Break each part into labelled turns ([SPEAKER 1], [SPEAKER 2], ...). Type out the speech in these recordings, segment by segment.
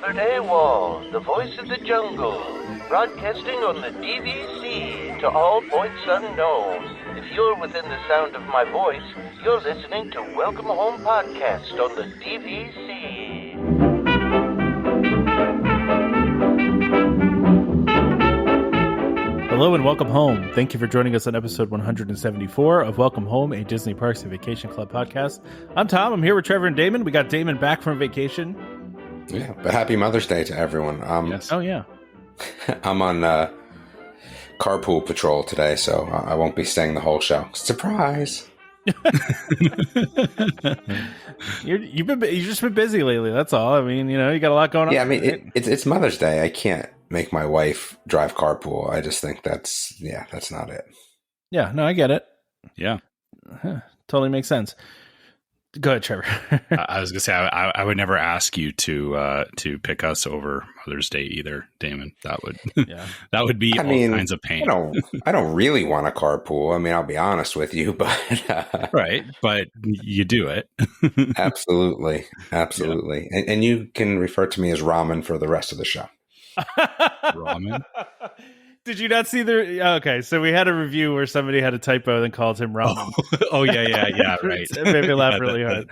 [SPEAKER 1] Robert AWOL, the voice of the jungle, broadcasting on the DVC to all points unknown. If you're within the sound of my voice, you're listening to Welcome Home Podcast on the DVC.
[SPEAKER 2] Hello and welcome home. Thank you for joining us on episode 174 of Welcome Home, a Disney Parks and Vacation Club podcast. I'm Tom. I'm here with Trevor and Damon. We got Damon back from vacation.
[SPEAKER 3] Yeah, but happy Mother's Day to everyone.
[SPEAKER 2] Yes. Oh, yeah. I'm
[SPEAKER 3] on carpool patrol today, so I won't be staying the whole show. Surprise!
[SPEAKER 2] You've just been busy lately. That's all. I mean, you got a lot going on.
[SPEAKER 3] Yeah, I mean, right? It's Mother's Day. I can't make my wife drive carpool. I just think that's not it.
[SPEAKER 2] Yeah, no, I get it.
[SPEAKER 4] Yeah,
[SPEAKER 2] totally makes sense. Go ahead, Trevor.
[SPEAKER 4] I was gonna say I would never ask you to pick us over Mother's Day either, Damon. That would be all kinds of pain.
[SPEAKER 3] I don't really want a carpool. I mean, I'll be honest with you, but
[SPEAKER 4] right. But you do it.
[SPEAKER 3] Absolutely. Yeah. And you can refer to me as Ramen for the rest of the show.
[SPEAKER 4] Ramen.
[SPEAKER 2] Did you not see okay, so we had a review where somebody had a typo and called him ramen.
[SPEAKER 4] Oh yeah, right.
[SPEAKER 2] It made me laugh really hard.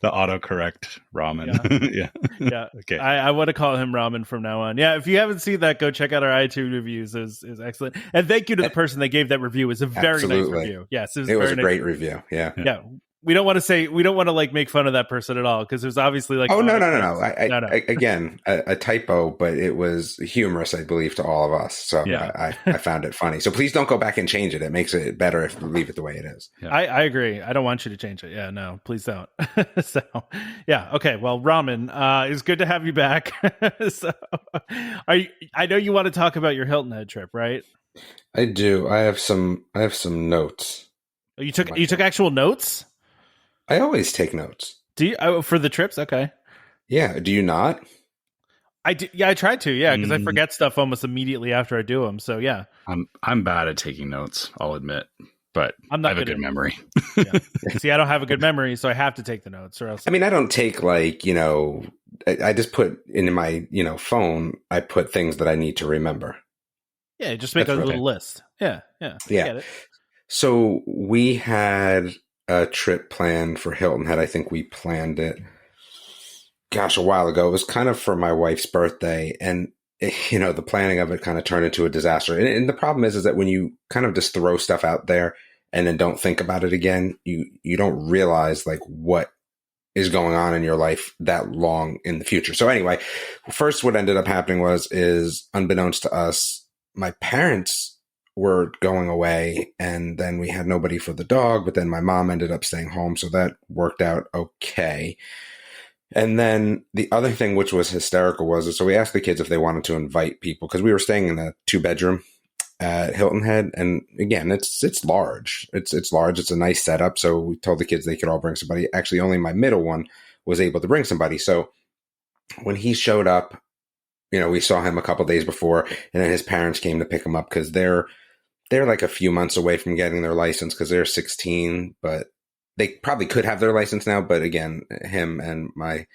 [SPEAKER 4] The autocorrect ramen.
[SPEAKER 2] Yeah.
[SPEAKER 4] Okay.
[SPEAKER 2] I want to call him ramen from now on. Yeah, if you haven't seen that, go check out our iTunes reviews. Is excellent. And thank you to the person that gave that review. It was a very nice review. Yes,
[SPEAKER 3] it was a great review. Yeah.
[SPEAKER 2] Yeah. We don't want to make fun of that person at all because it was obviously like
[SPEAKER 3] no. Again, a typo, but it was humorous, I believe, to all of us. So yeah. I found it funny. So please don't go back and change it. It makes it better if we leave it the way it is.
[SPEAKER 2] Yeah. I agree. I don't want you to change it. Yeah, no, please don't. So yeah, okay. Well, Ramen, it's good to have you back. So I know you want to talk about your Hilton Head trip, right?
[SPEAKER 3] I do. I have some notes.
[SPEAKER 2] Oh, you took actual notes?
[SPEAKER 3] I always take notes.
[SPEAKER 2] Do you for the trips? Okay.
[SPEAKER 3] Yeah. Do you not?
[SPEAKER 2] I do. Yeah, I try to. Yeah, because I forget stuff almost immediately after I do them. So yeah,
[SPEAKER 4] I'm bad at taking notes. I'll admit, but I have a good memory.
[SPEAKER 2] Yeah. See, I don't have a good memory, so I have to take the notes, or else.
[SPEAKER 3] I mean, I don't take I just put in my phone. I put things that I need to remember.
[SPEAKER 2] Yeah, just make a little list. Yeah. I get it.
[SPEAKER 3] So we had a trip planned for Hilton Head. I think we planned it, a while ago. It was kind of for my wife's birthday, and the planning of it kind of turned into a disaster. And the problem is that when you kind of just throw stuff out there and then don't think about it again, you don't realize like what is going on in your life that long in the future. So anyway, first what ended up happening is unbeknownst to us, my parents were going away, and then we had nobody for the dog, but then my mom ended up staying home, so that worked out okay. And then the other thing which was hysterical so we asked the kids if they wanted to invite people, because we were staying in a 2-bedroom at Hilton Head, and again, it's large. It's large. It's a nice setup, so we told the kids they could all bring somebody. Actually, only my middle one was able to bring somebody. So when he showed up, we saw him a couple days before, and then his parents came to pick him up because they're like a few months away from getting their license because they're 16, but they probably could have their license now. But again, him and my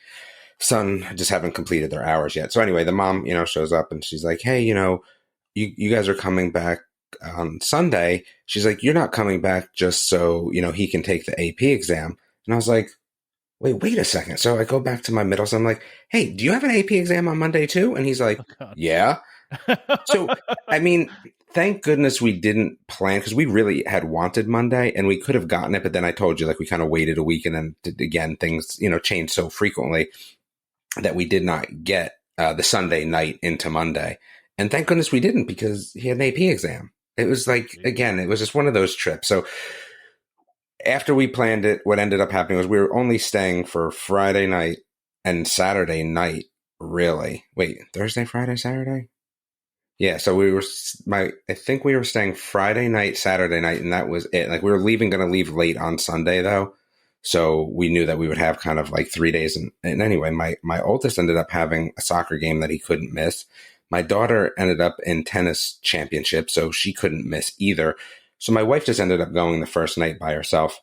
[SPEAKER 3] son just haven't completed their hours yet. So anyway, the mom, shows up and she's like, hey, you guys are coming back on Sunday. She's like, you're not coming back just so, he can take the AP exam. And I was like, wait a second. So I go back to my middle son. I'm like, hey, do you have an AP exam on Monday too? And he's like, yeah. So, I mean, thank goodness we didn't plan, because we really had wanted Monday and we could have gotten it. But then I told you, we kind of waited a week, and then again, things, change so frequently that we did not get the Sunday night into Monday. And thank goodness we didn't, because he had an AP exam. It was again, it was just one of those trips. So after we planned it, what ended up happening was we were only staying for Friday night and Saturday night, really. Wait, Thursday, Friday, Saturday? Yeah, so I think we were staying Friday night, Saturday night, and that was it. We were going to leave late on Sunday though. So we knew that we would have kind of 3 days. And anyway, my oldest ended up having a soccer game that he couldn't miss. My daughter ended up in tennis championship, so she couldn't miss either. So my wife just ended up going the first night by herself.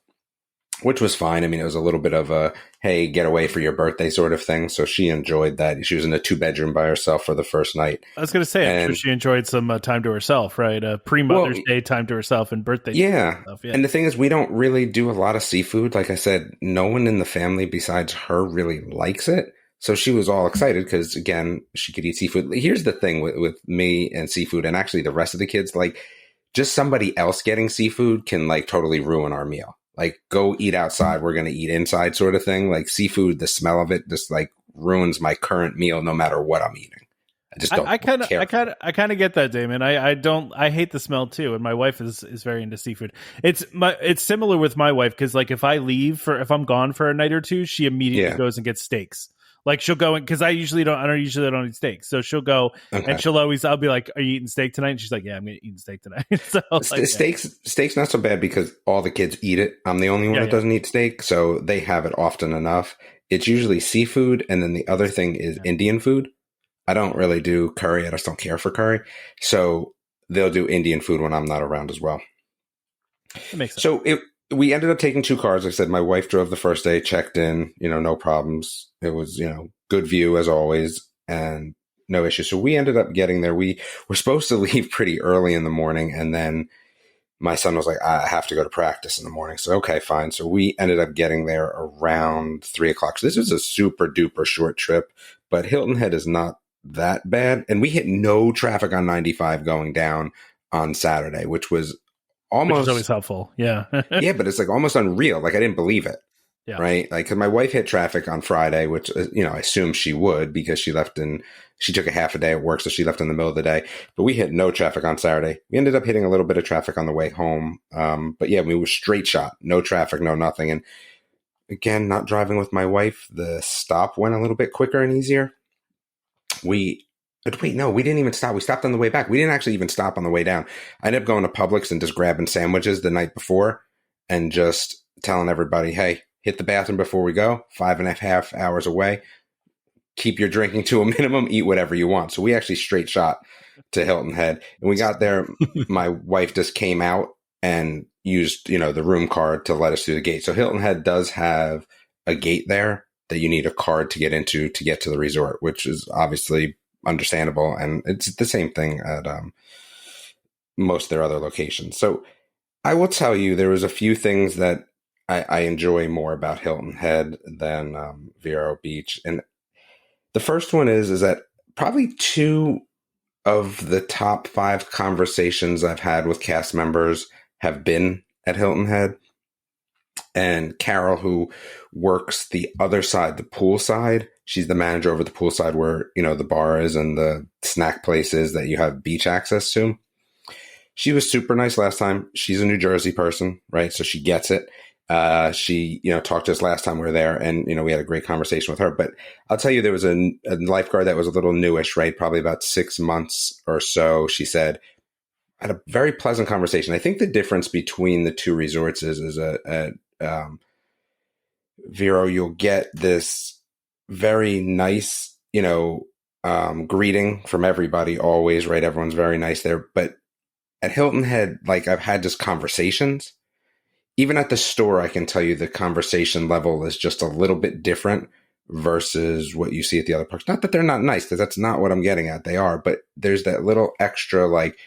[SPEAKER 3] which was fine. I mean, it was a little bit of a, hey, get away for your birthday sort of thing. So she enjoyed that. She was in a 2-bedroom by herself for the first night.
[SPEAKER 2] I was going to say, I'm sure she enjoyed some time to herself, right? Pre-Mother's Day time to herself and birthday.
[SPEAKER 3] Yeah.
[SPEAKER 2] Stuff. Yeah.
[SPEAKER 3] And the thing is, we don't really do a lot of seafood. Like I said, no one in the family besides her really likes it. So she was all excited because, again, she could eat seafood. Here's the thing with me and seafood, and actually the rest of the kids, like, just somebody else getting seafood can, like, totally ruin our meal. Like, go eat outside, we're going to eat inside sort of thing. Like, seafood, the smell of it just, like, ruins my current meal no matter what I'm eating. I just don't care.
[SPEAKER 2] I kind of get that, Damon. I hate the smell too, and my wife is very into seafood. It's similar with my wife because, like, if I'm gone for a night or two, she immediately goes and gets steaks. Like, she'll go in because I usually don't eat steak. So she'll go and I'll be like, "Are you eating steak tonight?" And she's like, "Yeah, I'm eating steak tonight." So like,
[SPEAKER 3] steak's not so bad because all the kids eat it. I'm the only one that doesn't eat steak, so they have it often enough. It's usually seafood, and then the other thing is Indian food. I don't really do curry. I just don't care for curry. So they'll do Indian food when I'm not around as well.
[SPEAKER 2] That makes sense.
[SPEAKER 3] So we ended up taking 2 cars. Like I said, my wife drove the first day, checked in, no problems. It was, good view as always and no issue. So we ended up getting there. We were supposed to leave pretty early in the morning. And then my son was like, I have to go to practice in the morning. So, okay, fine. So we ended up getting there around 3:00. So this was a super duper short trip, but Hilton Head is not that bad. And we hit no traffic on 95 going down on Saturday, which was almost
[SPEAKER 2] always helpful. Yeah.
[SPEAKER 3] Yeah, but it's like almost unreal. Like, I didn't believe it.
[SPEAKER 2] Yeah.
[SPEAKER 3] Right. Like, 'cause my wife hit traffic on Friday, which, I assume she would because she took a half a day at work. So she left in the middle of the day, but we hit no traffic on Saturday. We ended up hitting a little bit of traffic on the way home. But yeah, we were straight shot, no traffic, no nothing. And again, not driving with my wife, the stop went a little bit quicker and easier. But wait, no, we didn't even stop. We stopped on the way back. We didn't actually even stop on the way down. I ended up going to Publix and just grabbing sandwiches the night before and just telling everybody, hey, hit the bathroom before we go, 5.5 hours away. Keep your drinking to a minimum, eat whatever you want. So we actually straight shot to Hilton Head. And we got there. My wife just came out and used, the room card to let us through the gate. So Hilton Head does have a gate there that you need a card to get into to get to the resort, which is obviously understandable. And it's the same thing at most of their other locations. So I will tell you, there was a few things that I enjoy more about Hilton Head than Vero Beach. And the first one is that probably 2 of the top 5 conversations I've had with cast members have been at Hilton Head. And Carol, who works the other side, the pool side, she's the manager over the pool side where, the bar is and the snack places that you have beach access to. She was super nice last time. She's a New Jersey person, right? So she gets it. She, talked to us last time we were there and, we had a great conversation with her. But I'll tell you, there was a lifeguard that was a little newish, right? Probably about 6 months or so. She said, I had a very pleasant conversation. I think the difference between the 2 resorts is at Vero, you'll get this very nice, greeting from everybody always, right? Everyone's very nice there. But at Hilton Head, like, I've had just conversations. Even at the store, I can tell you the conversation level is just a little bit different versus what you see at the other parks. Not that they're not nice, because that's not what I'm getting at. They are, but there's that little extra, like,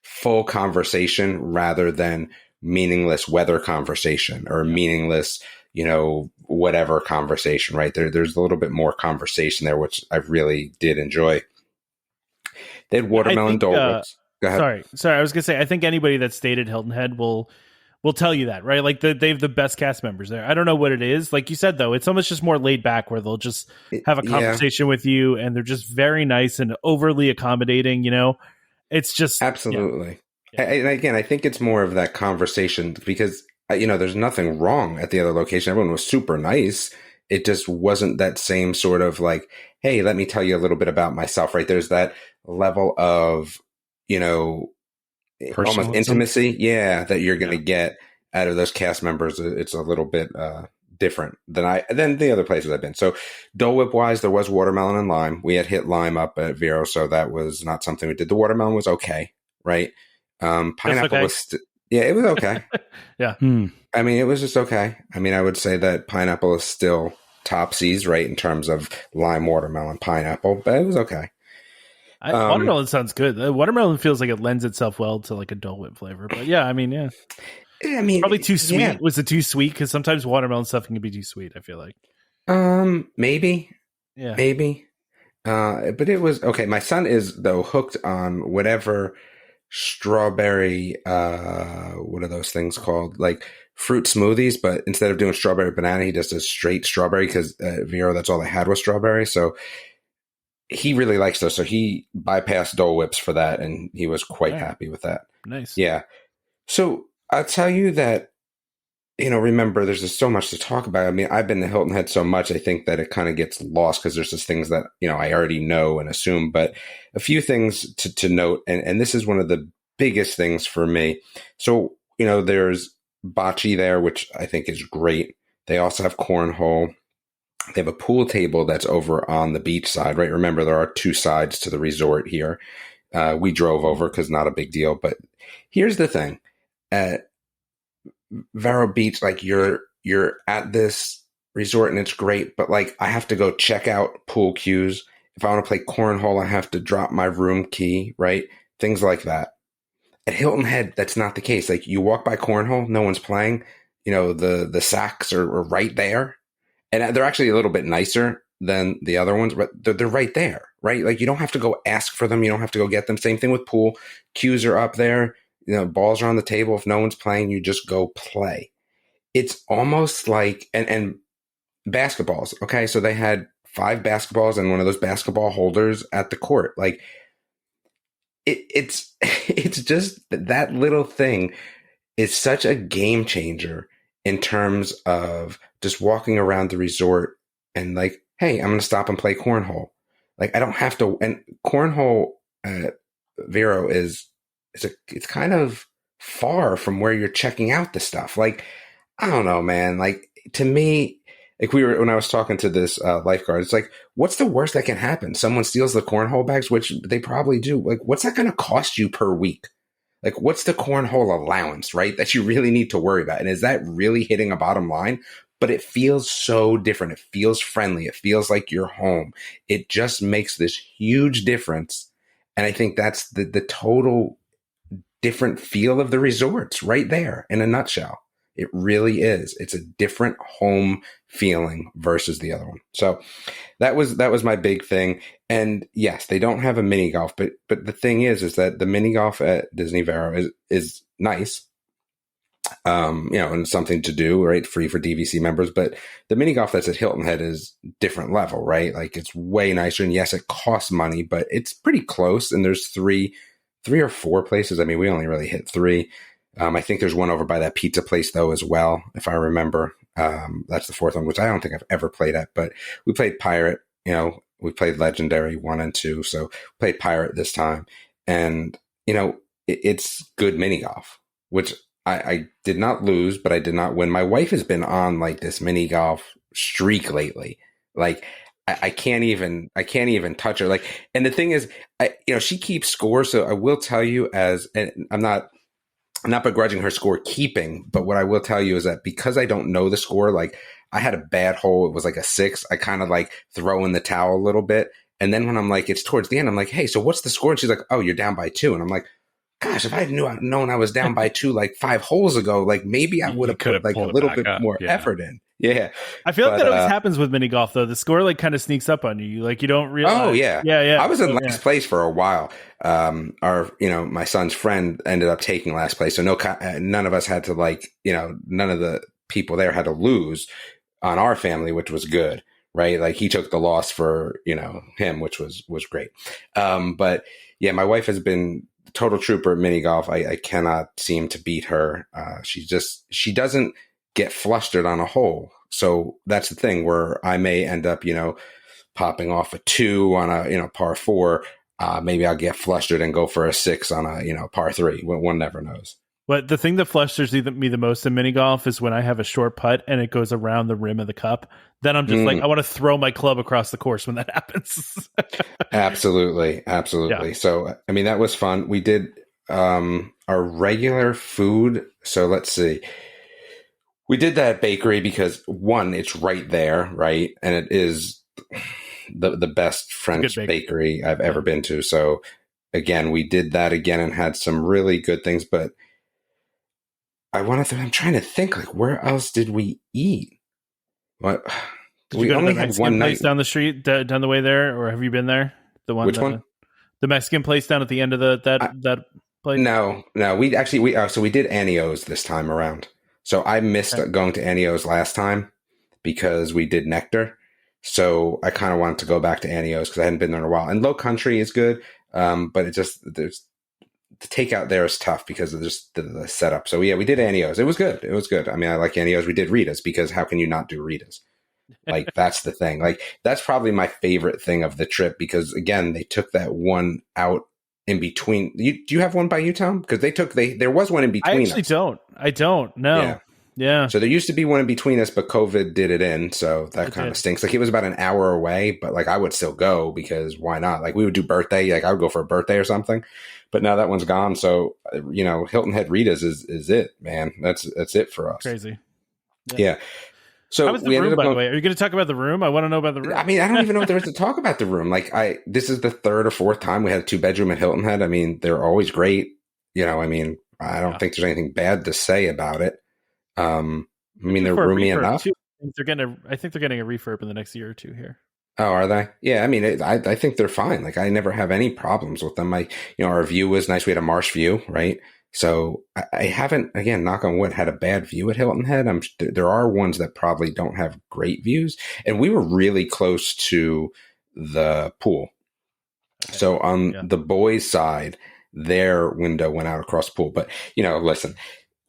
[SPEAKER 3] full conversation rather than meaningless weather conversation or meaningless, whatever conversation, right? There's a little bit more conversation there, which I really did enjoy. They had watermelon Dole Whips. Go ahead.
[SPEAKER 2] Sorry. I was gonna say, I think anybody that stayed at Hilton Head will tell you that, right? Like, they have the best cast members there. I don't know what it is. Like you said, though, it's almost just more laid back where they'll just have a conversation with you and they're just very nice and overly accommodating, It's just
[SPEAKER 3] absolutely. Yeah. And again, I think it's more of that conversation because, there's nothing wrong at the other location. Everyone was super nice. It just wasn't that same sort of like, hey, let me tell you a little bit about myself, right? There's that level of, almost intimacy, that you're going to get out of those cast members. It's a little bit different than the other places I've been. So Dole Whip wise, there was watermelon and lime. We had hit lime up at Vero, so that was not something we did. The watermelon was okay, right? Pineapple was Yeah, it was okay.
[SPEAKER 2] Yeah.
[SPEAKER 3] I mean, it was just okay. I mean, I would say that pineapple is still topsies, right, in terms of lime, watermelon, pineapple, but it was okay.
[SPEAKER 2] Watermelon sounds good. Watermelon feels like it lends itself well to like a Dole Whip flavor. But yeah, I mean, probably too sweet. Yeah. Was it too sweet? Because sometimes watermelon stuff can be too sweet, I feel like.
[SPEAKER 3] Maybe.
[SPEAKER 2] Yeah.
[SPEAKER 3] Maybe. But it was okay. My son is, though, hooked on whatever strawberry, what are those things called? Like fruit smoothies, but instead of doing strawberry banana, he just does straight strawberry because Vero, that's all they had was strawberry. So he really likes those. So he bypassed Dole Whips for that, and he was quite happy with that.
[SPEAKER 2] Nice.
[SPEAKER 3] Yeah. So I'll tell you that, remember, there's just so much to talk about. I mean, I've been to Hilton Head so much, I think that it kind of gets lost because there's just things that, I already know and assume. But a few things to note, and this is one of the biggest things for me. So, there's bocce there, which I think is great. They also have cornhole. They have a pool table that's over on the beach side, right? Remember, there are two sides to the resort here. We drove over because not a big deal. But here's the thing. At Vero Beach, like you're at this resort and it's great, but like I have to go check out pool cues. If I want to play cornhole, I have to drop my room key, right? Things like that. At Hilton Head, that's not the case. Like you walk by cornhole, no one's playing. The sacks are right there. And they're actually a little bit nicer than the other ones, but they're right there, right? Like you don't have to go ask for them. You don't have to go get them. Same thing with pool. Cues are up there. Balls are on the table. If no one's playing, you just go play. It's almost like, and basketballs. Okay. So they had 5 basketballs and one of those basketball holders at the court. Like it's just that little thing is such a game changer in terms of just walking around the resort and like, hey, I'm going to stop and play cornhole. Like I don't have to, and cornhole at Vero it's kind of far from where you're checking out the stuff. Like, I don't know, man. Like to me, like when I was talking to this lifeguard, it's like, what's the worst that can happen? Someone steals the cornhole bags, which they probably do. Like, what's that going to cost you per week? Like, what's the cornhole allowance, right? That you really need to worry about. And is that really hitting a bottom line? But it feels so different. It feels friendly. It feels like you're home. It just makes this huge difference. And I think that's the total different feel of the resorts right there in a nutshell. It really is. It's a different home feeling versus the other one. So that was my big thing. And yes, they don't have a mini golf, but the thing is that the mini golf at Disney Vero is nice. And something to do, right? Free for DVC members. But the mini golf that's at Hilton Head is different level, right? Like it's way nicer. And yes, it costs money, but it's pretty close. And there's three or four places. I mean, we only really hit 3. I think there's one over by that pizza place though, as well, if I remember. That's the 4th one, which I don't think I've ever played at, but we played Pirate, we played Legendary 1 and 2. So played Pirate this time. And, it's good mini golf, which I did not lose, but I did not win. My wife has been on like this mini golf streak lately. Like I can't even touch her. Like, and the thing is, she keeps score. So I will tell you and I'm not begrudging her score keeping, but what I will tell you is that because I don't know the score, like I had a bad hole. It was like a 6. I kind of like throw in the towel a little bit. And then when I'm like, it's towards the end, I'm like, hey, so what's the score? And she's like, oh, you're down by 2. And I'm like, gosh, if I had known I was down by 2 like 5 holes ago, like maybe I would have put like a little bit more effort in. Yeah.
[SPEAKER 2] I feel like that always happens with mini golf though. The score like kind of sneaks up on you. Like you don't realize.
[SPEAKER 3] Oh yeah.
[SPEAKER 2] Yeah.
[SPEAKER 3] I was in last place for a while. My son's friend ended up taking last place. So none of us had to none of the people there had to lose on our family, which was good. Right. Like he took the loss for, him, which was great. But yeah, my wife has been total trooper at mini golf. I cannot seem to beat her. She doesn't get flustered on a hole. So that's the thing where I may end up, popping off a 2 on a, par 4. Maybe I'll get flustered and go for a 6 on a, par 3. One never knows.
[SPEAKER 2] But the thing that flusters me the most in mini golf is when I have a short putt and it goes around the rim of the cup. Then I'm just like, I want to throw my club across the course when that happens. Absolutely.
[SPEAKER 3] Yeah. So, I mean, that was fun. We did, our our regular food. So let's see. We did that bakery because one, it's right there, right? And it is the best French bakery I've ever been to. So again, we did that again and had some really good things, but I'm trying to think, like, where else did we eat? What?
[SPEAKER 2] We only had one place down the street, down the way there, or have you been there? The one.
[SPEAKER 3] Which one?
[SPEAKER 2] The Mexican place down at the end of that place.
[SPEAKER 3] No. We did Anio's this time around. So I missed going to Anio's last time because we did Nectar. So I kind of wanted to go back to Anio's because I hadn't been there in a while. And Low Country is good, but the takeout there is tough because of just the setup. So yeah, we did Anio's. It was good. I mean, I like Anio's. We did Rita's because how can you not do Rita's? Like, that's the thing. Like, that's probably my favorite thing of the trip because, again, they took that one out in between. Do you have one by you, Tom? Because there was one in between.
[SPEAKER 2] I actually don't. I don't. No. Yeah.
[SPEAKER 3] So there used to be one in between us, but COVID did it in. So that kind of stinks. Like, it was about an hour away, but like I would still go because why not? Like, we would do birthday. Like, I would go for a birthday or something. But now that one's gone. So, Hilton Head Rita's is it, man. That's it for us.
[SPEAKER 2] Crazy.
[SPEAKER 3] Yeah. So
[SPEAKER 2] how was the room, by the way? Are you going to talk about the room? I want to know about the room.
[SPEAKER 3] I mean, I don't even know if there is to talk about the room. Like, this is the third or fourth time we had a 2-bedroom at Hilton Head. I mean, they're always great. I mean, I don't think there's anything bad to say about it. I mean, they're roomy enough.
[SPEAKER 2] I think they're getting a refurb in the next year or two here.
[SPEAKER 3] Oh, are they? Yeah. I mean, I think they're fine. Like, I never have any problems with them. Our view was nice. We had a marsh view, right? So I haven't, again, knock on wood, had a bad view at Hilton Head. There are ones that probably don't have great views. And we were really close to the pool. Okay. So on the boys' side, their window went out across the pool. But, listen,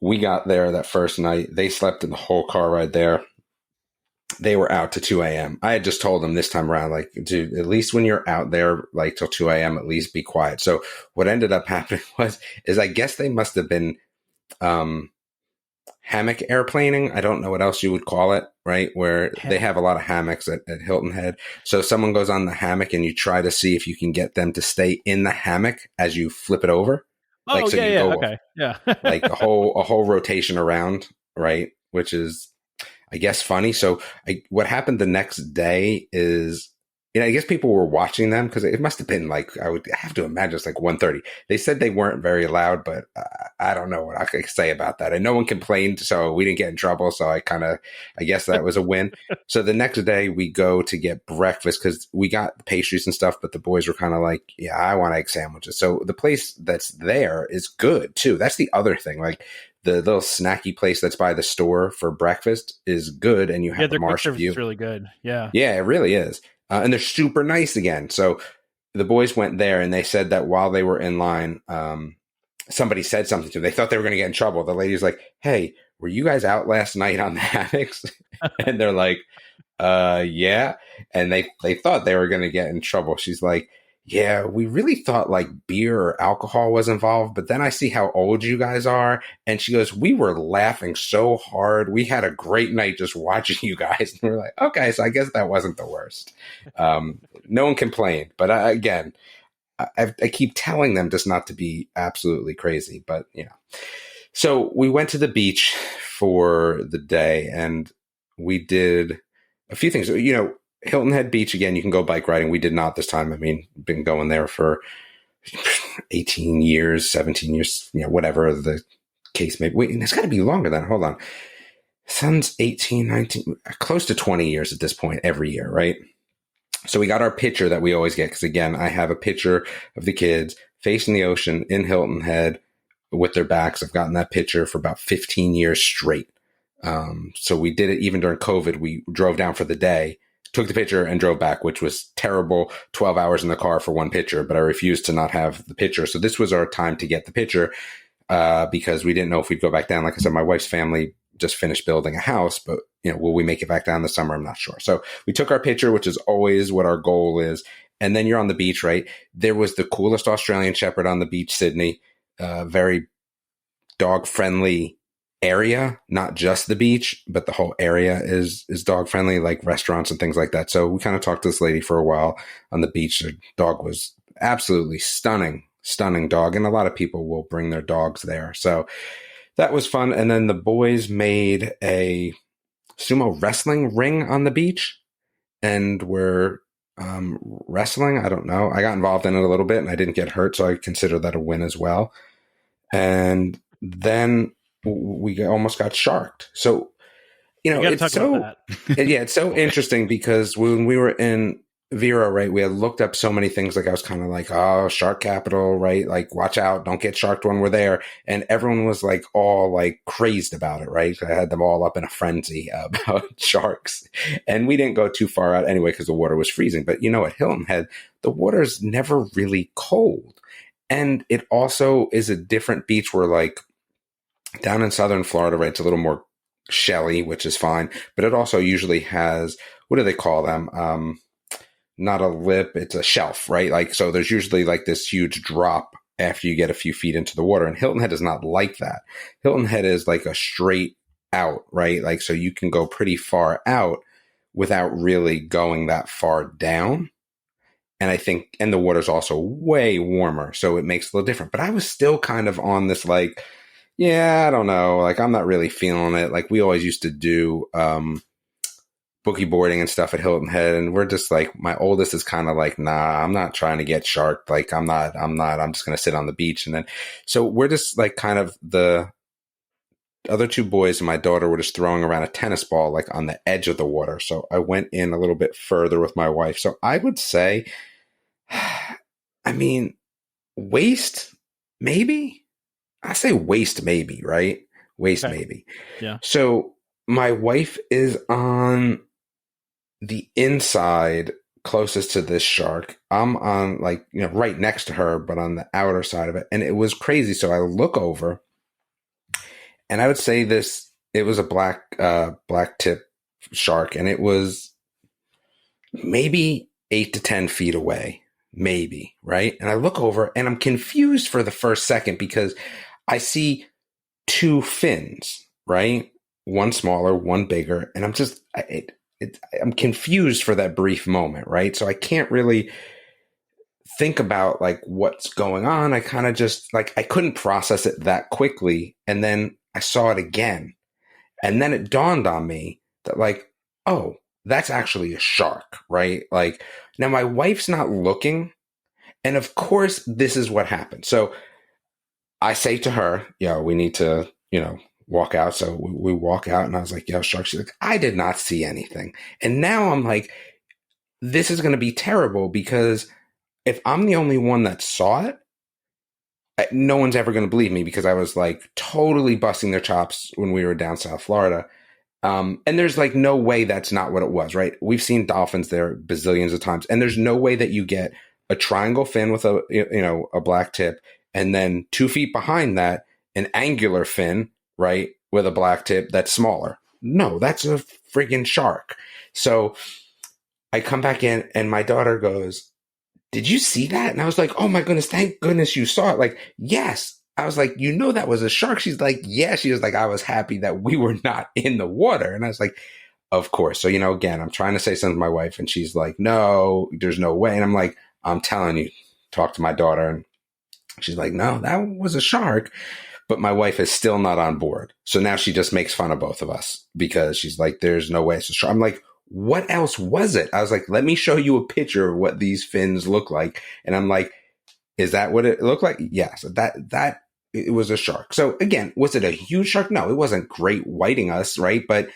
[SPEAKER 3] we got there that first night. They slept in the whole car ride there. They were out to 2 a.m. I had just told them this time around, like, dude, at least when you're out there, like, till 2 a.m., at least be quiet. So what ended up happening is I guess they must have been hammock airplaning. I don't know what else you would call it, right? Where they have a lot of hammocks at Hilton Head. So someone goes on the hammock and you try to see if you can get them to stay in the hammock as you flip it over.
[SPEAKER 2] Oh, like, so yeah, okay. Yeah.
[SPEAKER 3] Like a whole rotation around, right? Which is, I guess, funny. So what happened the next day is, I guess people were watching them because it must have been like, I would have to imagine it's like 1:30. They said they weren't very loud, but I don't know what I could say about that. And no one complained, so we didn't get in trouble. So I guess that was a win. So the next day we go to get breakfast because we got pastries and stuff, but the boys were kind of like, yeah, I want egg sandwiches. So the place that's there is good too. That's the other thing. Like, the little snacky place that's by the store for breakfast is good, and you have the marsh view.
[SPEAKER 2] It's really good. Yeah.
[SPEAKER 3] Yeah, it really is. And they're super nice again. So the boys went there, and they said that while they were in line, somebody said something to them. They thought they were going to get in trouble. The lady was like, hey, were you guys out last night on the hammocks? And they're like, yeah. And they thought they were going to get in trouble. She's like, yeah, we really thought like beer or alcohol was involved, but then I see how old you guys are. And she goes, we were laughing so hard. We had a great night just watching you guys. And we're like, okay, so I guess that wasn't the worst. No one complained. But again, I keep telling them just not to be absolutely crazy. But, So we went to the beach for the day and we did a few things. Hilton Head Beach, again, you can go bike riding. We did not this time. I mean, been going there for 18 years, 17 years, whatever the case may be. Wait, it's got to be longer than, hold on. Son's 18, 19, close to 20 years at this point every year, right? So we got our picture that we always get. Because again, I have a picture of the kids facing the ocean in Hilton Head with their backs. I've gotten that picture for about 15 years straight. So we did it even during COVID. We drove down for the day, took the picture and drove back, which was terrible. 12 hours in the car for one picture, but I refused to not have the picture. So this was our time to get the picture because we didn't know if we'd go back down. Like I said, my wife's family just finished building a house, but will we make it back down this summer? I'm not sure. So we took our picture, which is always what our goal is. And then you're on the beach, right? There was the coolest Australian Shepherd on the beach, Sydney, very dog friendly area, not just the beach, but the whole area is dog friendly, like restaurants and things like that. So we kind of talked to this lady for a while on the beach. Her dog was absolutely stunning stunning dog. And a lot of people will bring their dogs there. So that was fun. And then the boys made a sumo wrestling ring on the beach and were wrestling. I don't know. I got involved in it a little bit and I didn't get hurt. So I consider that a win as well. And then we almost got sharked. So, it's so, it's so interesting because when we were in Vero, right, we had looked up so many things. Like I was kind of like, oh, shark capital, right? Like, watch out, don't get sharked when we're there. And everyone was like all like crazed about it, right? I had them all up in a frenzy about sharks. And we didn't go too far out anyway because the water was freezing. But at Hilton Head, the water's never really cold. And it also is a different beach where like down in southern Florida, right, it's a little more shelly, which is fine. But it also usually has, what do they call them? Not a lip, it's a shelf, right? Like, so there's usually like this huge drop after you get a few feet into the water. And Hilton Head is not like that. Hilton Head is like a straight out, right? Like, so you can go pretty far out without really going that far down. And I think, and the water's also way warmer. So it makes it a little different. But I was still kind of on this, like, yeah, I don't know. Like, I'm not really feeling it. Like, we always used to do, boogie boarding and stuff at Hilton Head. And we're just like, my oldest is kind of like, nah, I'm not trying to get sharked. Like, I'm just going to sit on the beach. And then, so we're just like kind of the other two boys and my daughter were just throwing around a tennis ball, like on the edge of the water. So I went in a little bit further with my wife. So I would say, I mean, waist, maybe. I say waist, maybe, right? Waist, okay. Maybe.
[SPEAKER 2] Yeah.
[SPEAKER 3] So my wife is on the inside closest to this shark. I'm on like, right next to her, but on the outer side of it. And it was crazy. So I look over and I would say it was a black tip shark. And it was maybe 8 to 10 feet away, maybe. Right. And I look over and I'm confused for the first second because I see two fins, right? One smaller, one bigger. And I'm just, I'm confused for that brief moment, right? So I can't really think about like what's going on. I kind of just like, I couldn't process it that quickly. And then I saw it again. And then it dawned on me that like, oh, that's actually a shark, right? Like, now my wife's not looking. And of course, this is what happened. So I say to her, we need to, walk out. So we walk out and I was like, shark. She's like, I did not see anything. And now I'm like, this is going to be terrible because if I'm the only one that saw it, no one's ever going to believe me because I was like totally busting their chops when we were down South Florida. And there's like no way that's not what it was, right? We've seen dolphins there bazillions of times. And there's no way that you get a triangle fin with a black tip. And then 2 feet behind that, an angular fin, right, with a black tip that's smaller. No, that's a friggin' shark. So I come back in and my daughter goes, did you see that? And I was like, oh my goodness, thank goodness you saw it. Like, yes. I was like, that was a shark. She's like, yeah. She was like, I was happy that we were not in the water. And I was like, of course. So, again, I'm trying to say something to my wife and she's like, no, there's no way. And I'm like, I'm telling you, talk to my daughter. And she's like, no, that was a shark. But my wife is still not on board. So now she just makes fun of both of us because she's like, there's no way it's a shark. I'm like, what else was it? I was like, let me show you a picture of what these fins look like. And I'm like, is that what it looked like? Yes, that it was a shark. So again, was it a huge shark? No, it wasn't great whiting us, right? But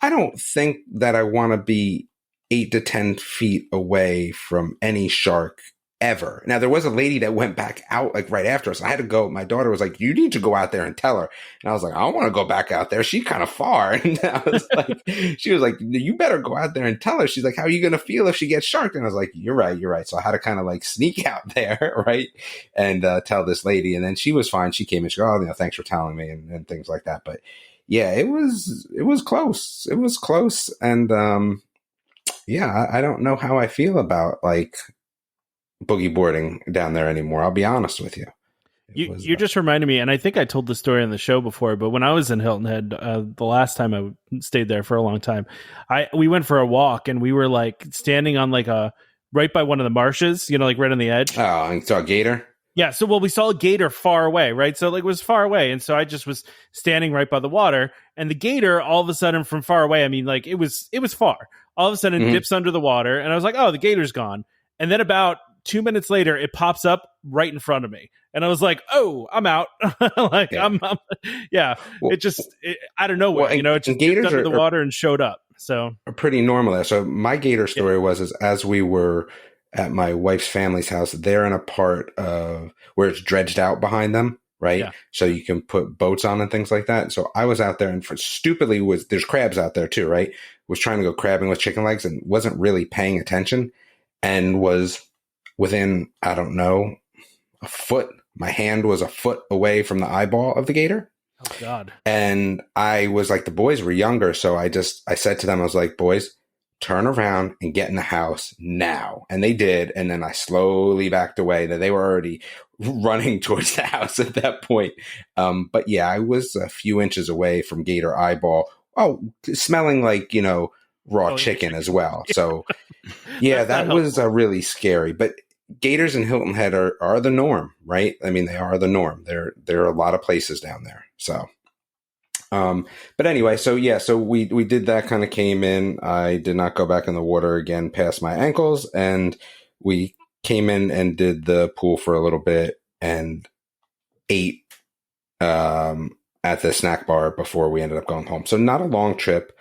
[SPEAKER 3] I don't think that I want to be 8 to 10 feet away from any shark ever. Now, there was a lady that went back out like right after us. I had to go. My daughter was like, you need to go out there and tell her. And I was like, I don't want to go back out there. She's kind of far. And I was like, she was like, you better go out there and tell her. She's like, how are you going to feel if she gets sharked? And I was like, you're right. So I had to kind of like sneak out there, right? And tell this lady. And then she was fine. She came and she goes, oh, thanks for telling me and things like that. But yeah, it was close. It was close. And I don't know how I feel about like boogie boarding down there anymore. I'll be honest with you.
[SPEAKER 2] You just reminded me, and I think I told the story on the show before, but when I was in Hilton Head, the last time I stayed there for a long time, we went for a walk and we were like standing on like right by one of the marshes, like right on the edge.
[SPEAKER 3] Oh, and saw a gator?
[SPEAKER 2] Yeah. So, well, we saw a gator far away, right? So, like, it was far away. And so I just was standing right by the water. And the gator, all of a sudden, from far away, I mean, like, it was far. All of a sudden, it dips under the water. And I was like, oh, the gator's gone. And then about 2 minutes later, it pops up right in front of me. And I was like, oh, I'm out. Like, yeah. Well, it just, out of nowhere, well, it just dipped under the water and showed up. So,
[SPEAKER 3] are pretty normal there. So, my gator story was as we were at my wife's family's house, they're in a part of where it's dredged out behind them, right? Yeah. So you can put boats on and things like that. So I was out there and stupidly there's crabs out there too, right? Was trying to go crabbing with chicken legs and wasn't really paying attention and was within, I don't know, a foot. My hand was a foot away from the eyeball of the gator.
[SPEAKER 2] Oh God.
[SPEAKER 3] And I was like, the boys were younger. So I said to them, I was like, boys, turn around and get in the house now. And they did. And then I slowly backed away. That they were already running towards the house at that point. But yeah, I was a few inches away from gator eyeball. Oh, smelling like, raw chicken as well. So yeah, that was really scary. But gators in Hilton Head are the norm, right? I mean, they are the norm. There are a lot of places down there. So but anyway, so we did that, kind of came in. I did not go back in the water again past my ankles, and we came in and did the pool for a little bit and ate at the snack bar before we ended up going home. So not a long trip,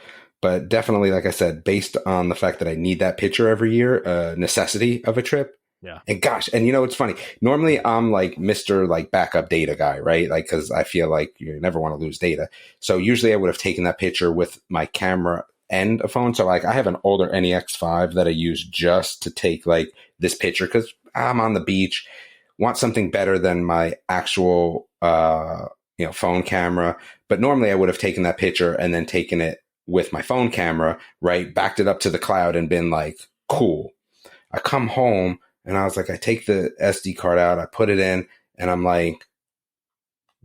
[SPEAKER 3] but definitely, like I said, based on the fact that I need that picture every year, necessity of a trip.
[SPEAKER 2] Yeah.
[SPEAKER 3] And gosh, and it's funny. Normally I'm like Mr. like backup data guy, right? Like, cause I feel like you never want to lose data. So usually I would have taken that picture with my camera and a phone. So like I have an older NEX5 that I use just to take like this picture, cause I'm on the beach, want something better than my actual, phone camera. But normally I would have taken that picture and then taken it with my phone camera, right? Backed it up to the cloud and been like, cool. I come home, and I was like, I take the SD card out, I put it in, and I'm like,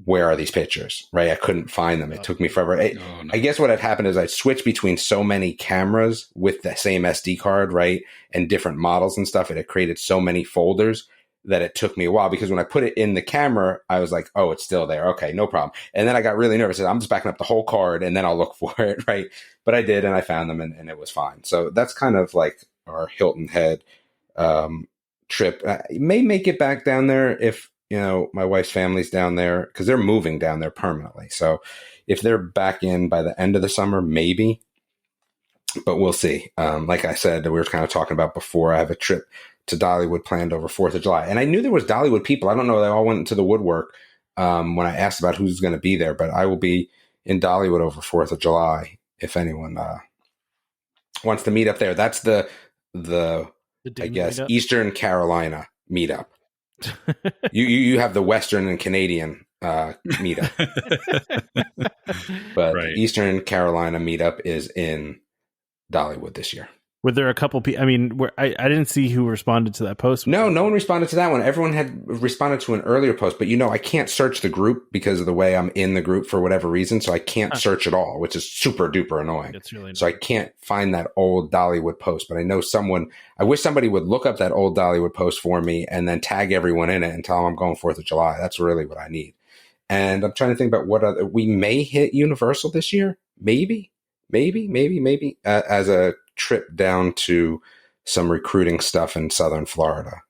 [SPEAKER 3] where are these pictures? Right? I couldn't find them. It took me forever. I guess what had happened is I switched between so many cameras with the same SD card, right? And different models and stuff. It had created so many folders that it took me a while, because when I put it in the camera, I was like, oh, it's still there. Okay, no problem. And then I got really nervous. I'm just backing up the whole card and then I'll look for it, right? But I did, and I found them, and it was fine. So that's kind of like our Hilton Head trip. I may make it back down there if my wife's family's down there, because they're moving down there permanently. So if they're back in by the end of the summer, maybe, but we'll see. Like I said, we were kind of talking about before, I have a trip to Dollywood planned over 4th of July, and I knew there was Dollywood people. I don't know, they all went into the woodwork when I asked about who's going to be there, but I will be in Dollywood over 4th of July if anyone wants to meet up there. That's the I guess meetup? Eastern Carolina meetup. you have the Western and Canadian meetup, but right. Eastern Carolina meetup is in Dollywood this year.
[SPEAKER 2] Were there a couple people? I mean, I didn't see who responded to that post.
[SPEAKER 3] No one responded to that one. Everyone had responded to an earlier post, but I can't search the group because of the way I'm in the group for whatever reason. So I can't search at all, which is super duper annoying.
[SPEAKER 2] It's really annoying. So
[SPEAKER 3] I can't find that old Dollywood post, but I know I wish somebody would look up that old Dollywood post for me and then tag everyone in it and tell them I'm going 4th of July. That's really what I need. And I'm trying to think about what we may hit Universal this year. Maybe as a trip down to some recruiting stuff in Southern Florida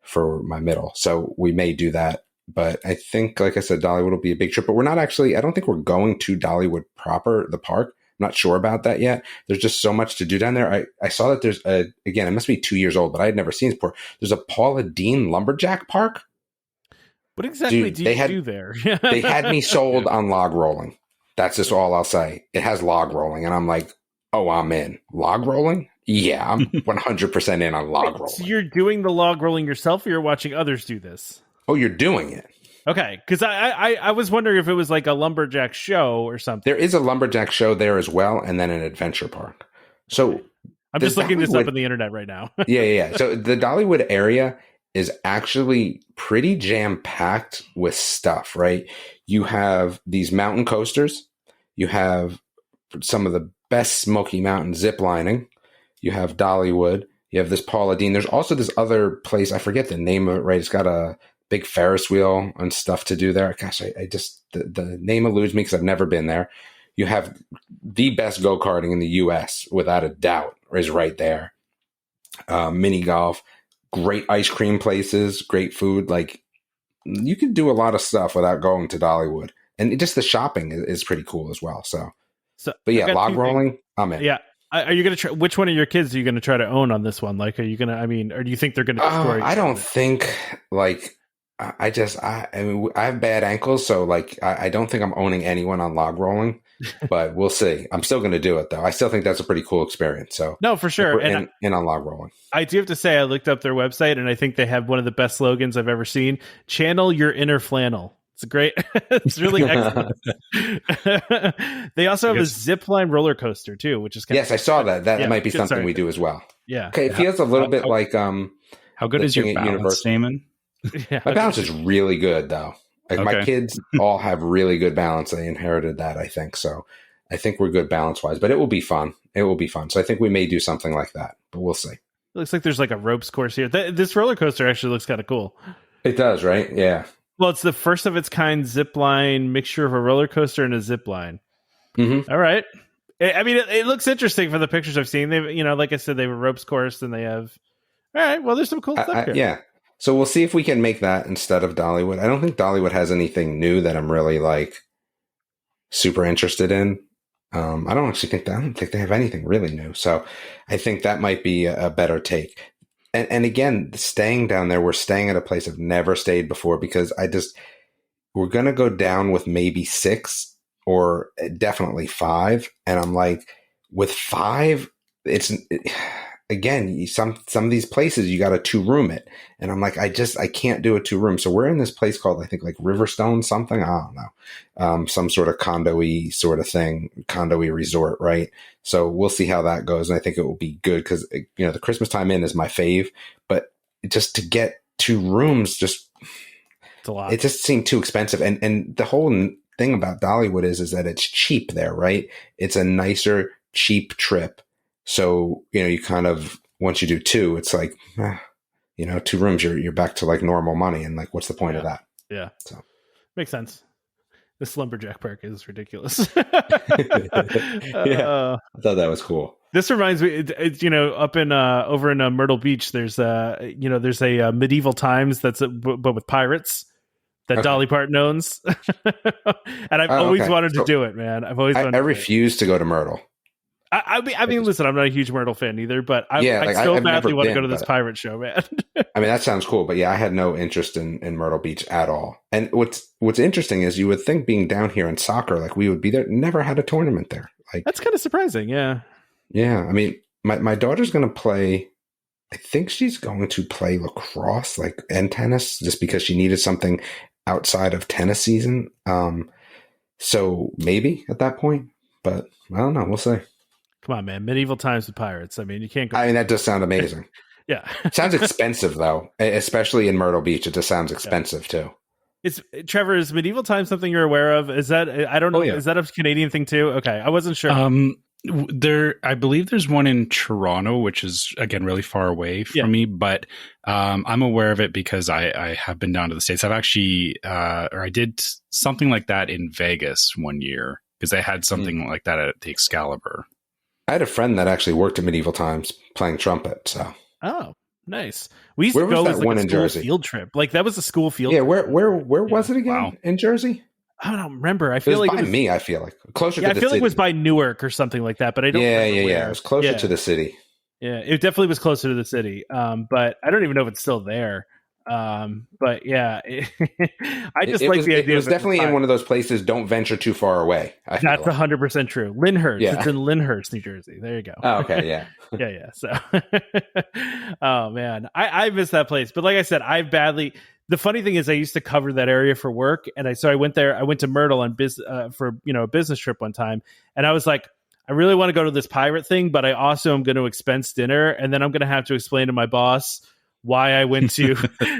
[SPEAKER 3] for my middle. So we may do that. But I think, like I said, Dollywood will be a big trip. But we're not actually, I don't think we're going to Dollywood proper, the park. I'm not sure about that yet. There's just so much to do down there. I saw that there's again, it must be 2 years old, but I had never seen this before. There's a Paula Deen Lumberjack Park.
[SPEAKER 2] What exactly do you do there?
[SPEAKER 3] They had me sold on log rolling. That's just all I'll say. It has log rolling. And I'm like, oh, I'm in. Log rolling? Yeah, I'm 100% in on log rolling.
[SPEAKER 2] So you're doing the log rolling yourself, or you're watching others do this?
[SPEAKER 3] Oh, you're doing it.
[SPEAKER 2] Okay, because I was wondering if it was like a lumberjack show or something.
[SPEAKER 3] There is a lumberjack show there as well, and then an adventure park. So
[SPEAKER 2] I'm just looking this up on the internet right now.
[SPEAKER 3] Yeah. So the Dollywood area is actually pretty jam-packed with stuff, right? You have these mountain coasters. You have some of the best Smoky Mountain zip lining. You have Dollywood. You have this Paula Deen. There's also this other place. I forget the name of it, right? It's got a big Ferris wheel and stuff to do there. Gosh, I just, the name eludes me because I've never been there. You have the best go-karting in the U.S. without a doubt is right there. Mini golf, great ice cream places, great food. Like, you can do a lot of stuff without going to Dollywood. And just the shopping is pretty cool as well. So but yeah, log rolling, I'm in.
[SPEAKER 2] Yeah. Are you going to try, which one of your kids are you going to try to own on this one? Like, are you going to, I mean, or do you think they're going to destroy
[SPEAKER 3] I don't think, like, I mean, I have bad ankles, so like, I don't think I'm owning anyone on log rolling, but we'll see. I'm still going to do it though. I still think that's a pretty cool experience. So
[SPEAKER 2] no, for sure.
[SPEAKER 3] And on log rolling. I
[SPEAKER 2] do have to say, I looked up their website and I think they have one of the best slogans I've ever seen. Channel your inner flannel. It's great. It's really excellent. They also have a zip line roller coaster too, which is
[SPEAKER 3] I saw that. That might be something we do as well.
[SPEAKER 2] Yeah.
[SPEAKER 3] Okay. It feels a little bit like
[SPEAKER 4] how good is your balance, Damon?
[SPEAKER 3] My balance is really good though. Like my kids all have really good balance. They inherited that, I think. So I think we're good balance wise, but it will be fun. It will be fun. So I think we may do something like that, but we'll see. It
[SPEAKER 2] looks like there's like a ropes course here. This roller coaster actually looks kind of cool.
[SPEAKER 3] It does, right? Yeah.
[SPEAKER 2] Well, it's the first of its kind zip line mixture of a roller coaster and a zip line. Mm-hmm. All right. I mean, it looks interesting for the pictures I've seen. They've, like I said, they have a ropes course and they have. All right. Well, there's some cool stuff here.
[SPEAKER 3] Yeah. So we'll see if we can make that instead of Dollywood. I don't think Dollywood has anything new that I'm really like super interested in. I don't think they have anything really new. So I think that might be a better take. And again, staying down there, we're staying at a place I've never stayed before because we're going to go down with maybe 6 or definitely 5. And I'm like, with 5, again, some of these places you got to 2-room it. And I'm like, I can't do a 2-room. So we're in this place called, I think like Riverstone something. I don't know. Some sort of condo-y sort of thing, condo-y resort. Right. So we'll see how that goes. And I think it will be good because, the Christmas time Inn is my fave, but just to get 2 rooms, it's a lot. It just seemed too expensive. And the whole thing about Dollywood is that it's cheap there, right? It's a nicer, cheap trip. So, you kind of, once you do 2, it's like, 2 rooms, you're back to like normal money. And like, what's the point of that?
[SPEAKER 2] Yeah.
[SPEAKER 3] So
[SPEAKER 2] makes sense. This lumberjack park is ridiculous.
[SPEAKER 3] I thought that was cool.
[SPEAKER 2] This reminds me, up in, over in Myrtle Beach, there's a medieval times but with pirates that Dolly Parton owns. And I've always wanted to do it, man. I've always wanted
[SPEAKER 3] I refuse to go to Myrtle.
[SPEAKER 2] I mean, listen, I'm not a huge Myrtle fan either, but I so badly want to go to this pirate show, man.
[SPEAKER 3] I mean, that sounds cool, but yeah, I had no interest in Myrtle Beach at all. And what's interesting is you would think being down here in soccer, like we would be there, never had a tournament there. Like
[SPEAKER 2] that's kind of surprising, yeah.
[SPEAKER 3] Yeah, I mean, my daughter's going to play. I think she's going to play lacrosse, and tennis, just because she needed something outside of tennis season. So maybe at that point, but I don't know. We'll see.
[SPEAKER 2] Come on, man. Medieval times with pirates. I mean, you can't go.
[SPEAKER 3] I mean, that does sound amazing.
[SPEAKER 2] Yeah.
[SPEAKER 3] It sounds expensive, though, especially in Myrtle Beach. It just sounds expensive, too.
[SPEAKER 2] Trevor, is medieval times something you're aware of? Is that, I don't know. Oh, yeah. Is that a Canadian thing, too? Okay. I wasn't sure.
[SPEAKER 4] I believe there's one in Toronto, which is, again, really far away from me, but I'm aware of it because I have been down to the States. I've actually, I did something like that in Vegas one year because they had something like that at the Excalibur.
[SPEAKER 3] I had a friend that actually worked at medieval times playing trumpet. So,
[SPEAKER 2] oh, nice. We used to go as like a school field trip. Like that was a school field.
[SPEAKER 3] Yeah, where was it again? Wow. In Jersey?
[SPEAKER 2] I don't remember. I feel like
[SPEAKER 3] it was by me. I feel like closer to the city.
[SPEAKER 2] I feel like it was by Newark or something like that. But I don't.
[SPEAKER 3] Yeah. It was closer to the city.
[SPEAKER 2] Yeah, it definitely was closer to the city. But I don't even know if it's still there. But yeah, I just like the idea.
[SPEAKER 3] It was definitely in one of those places. Don't venture too far away.
[SPEAKER 2] That's 100% true. Lyndhurst. Yeah. It's in Lyndhurst, New Jersey. There you go.
[SPEAKER 3] Oh, okay. Yeah.
[SPEAKER 2] yeah. So, oh man, I miss that place. But like I said, the funny thing is I used to cover that area for work. And I went there, I went to Myrtle on for a business trip one time. And I was like, I really want to go to this pirate thing, but I also am going to expense dinner. And then I'm going to have to explain to my boss why I went to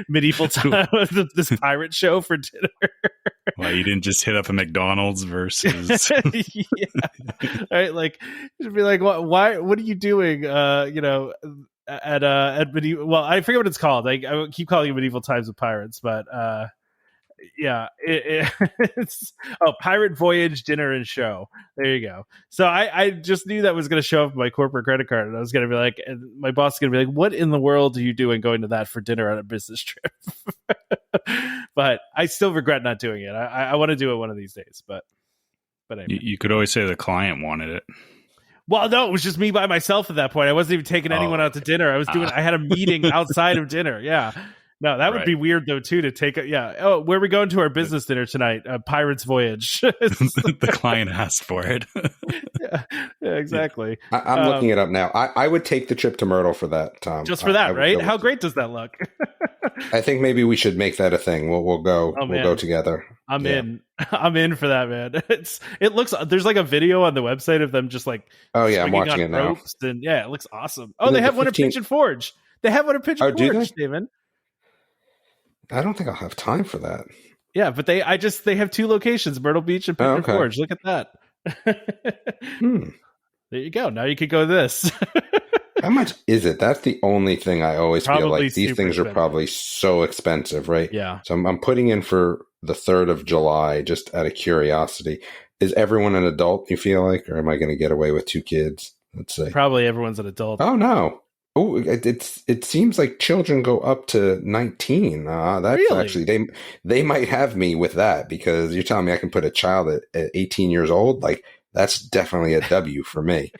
[SPEAKER 2] medieval time this pirate show for dinner.
[SPEAKER 4] Why you didn't just hit up a McDonald's versus
[SPEAKER 2] right? Like, it'd be like, why? What are you doing? at medieval. Well, I forget what it's called. I keep calling it Medieval Times with Pirates, but yeah, it's Pirate Voyage Dinner and Show. There you go. So I just knew that was going to show up my corporate credit card, and I was going to be like, and my boss is going to be like, "What in the world are you doing going to that for dinner on a business trip?" But I still regret not doing it. I want to do it one of these days, but anyway.
[SPEAKER 4] You could always say the client wanted it.
[SPEAKER 2] Well, no, it was just me by myself at that point. I wasn't even taking anyone out to dinner. I had a meeting outside of dinner. Yeah. No, that would be weird though too to take a Oh, where are we going to our business dinner tonight? Pirate's Voyage.
[SPEAKER 4] The client asked for it.
[SPEAKER 2] yeah, exactly.
[SPEAKER 3] I'm looking it up now. I would take the trip to Myrtle for that, Tom.
[SPEAKER 2] Just for that, right? How great does that look?
[SPEAKER 3] I think maybe we should make that a thing. We'll go. We'll go together.
[SPEAKER 2] I'm in. I'm in for that, man. It looks. There's like a video on the website of them just like.
[SPEAKER 3] Oh yeah, I'm watching it now.
[SPEAKER 2] And yeah, it looks awesome. Oh, they have one at Pigeon Forge. They have one at Pigeon Forge, Damon.
[SPEAKER 3] I don't think I'll have time for that.
[SPEAKER 2] Yeah, but they have two locations, Myrtle Beach and Pigeon Forge. Look at that. There you go. Now you could go this.
[SPEAKER 3] How much is it? That's the only thing I always feel like these things
[SPEAKER 2] expensive.
[SPEAKER 3] Are probably so expensive, right?
[SPEAKER 2] Yeah.
[SPEAKER 3] So I'm putting in for the 3rd of July just out of curiosity. Is everyone an adult, you feel like? Or am I going to get away with 2 kids? Let's say.
[SPEAKER 2] Probably everyone's an adult.
[SPEAKER 3] Oh, no. Oh, it seems like children go up to 19. That's really? Actually, they might have me with that because you're telling me I can put a child at 18 years old? Like, that's definitely a W for me.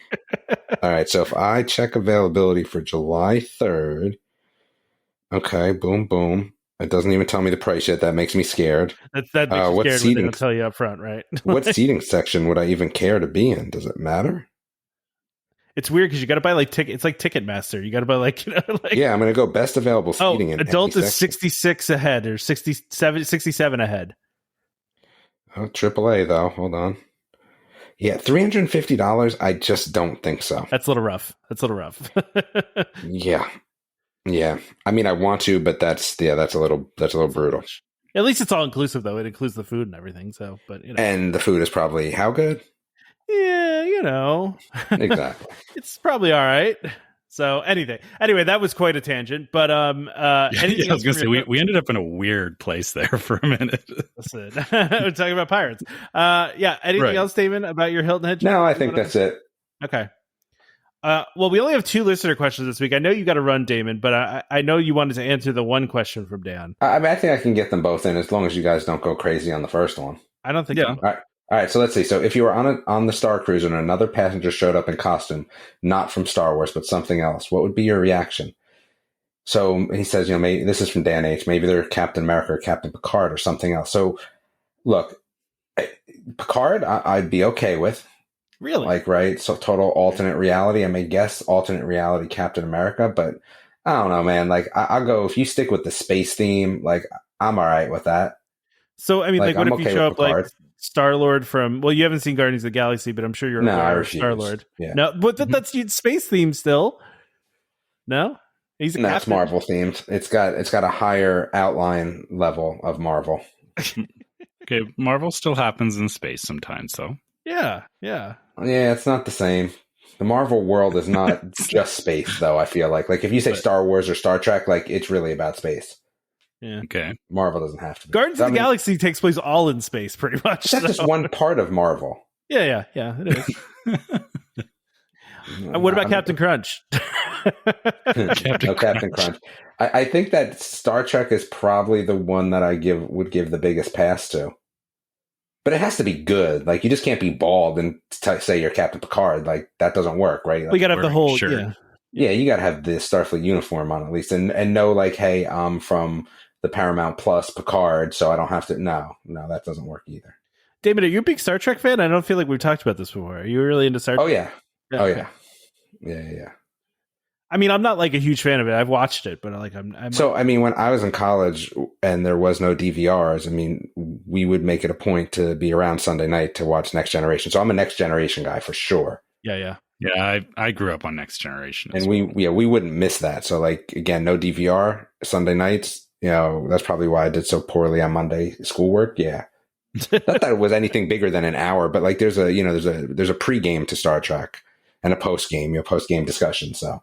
[SPEAKER 3] All right, so if I check availability for July 3rd, okay, boom, boom. It doesn't even tell me the price yet. That makes me scared.
[SPEAKER 2] That makes you scared when they don't tell you up front, right?
[SPEAKER 3] What seating section would I even care to be in? Does it matter?
[SPEAKER 2] It's weird because you got to buy like ticket. It's like Ticketmaster. You got to buy like,
[SPEAKER 3] yeah, I'm going to go best available seating. In
[SPEAKER 2] adult is 66 ahead or 67 ahead.
[SPEAKER 3] Oh, AAA though. Hold on. Yeah, $350. I just don't think so.
[SPEAKER 2] That's a little rough.
[SPEAKER 3] Yeah. I mean, I want to, but that's a little brutal.
[SPEAKER 2] At least it's all inclusive though. It includes the food and everything. So, but
[SPEAKER 3] and the food is probably how good?
[SPEAKER 2] Yeah,
[SPEAKER 3] Exactly.
[SPEAKER 2] It's probably all right. So anyway, that was quite a tangent. But anything
[SPEAKER 4] I was going to say we ended up in a weird place there for a minute.
[SPEAKER 2] Listen, we're talking about pirates. Anything else, Damon, about your Hilton Head?
[SPEAKER 3] No, I think that's it.
[SPEAKER 2] Okay. Well, we only have 2 listener questions this week. I know you got to run, Damon, but I know you wanted to answer the one question from Dan.
[SPEAKER 3] I mean, I think I can get them both in as long as you guys don't go crazy on the first one.
[SPEAKER 2] I don't think so.
[SPEAKER 3] All right, so let's see. So if you were on the Starcruiser and another passenger showed up in costume, not from Star Wars, but something else, what would be your reaction? So he says, maybe this is from Dan H. Maybe they're Captain America or Captain Picard or something else. So look, Picard, I'd be okay with.
[SPEAKER 2] Really?
[SPEAKER 3] Like, right? So total alternate reality. I may guess alternate reality Captain America, but I don't know, man. Like, I'll go, if you stick with the space theme, like, I'm all right with that.
[SPEAKER 2] So, I mean, like what if you show up like Star-Lord from, well, you haven't seen Guardians of the Galaxy, but I'm sure you're aware of Star-Lord.
[SPEAKER 3] Yeah.
[SPEAKER 2] No, but that's space theme still. No? He's a captain.
[SPEAKER 3] That's Marvel themed. It's got a higher outline level of Marvel.
[SPEAKER 4] Okay, Marvel still happens in space sometimes, though.
[SPEAKER 2] Yeah.
[SPEAKER 3] Yeah, it's not the same. The Marvel world is not just space, though, I feel like. Like, if you say Star Wars or Star Trek, like, it's really about space.
[SPEAKER 2] Yeah.
[SPEAKER 4] Okay.
[SPEAKER 3] Marvel doesn't have to be.
[SPEAKER 2] Guardians of the Galaxy takes place all in space, pretty much.
[SPEAKER 3] That's just one part of Marvel.
[SPEAKER 2] Yeah, it is. What about Captain Crunch?
[SPEAKER 3] Captain Crunch. I think that Star Trek is probably the one that would give the biggest pass to. But it has to be good. Like, you just can't be bald and say you're Captain Picard. Like, that doesn't work, right? Like,
[SPEAKER 2] we got to have the whole
[SPEAKER 4] shirt.
[SPEAKER 3] Yeah, you got to have the Starfleet uniform on at least, and know, like, hey, I'm from the Paramount Plus Picard, so I don't have to. No, that doesn't work either.
[SPEAKER 2] Damon, are you a big Star Trek fan? I don't feel like we've talked about this before. Are you really into Star Trek?
[SPEAKER 3] Oh yeah. Yeah.
[SPEAKER 2] I mean, I'm not like a huge fan of it. I've watched it, but like
[SPEAKER 3] So, I mean, when I was in college and there was no DVRs, I mean, we would make it a point to be around Sunday night to watch Next Generation. So I'm a Next Generation guy for sure.
[SPEAKER 2] Yeah.
[SPEAKER 4] Yeah, I grew up on Next Generation.
[SPEAKER 3] And we wouldn't miss that. So, like, again, no DVR Sunday nights. That's probably why I did so poorly on Monday schoolwork. Yeah. Not that it was anything bigger than an hour, but like there's a pregame to Star Trek and a postgame, post-game discussion. So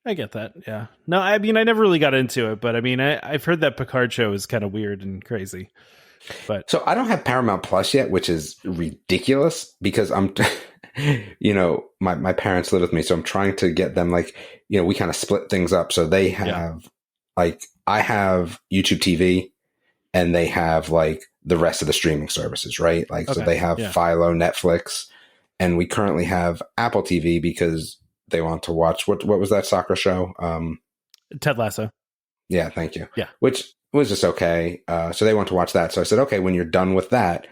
[SPEAKER 2] I get that. Yeah. No, I mean, I never really got into it, but I mean, I've heard that Picard show is kind of weird and crazy. But
[SPEAKER 3] so I don't have Paramount Plus yet, which is ridiculous because I'm, my parents live with me, so I'm trying to get them like, we kind of split things up. So they have like, I have YouTube TV and they have like the rest of the streaming services, right? Like, so they have Philo, Netflix, and we currently have Apple TV because they want to watch, what was that soccer show?
[SPEAKER 2] Ted Lasso.
[SPEAKER 3] Yeah, thank you.
[SPEAKER 2] Yeah.
[SPEAKER 3] Which was just okay. So they want to watch that. So I said, okay, when you're done with that,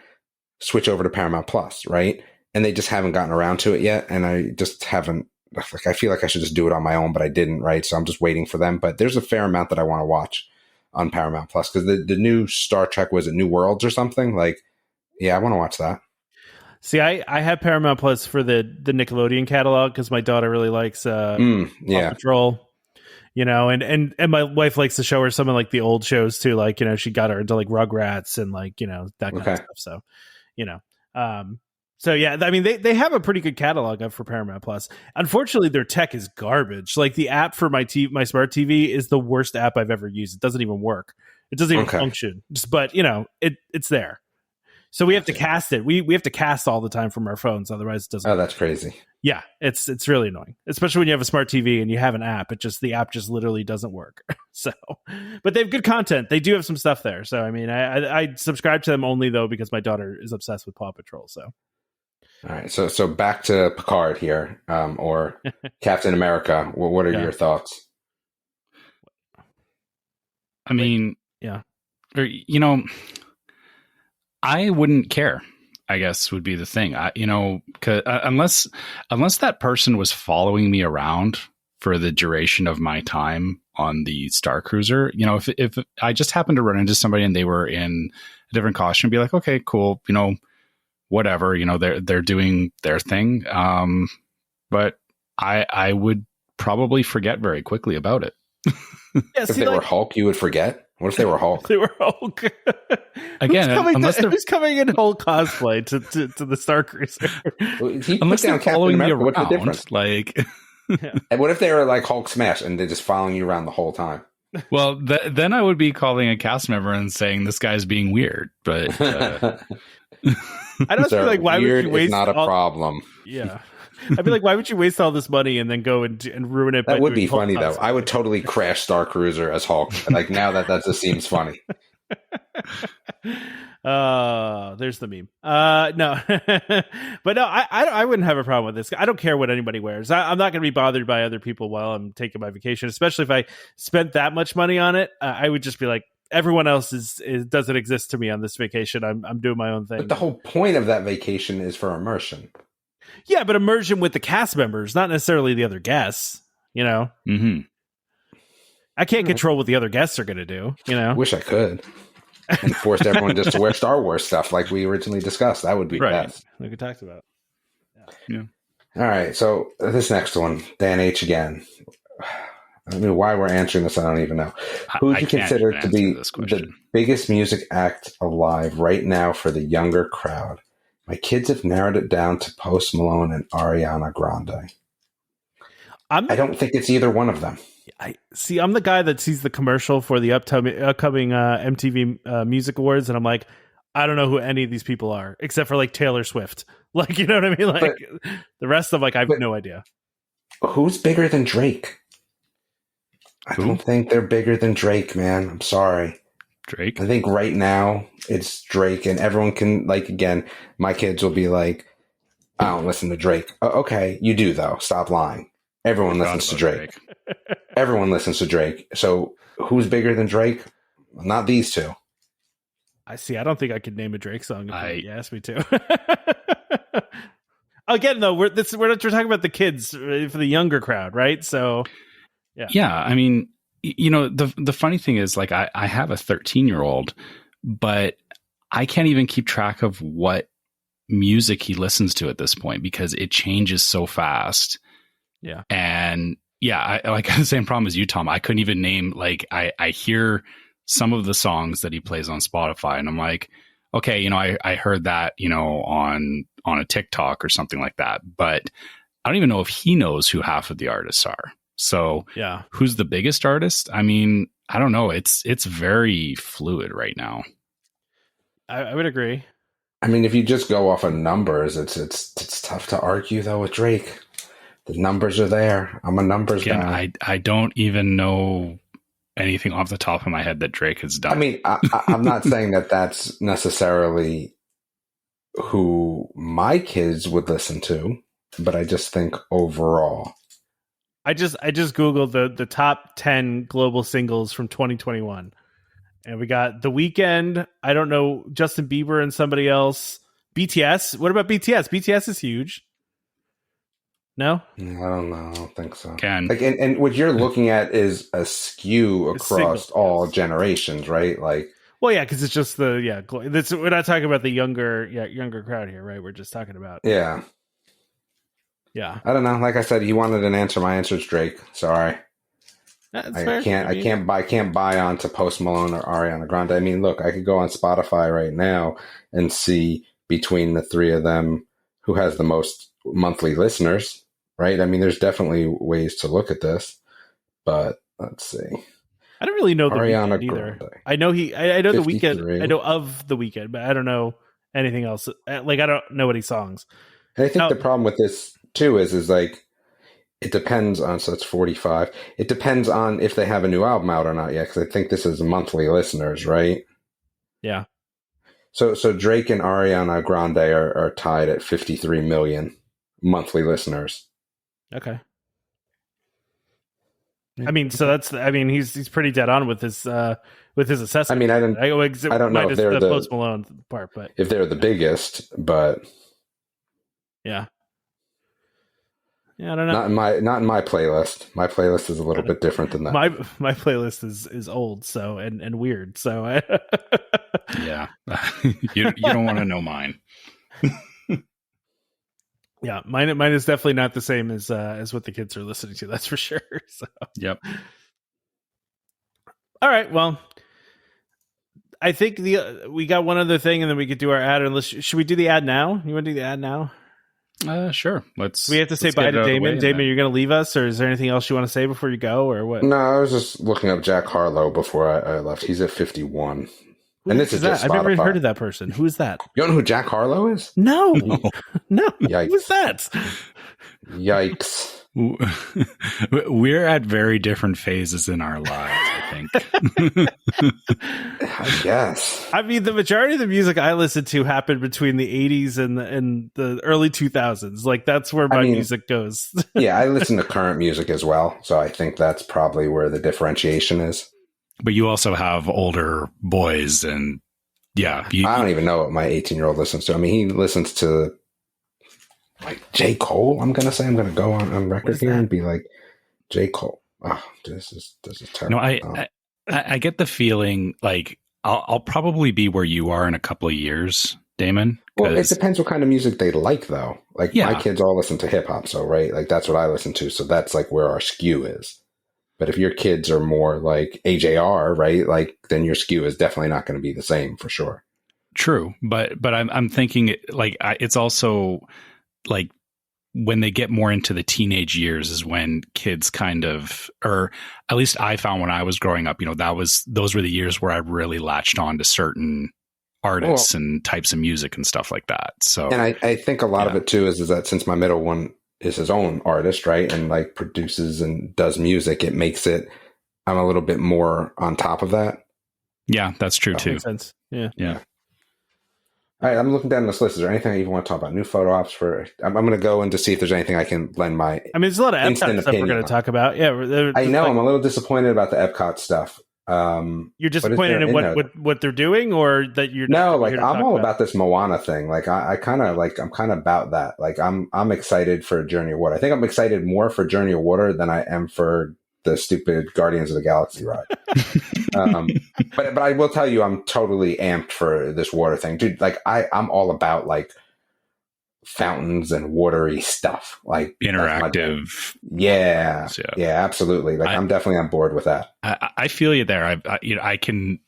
[SPEAKER 3] switch over to Paramount Plus, right? And they just haven't gotten around to it yet. And I just haven't, like, I feel like I should just do it on my own, but I didn't, right? So I'm just waiting for them. But there's a fair amount that I want to watch on Paramount Plus because the new Star Trek, was it New Worlds or something? Like, yeah, I want to watch that.
[SPEAKER 2] See, I have Paramount Plus for the Nickelodeon catalog because my daughter really likes Paw Patrol, and my wife likes to show her some of like the old shows too. Like, she got her into like Rugrats and like, that kind of stuff. So, so yeah, I mean, they have a pretty good catalog up for Paramount Plus. Unfortunately, their tech is garbage. Like the app for my smart TV is the worst app I've ever used. It doesn't even work. It doesn't even function. But it's there. So we have to cast it. We have to cast all the time from our phones, otherwise it doesn't.
[SPEAKER 3] Oh, that's crazy.
[SPEAKER 2] Yeah, it's really annoying, especially when you have a smart TV and you have an app. The app just literally doesn't work. So, but they have good content. They do have some stuff there. So I mean, I subscribe to them only though because my daughter is obsessed with Paw Patrol. So,
[SPEAKER 3] all right. So back to Picard here, or Captain America. What are your thoughts?
[SPEAKER 4] I mean, I wouldn't care, I guess would be the thing. Unless that person was following me around for the duration of my time on the Starcruiser, if I just happened to run into somebody and they were in a different costume, be like, okay, cool, whatever, they're doing their thing. But I would probably forget very quickly about it.
[SPEAKER 3] If they were Hulk, you would forget. What if they were Hulk?
[SPEAKER 2] They were Hulk.
[SPEAKER 4] Again,
[SPEAKER 2] who's coming in Hulk cosplay to the Starcruiser?
[SPEAKER 3] Unless they're following me around, what's the difference?
[SPEAKER 4] Like,
[SPEAKER 3] and what if they were like Hulk smash and they're just following you around the whole time?
[SPEAKER 4] Well, then I would be calling a cast member and saying this guy's being weird. But
[SPEAKER 2] I don't feel like why would you waste?
[SPEAKER 3] Not a problem.
[SPEAKER 2] Yeah. I'd be like, why would you waste all this money and then go and ruin it?
[SPEAKER 3] That would be funny, though. I would totally crash Starcruiser as Hulk. Like, now that just seems funny.
[SPEAKER 2] There's the meme. No. But no, I wouldn't have a problem with this. I don't care what anybody wears. I'm not going to be bothered by other people while I'm taking my vacation, especially if I spent that much money on it. I would just be like, everyone else doesn't exist to me on this vacation. I'm doing my own thing.
[SPEAKER 3] But the whole point of that vacation is for immersion.
[SPEAKER 2] Yeah, but immersion with the cast members, not necessarily the other guests,
[SPEAKER 4] Mm-hmm.
[SPEAKER 2] I can't control what the other guests are going to do,
[SPEAKER 3] Wish I could. And forced everyone just to wear Star Wars stuff like we originally discussed. That would be best.
[SPEAKER 2] Like we talked about.
[SPEAKER 4] Yeah.
[SPEAKER 3] All right, so this next one, Dan H. again. I mean, why we're answering this, I don't even know. Who do you consider to be the biggest music act alive right now for the younger crowd? My kids have narrowed it down to Post Malone and Ariana Grande. I don't think it's either one of them.
[SPEAKER 2] I'm the guy that sees the commercial for the upcoming MTV Music Awards, and I'm like, I don't know who any of these people are, except for like Taylor Swift. Like, you know what I mean? Like, the rest of I have no idea.
[SPEAKER 3] Who's bigger than Drake? I don't think they're bigger than Drake, man. I'm sorry.
[SPEAKER 4] Drake?
[SPEAKER 3] I think right now it's Drake, and everyone can, like, again, my kids will be like, I don't listen to Drake. Okay, you do, though. Stop lying. Everyone listens to Drake. Everyone listens to Drake. So who's bigger than Drake? Not these two.
[SPEAKER 2] I don't think I could name a Drake song if you asked me to. Again, though, we're talking about the kids for the younger crowd, right? So, yeah.
[SPEAKER 4] Yeah, I mean, the funny thing is, like, I have a 13-year-old, but I can't even keep track of what music he listens to at this point because it changes so fast.
[SPEAKER 2] Yeah.
[SPEAKER 4] And yeah, I have the same problem as you, Tom. I couldn't even name, like, I hear some of the songs that he plays on Spotify and I'm like, okay, I heard that, on a TikTok or something like that, but I don't even know if he knows who half of the artists are. So
[SPEAKER 2] Yeah.
[SPEAKER 4] who's the biggest artist? I mean, I don't know. It's very fluid right now.
[SPEAKER 2] I would agree.
[SPEAKER 3] I mean, if you just go off of numbers, it's tough to argue though with Drake. The numbers are there. I'm a numbers guy.
[SPEAKER 4] I don't even know anything off the top of my head that Drake has done.
[SPEAKER 3] I mean, I'm not saying that that's necessarily who my kids would listen to, but I just think overall.
[SPEAKER 2] I just Googled the top 10 global singles from 2021. And we got The Weeknd, I don't know, Justin Bieber and somebody else. BTS. What about BTS? BTS is huge. No?
[SPEAKER 3] I don't know. I don't think so.
[SPEAKER 4] Like,
[SPEAKER 3] and what you're looking at is a skew across
[SPEAKER 2] single,
[SPEAKER 3] all generations, right? Like,
[SPEAKER 2] well, yeah, because it's just we're not talking about the younger crowd here, right? We're just talking about
[SPEAKER 3] yeah. I don't know. Like I said, he wanted an answer. My answer is Drake. Sorry. I can't buy onto Post Malone or Ariana Grande. I mean, look, I could go on Spotify right now and see between the three of them who has the most monthly listeners, right? I mean, there's definitely ways to look at this, but let's see.
[SPEAKER 2] I don't really know the
[SPEAKER 3] Ariana
[SPEAKER 2] Weeknd either.
[SPEAKER 3] Grande.
[SPEAKER 2] I know I know the Weeknd. I know
[SPEAKER 3] know
[SPEAKER 2] of the Weeknd, but I don't know anything else. Like, I don't know any songs.
[SPEAKER 3] And I think the problem with this too is like, it depends on, so it's 45. It depends on if they have a new album out or not yet, because I think this is monthly listeners, right?
[SPEAKER 2] Yeah.
[SPEAKER 3] So Drake and Ariana Grande are tied at 53 million monthly listeners.
[SPEAKER 2] Okay. I mean, so he's pretty dead on with his assessment.
[SPEAKER 3] I mean, I don't know if they're the
[SPEAKER 2] Post Malone part, but
[SPEAKER 3] if they're the biggest, but
[SPEAKER 2] yeah. Yeah, I don't know.
[SPEAKER 3] Not in my playlist. My playlist is a little bit different than that.
[SPEAKER 2] My playlist is old, so and weird. So
[SPEAKER 4] yeah, you don't want to know mine.
[SPEAKER 2] Yeah, mine is definitely not the same as what the kids are listening to. That's for sure. So
[SPEAKER 4] yep.
[SPEAKER 2] All right. Well, I think we got one other thing, and then we could do our ad. Unless should we do the ad now? You want to do the ad now?
[SPEAKER 4] Sure.
[SPEAKER 2] We have to say bye to Damon. Damon, you're going to leave us, or is there anything else you want to say before you go, or what?
[SPEAKER 3] No, I was just looking up Jack Harlow before I left. He's at 51. And this is just
[SPEAKER 2] I've never even
[SPEAKER 3] Spotify.
[SPEAKER 2] Heard of that person. Who is that?
[SPEAKER 3] You don't know who Jack Harlow is?
[SPEAKER 2] No. No.
[SPEAKER 3] Yikes.
[SPEAKER 2] Who is that?
[SPEAKER 3] Yikes.
[SPEAKER 4] We're at very different phases in our lives, I think.
[SPEAKER 3] I guess.
[SPEAKER 2] I mean, the majority of the music I listened to happened between the 80s and the early 2000s. Like, that's where my music goes.
[SPEAKER 3] Yeah, I listen to current music as well. So I think that's probably where the differentiation is.
[SPEAKER 4] But you also have older boys, and yeah.
[SPEAKER 3] I don't even know what my 18-year-old listens to. I mean, he listens to like J. Cole. I'm going to go on record here and be like, J. Cole. Oh, this is terrible.
[SPEAKER 4] No, I get the feeling like I'll probably be where you are in a couple of years, Damon.
[SPEAKER 3] Well, it depends what kind of music they like, though. Like,
[SPEAKER 4] yeah.
[SPEAKER 3] My kids all listen to hip hop, so right, like that's what I listen to. So that's like where our skew is. But if your kids are more like AJR, right, like then your skew is definitely not going to be the same for sure.
[SPEAKER 4] True, but I'm thinking like it's also like when they get more into the teenage years is when kids kind of, or at least I found when I was growing up, those were the years where I really latched on to certain artists and types of music and stuff like that. So,
[SPEAKER 3] and I think a lot of it too is that since my middle one is his own artist, right, and like produces and does music, it makes it, I'm a little bit more on top of that.
[SPEAKER 4] Yeah, that's true too.
[SPEAKER 2] Makes sense. Yeah.
[SPEAKER 3] All right, I'm looking down this list. Is there anything you want to talk about? New photo ops for? I'm going to go in to see if there's anything I can lend my.
[SPEAKER 2] I mean, there's a lot of EPCOT stuff we're going to talk about. Yeah,
[SPEAKER 3] I know. I'm a little disappointed about the EPCOT stuff.
[SPEAKER 2] You're disappointed in what they're doing, or that you're
[SPEAKER 3] no, like I'm all about this Moana thing. Like I'm kind of about that. Like I'm excited for Journey of Water. I think I'm excited more for Journey of Water than I am for the stupid Guardians of the Galaxy ride. But I will tell you, I'm totally amped for this water thing, dude. Like I'm all about like fountains and watery stuff, like
[SPEAKER 4] interactive.
[SPEAKER 3] Yeah, absolutely. Like I'm definitely on board with that.
[SPEAKER 4] I feel you there. I can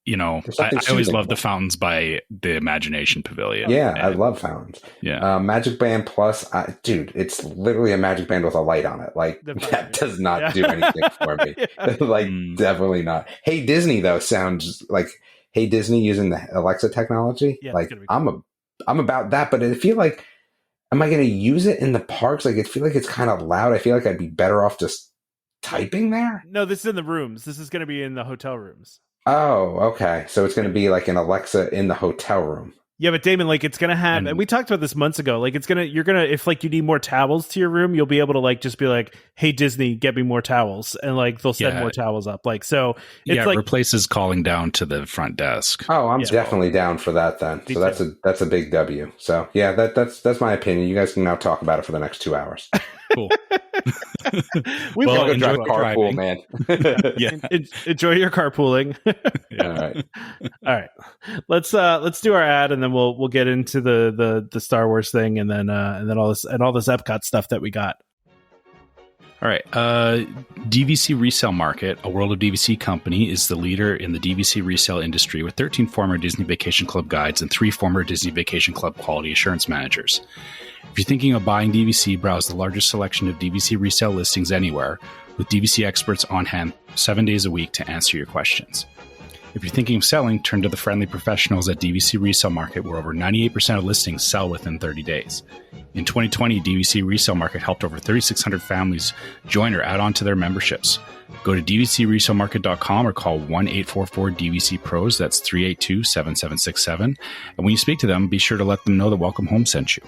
[SPEAKER 3] There's
[SPEAKER 4] I
[SPEAKER 3] something
[SPEAKER 4] always
[SPEAKER 3] soothing
[SPEAKER 4] love the
[SPEAKER 3] about it.
[SPEAKER 4] fountains by the Imagination Pavilion.
[SPEAKER 3] Yeah, I
[SPEAKER 4] And-
[SPEAKER 3] love fountains.
[SPEAKER 4] Yeah.
[SPEAKER 3] MagicBand Plus, dude, it's literally a MagicBand with a light on it. Like, that does not do anything for me. Like, definitely not. Hey Disney, though, sounds like Hey Disney using the Alexa technology.
[SPEAKER 2] Yeah,
[SPEAKER 3] like, I'm about that, but I feel like, am I going to use it in the parks? Like, I feel like it's kind of loud. I feel like I'd be better off just typing there.
[SPEAKER 2] No, this is in the rooms. This is going to be in the hotel rooms.
[SPEAKER 3] Oh, okay. So it's going to be like an Alexa in the hotel room.
[SPEAKER 2] Yeah, but Damon, like, it's gonna have, and we talked about this months ago. Like, you're gonna, if like you need more towels to your room, you'll be able to like just be like, "Hey Disney, get me more towels," and like they'll send more towels up. Like, so it's like
[SPEAKER 4] replaces calling down to the front desk.
[SPEAKER 3] Oh, I'm definitely down for that then. So that's a big W. So yeah, that's my opinion. You guys can now talk about it for the next 2 hours.
[SPEAKER 4] Cool.
[SPEAKER 3] We
[SPEAKER 4] Well,
[SPEAKER 3] go drive
[SPEAKER 4] enjoy
[SPEAKER 3] carpool,
[SPEAKER 4] driving.
[SPEAKER 3] man.
[SPEAKER 2] Yeah, enjoy your carpooling.
[SPEAKER 3] All right.
[SPEAKER 2] Let's do our ad, and then we'll get into the Star Wars thing, and then all this Epcot stuff that we got.
[SPEAKER 4] All right. DVC Resale Market, a World of DVC company, is the leader in the DVC resale industry with 13 former Disney Vacation Club guides and 3 former Disney Vacation Club quality assurance managers. If you're thinking of buying DVC, browse the largest selection of DVC resale listings anywhere, with DVC experts on hand 7 days a week to answer your questions. If you're thinking of selling, turn to the friendly professionals at DVC Resale Market, where over 98% of listings sell within 30 days. In 2020, DVC Resale Market helped over 3,600 families join or add on to their memberships. Go to dvcresalemarket.com or call 1-844-DVC-PROS, that's 382-7767. And when you speak to them, be sure to let them know that Welcome Home sent you.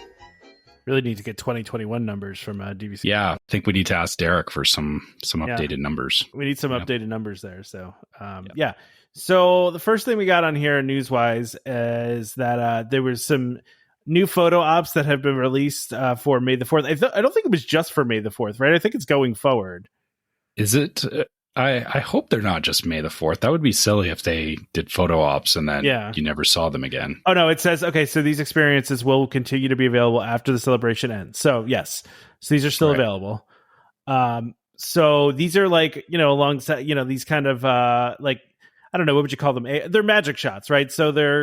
[SPEAKER 2] Really need to get 2021 numbers from DVC.
[SPEAKER 4] Yeah, I think we need to ask Derek for some updated numbers.
[SPEAKER 2] We need some updated numbers there. So, yeah. So the first thing we got on here news-wise is that there was some new photo ops that have been released for May the 4th. I don't think it was just for May the 4th, right? I think it's going forward.
[SPEAKER 4] Is it? I hope they're not just May the 4th. That would be silly if they did photo ops and then you never saw them again.
[SPEAKER 2] Oh, no, it says, okay, so these experiences will continue to be available after the celebration ends. So, yes. So these are still available. So these are like, alongside, these kind of like, I don't know, what would you call them? They're magic shots, right? So they're.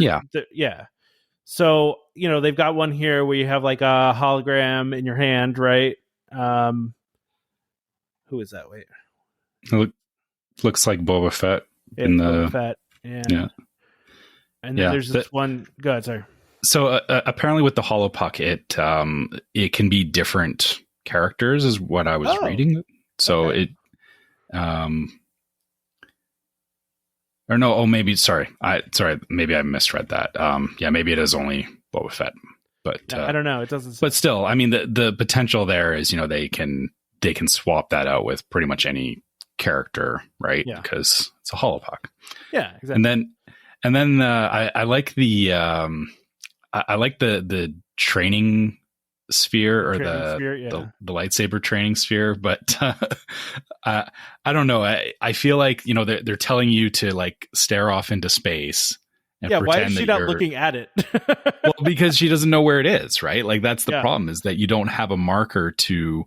[SPEAKER 2] So, they've got one here where you have like a hologram in your hand, right? Who is that? Wait.
[SPEAKER 4] Looks like Boba Fett
[SPEAKER 2] Boba Fett. Yeah. And then there's this one. Go ahead, sorry.
[SPEAKER 4] So apparently with the HoloPuck, it can be different characters, is what I was reading. So it, or no, maybe maybe I misread that. Maybe it is only Boba Fett, but
[SPEAKER 2] I don't know. It doesn't.
[SPEAKER 4] But still, I mean, the potential there is, they can swap that out with pretty much any character, right?
[SPEAKER 2] Yeah.
[SPEAKER 4] Because it's a HoloPuck.
[SPEAKER 2] Yeah, exactly.
[SPEAKER 4] And then I like the training sphere, or the lightsaber training sphere, but I don't know. I feel like they're telling you to like stare off into space. And
[SPEAKER 2] why is she not looking at it?
[SPEAKER 4] Well, because she doesn't know where it is, right? Like that's the problem, is that you don't have a marker to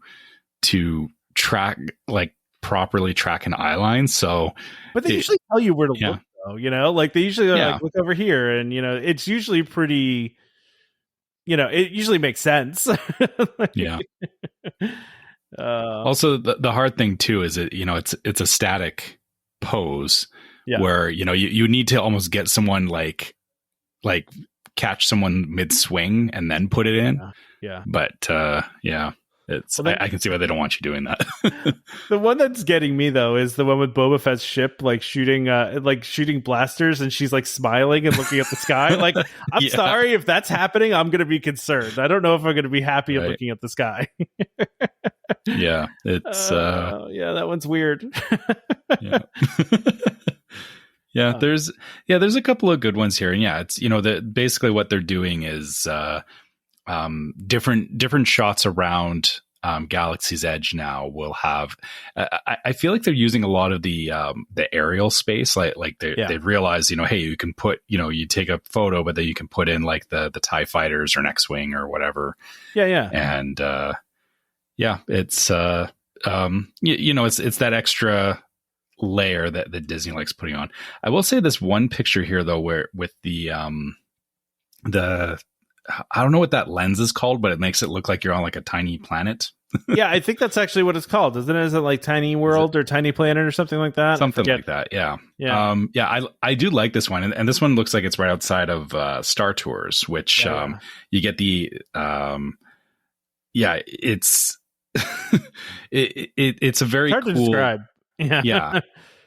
[SPEAKER 4] track, like properly track an eye line. So,
[SPEAKER 2] but they usually tell you where to look, though. Like they usually like look over here, and it's usually pretty. It usually makes sense.
[SPEAKER 4] Also, the hard thing too is it's a static pose where you need to almost get someone like catch someone mid swing and then put it in. But I can see why they don't want you doing that.
[SPEAKER 2] The one that's getting me though is the one with Boba Fett's ship like shooting blasters, and she's like smiling and looking at the sky. Like, I'm sorry if that's happening, I'm gonna be concerned. I don't know if I'm gonna be happy of looking at the sky.
[SPEAKER 4] It's
[SPEAKER 2] that one's weird.
[SPEAKER 4] There's a couple of good ones here, and it's basically what they're doing is different shots around Galaxy's Edge now will have. I feel like they're using a lot of the aerial space, like they've realized, hey, you can put, you take a photo, but then you can put in like the TIE fighters or an X-wing or whatever. And it's it's that extra layer that Disney likes putting on. I will say this one picture here though, where with the I don't know what that lens is called, but it makes it look like you're on like a tiny planet.
[SPEAKER 2] Yeah, I think that's actually what it's called, isn't it? Is it like Tiny World or Tiny Planet or something like that?
[SPEAKER 4] Something like that, yeah. I do like this one, and this one looks like it's right outside of Star Tours, which you get the it's it's a very
[SPEAKER 2] hard
[SPEAKER 4] cool.
[SPEAKER 2] To describe.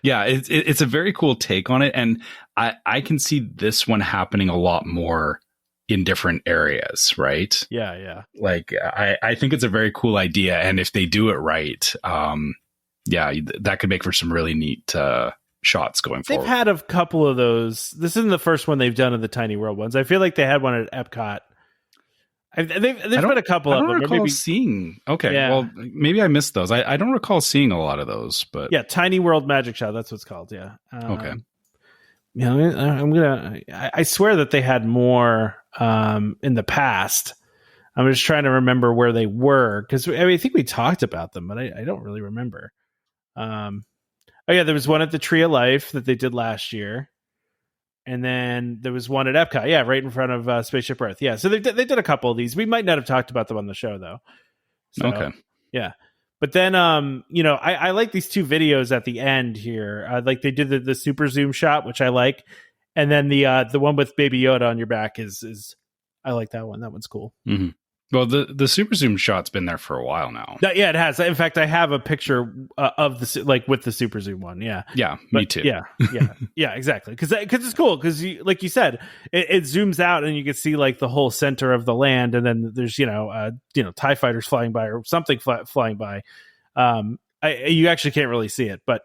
[SPEAKER 4] Yeah, it's a very cool take on it, and I can see this one happening a lot more in different areas, right?
[SPEAKER 2] Yeah.
[SPEAKER 4] Like I think it's a very cool idea, and if they do it right, that could make for some really neat shots going forward.
[SPEAKER 2] They've had a couple of those. This isn't the first one they've done of the Tiny World ones. I feel like they had one at Epcot. They've had a couple of them.
[SPEAKER 4] I don't recall seeing. Okay, well, maybe I missed those. I don't recall seeing a lot of those, but
[SPEAKER 2] yeah, Tiny World Magic Shot. That's what it's called. Yeah.
[SPEAKER 4] Okay.
[SPEAKER 2] I swear that they had more in the past. I'm just trying to remember where they were, because I think we talked about them, but I don't really remember. There was one at the Tree of Life that they did last year, and then there was one at Epcot, right in front of Spaceship Earth. Yeah, so they did a couple of these. We might not have talked about them on the show though. So,
[SPEAKER 4] okay.
[SPEAKER 2] Yeah. But then, I like these two videos at the end here. Like they did the super zoom shot, which I like. And then the one with Baby Yoda on your back is I like that one. That one's cool.
[SPEAKER 4] Mm-hmm. Well, the super zoom shot's been there for a while now.
[SPEAKER 2] Yeah, it has. In fact, I have a picture of with the super zoom one. Yeah.
[SPEAKER 4] Yeah, me too.
[SPEAKER 2] Yeah, exactly. Because it's cool. Because like you said, it zooms out and you can see like the whole center of the land, and then there's TIE fighters flying by or something flying by. You actually can't really see it, but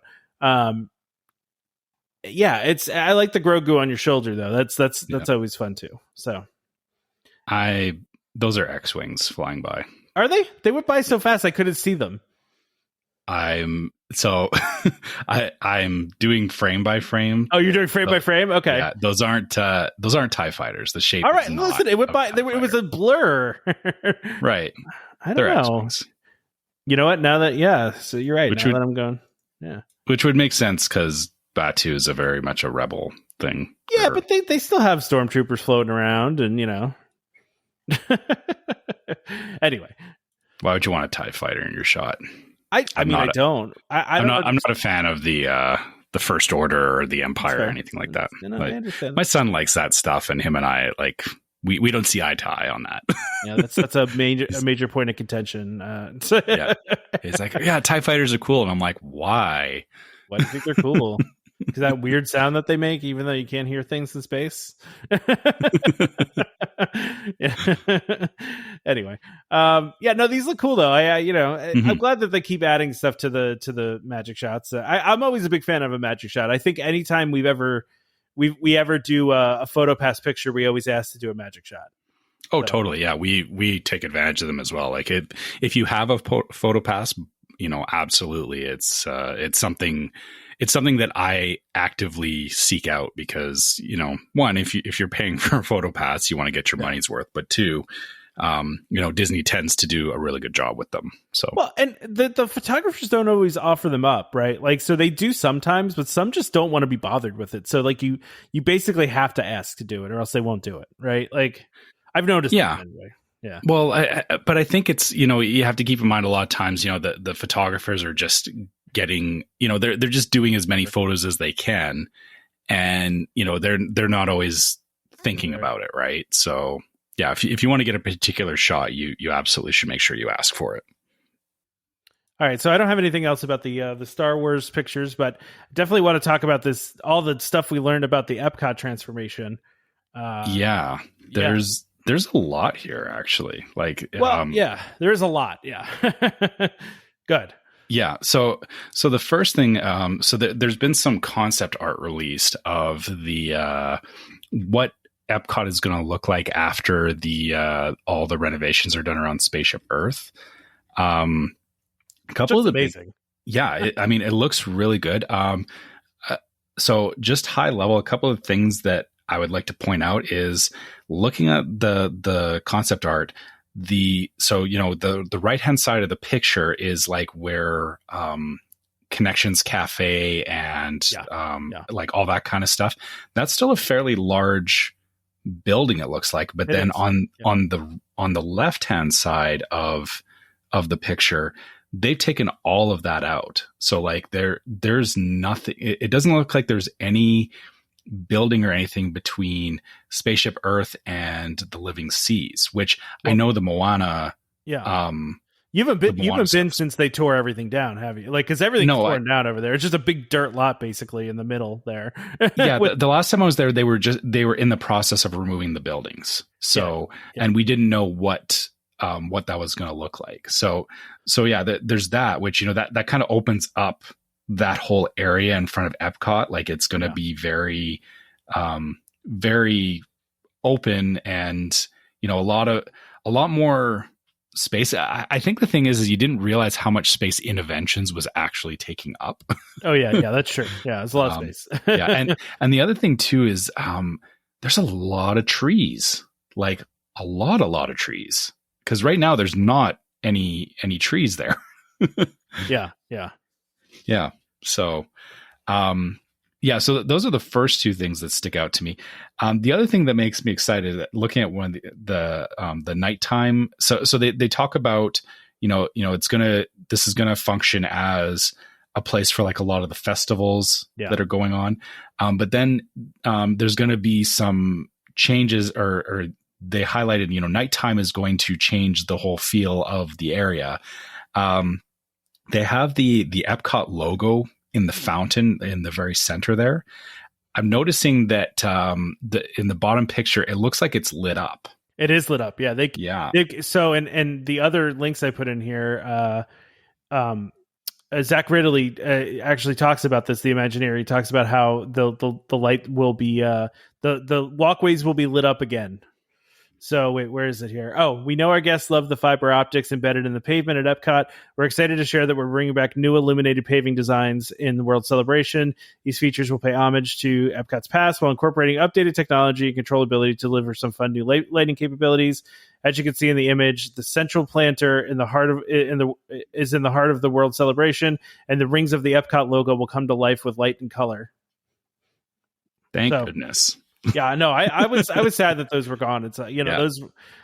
[SPEAKER 2] it's I like the Grogu on your shoulder though. That's always fun too. So
[SPEAKER 4] those are X-wings flying by.
[SPEAKER 2] Are they? They went by so fast I couldn't see them.
[SPEAKER 4] I'm doing frame by frame.
[SPEAKER 2] Oh, you're doing frame by frame? Okay.
[SPEAKER 4] Yeah, those aren't TIE fighters. The shape.
[SPEAKER 2] All right, listen, it went by. It was a blur.
[SPEAKER 4] Right.
[SPEAKER 2] I don't know.
[SPEAKER 4] X-wings.
[SPEAKER 2] You know what? Now that so you're right. Now that I'm going,
[SPEAKER 4] which would make sense because Batuu is very much a rebel thing.
[SPEAKER 2] Yeah, but they still have stormtroopers floating around, and Anyway,
[SPEAKER 4] why would you want a TIE fighter in your shot?
[SPEAKER 2] I don't.
[SPEAKER 4] I'm not a fan of the First Order or the Empire or anything like that.
[SPEAKER 2] I understand.
[SPEAKER 4] My son likes that stuff, and him and I we don't see eye to eye on that.
[SPEAKER 2] Yeah, that's a major point of contention.
[SPEAKER 4] Yeah, he's like, yeah, TIE fighters are cool, and I'm like, why?
[SPEAKER 2] Why do you think they're cool? Because that weird sound that they make, even though you can't hear things in space. Anyway, these look cool though. I'm glad that they keep adding stuff to the magic shots. I'm always a big fan of a magic shot. I think anytime we ever do a photo pass picture, we always ask to do a magic shot.
[SPEAKER 4] Oh, totally. Yeah, we take advantage of them as well. Like if you have a photo pass, absolutely, it's something. It's something that I actively seek out because, one, if you're paying for a photo pass, you want to get your money's worth. But two, Disney tends to do a really good job with them. So
[SPEAKER 2] and the photographers don't always offer them up, right? Like, so they do sometimes, but some just don't want to be bothered with it. So like you basically have to ask to do it, or else they won't do it, right? Like I've noticed.
[SPEAKER 4] Yeah.
[SPEAKER 2] That anyway. Yeah.
[SPEAKER 4] Well, but I think it's you have to keep in mind a lot of times the photographers are just getting they're just doing as many photos as they can, and they're not always thinking about it, right? So yeah, if you want to get a particular shot, you absolutely should make sure you ask for it.
[SPEAKER 2] All right, so I don't have anything else about the Star Wars pictures, but definitely want to talk about all the stuff we learned about the Epcot transformation.
[SPEAKER 4] There's a lot here actually.
[SPEAKER 2] There is a lot. Yeah. Good.
[SPEAKER 4] Yeah. So the first thing, there's been some concept art released of the what Epcot is going to look like after all the renovations are done around Spaceship Earth. A couple of the
[SPEAKER 2] amazing.
[SPEAKER 4] It looks really good. So just high level, a couple of things that I would like to point out is looking at the concept art. The right hand side of the picture is like where Connections Cafe and
[SPEAKER 2] Yeah.
[SPEAKER 4] like all that kind of stuff. That's still a fairly large building, it looks like. But
[SPEAKER 2] It
[SPEAKER 4] then
[SPEAKER 2] is.
[SPEAKER 4] on the left hand side of the picture, they've taken all of that out. So like there's nothing. It doesn't look like there's any building or anything between Spaceship Earth and the Living Seas, which I know the Moana.
[SPEAKER 2] Yeah. You haven't been since they tore everything down, have you? Like, because everything's torn down over there. It's just a big dirt lot, basically, in the middle there.
[SPEAKER 4] Yeah, the last time I was there, they were in the process of removing the buildings. So, and we didn't know what that was going to look like. So yeah, there's that, which that kind of opens up that whole area in front of EPCOT. Like, it's going to be very, very open, and a lot more space. I think the thing is you didn't realize how much space Innoventions was actually taking up.
[SPEAKER 2] Oh yeah, that's true. Yeah, it's a lot of space.
[SPEAKER 4] Yeah, and the other thing too is there's a lot of trees, like a lot of trees, because right now there's not any trees there.
[SPEAKER 2] Yeah.
[SPEAKER 4] So, so those are the first two things that stick out to me. The other thing that makes me excited, looking at one of the nighttime. So they talk about, this is gonna function as a place for like a lot of the festivals that are going on. But then there's going to be some changes, or they highlighted, nighttime is going to change the whole feel of the area. They have the EPCOT logo in the fountain in the very center there. I'm noticing that in the bottom picture, it looks like it's lit up.
[SPEAKER 2] It is lit up. Yeah. So, and the other links I put in here, Zach Ridley actually talks about this. The Imagineer, he talks about how the light will be, the walkways will be lit up again. So wait, where is it here? Oh, we know our guests love the fiber optics embedded in the pavement at EPCOT. We're excited to share that we're bringing back new illuminated paving designs in the World Celebration. These features will pay homage to EPCOT's past while incorporating updated technology and controllability to deliver some fun new lighting capabilities. As you can see in the image, the central planter is in the heart of the World Celebration, and the rings of the EPCOT logo will come to life with light and color.
[SPEAKER 4] Thank goodness.
[SPEAKER 2] Yeah, no, I was sad that those were gone. It's those.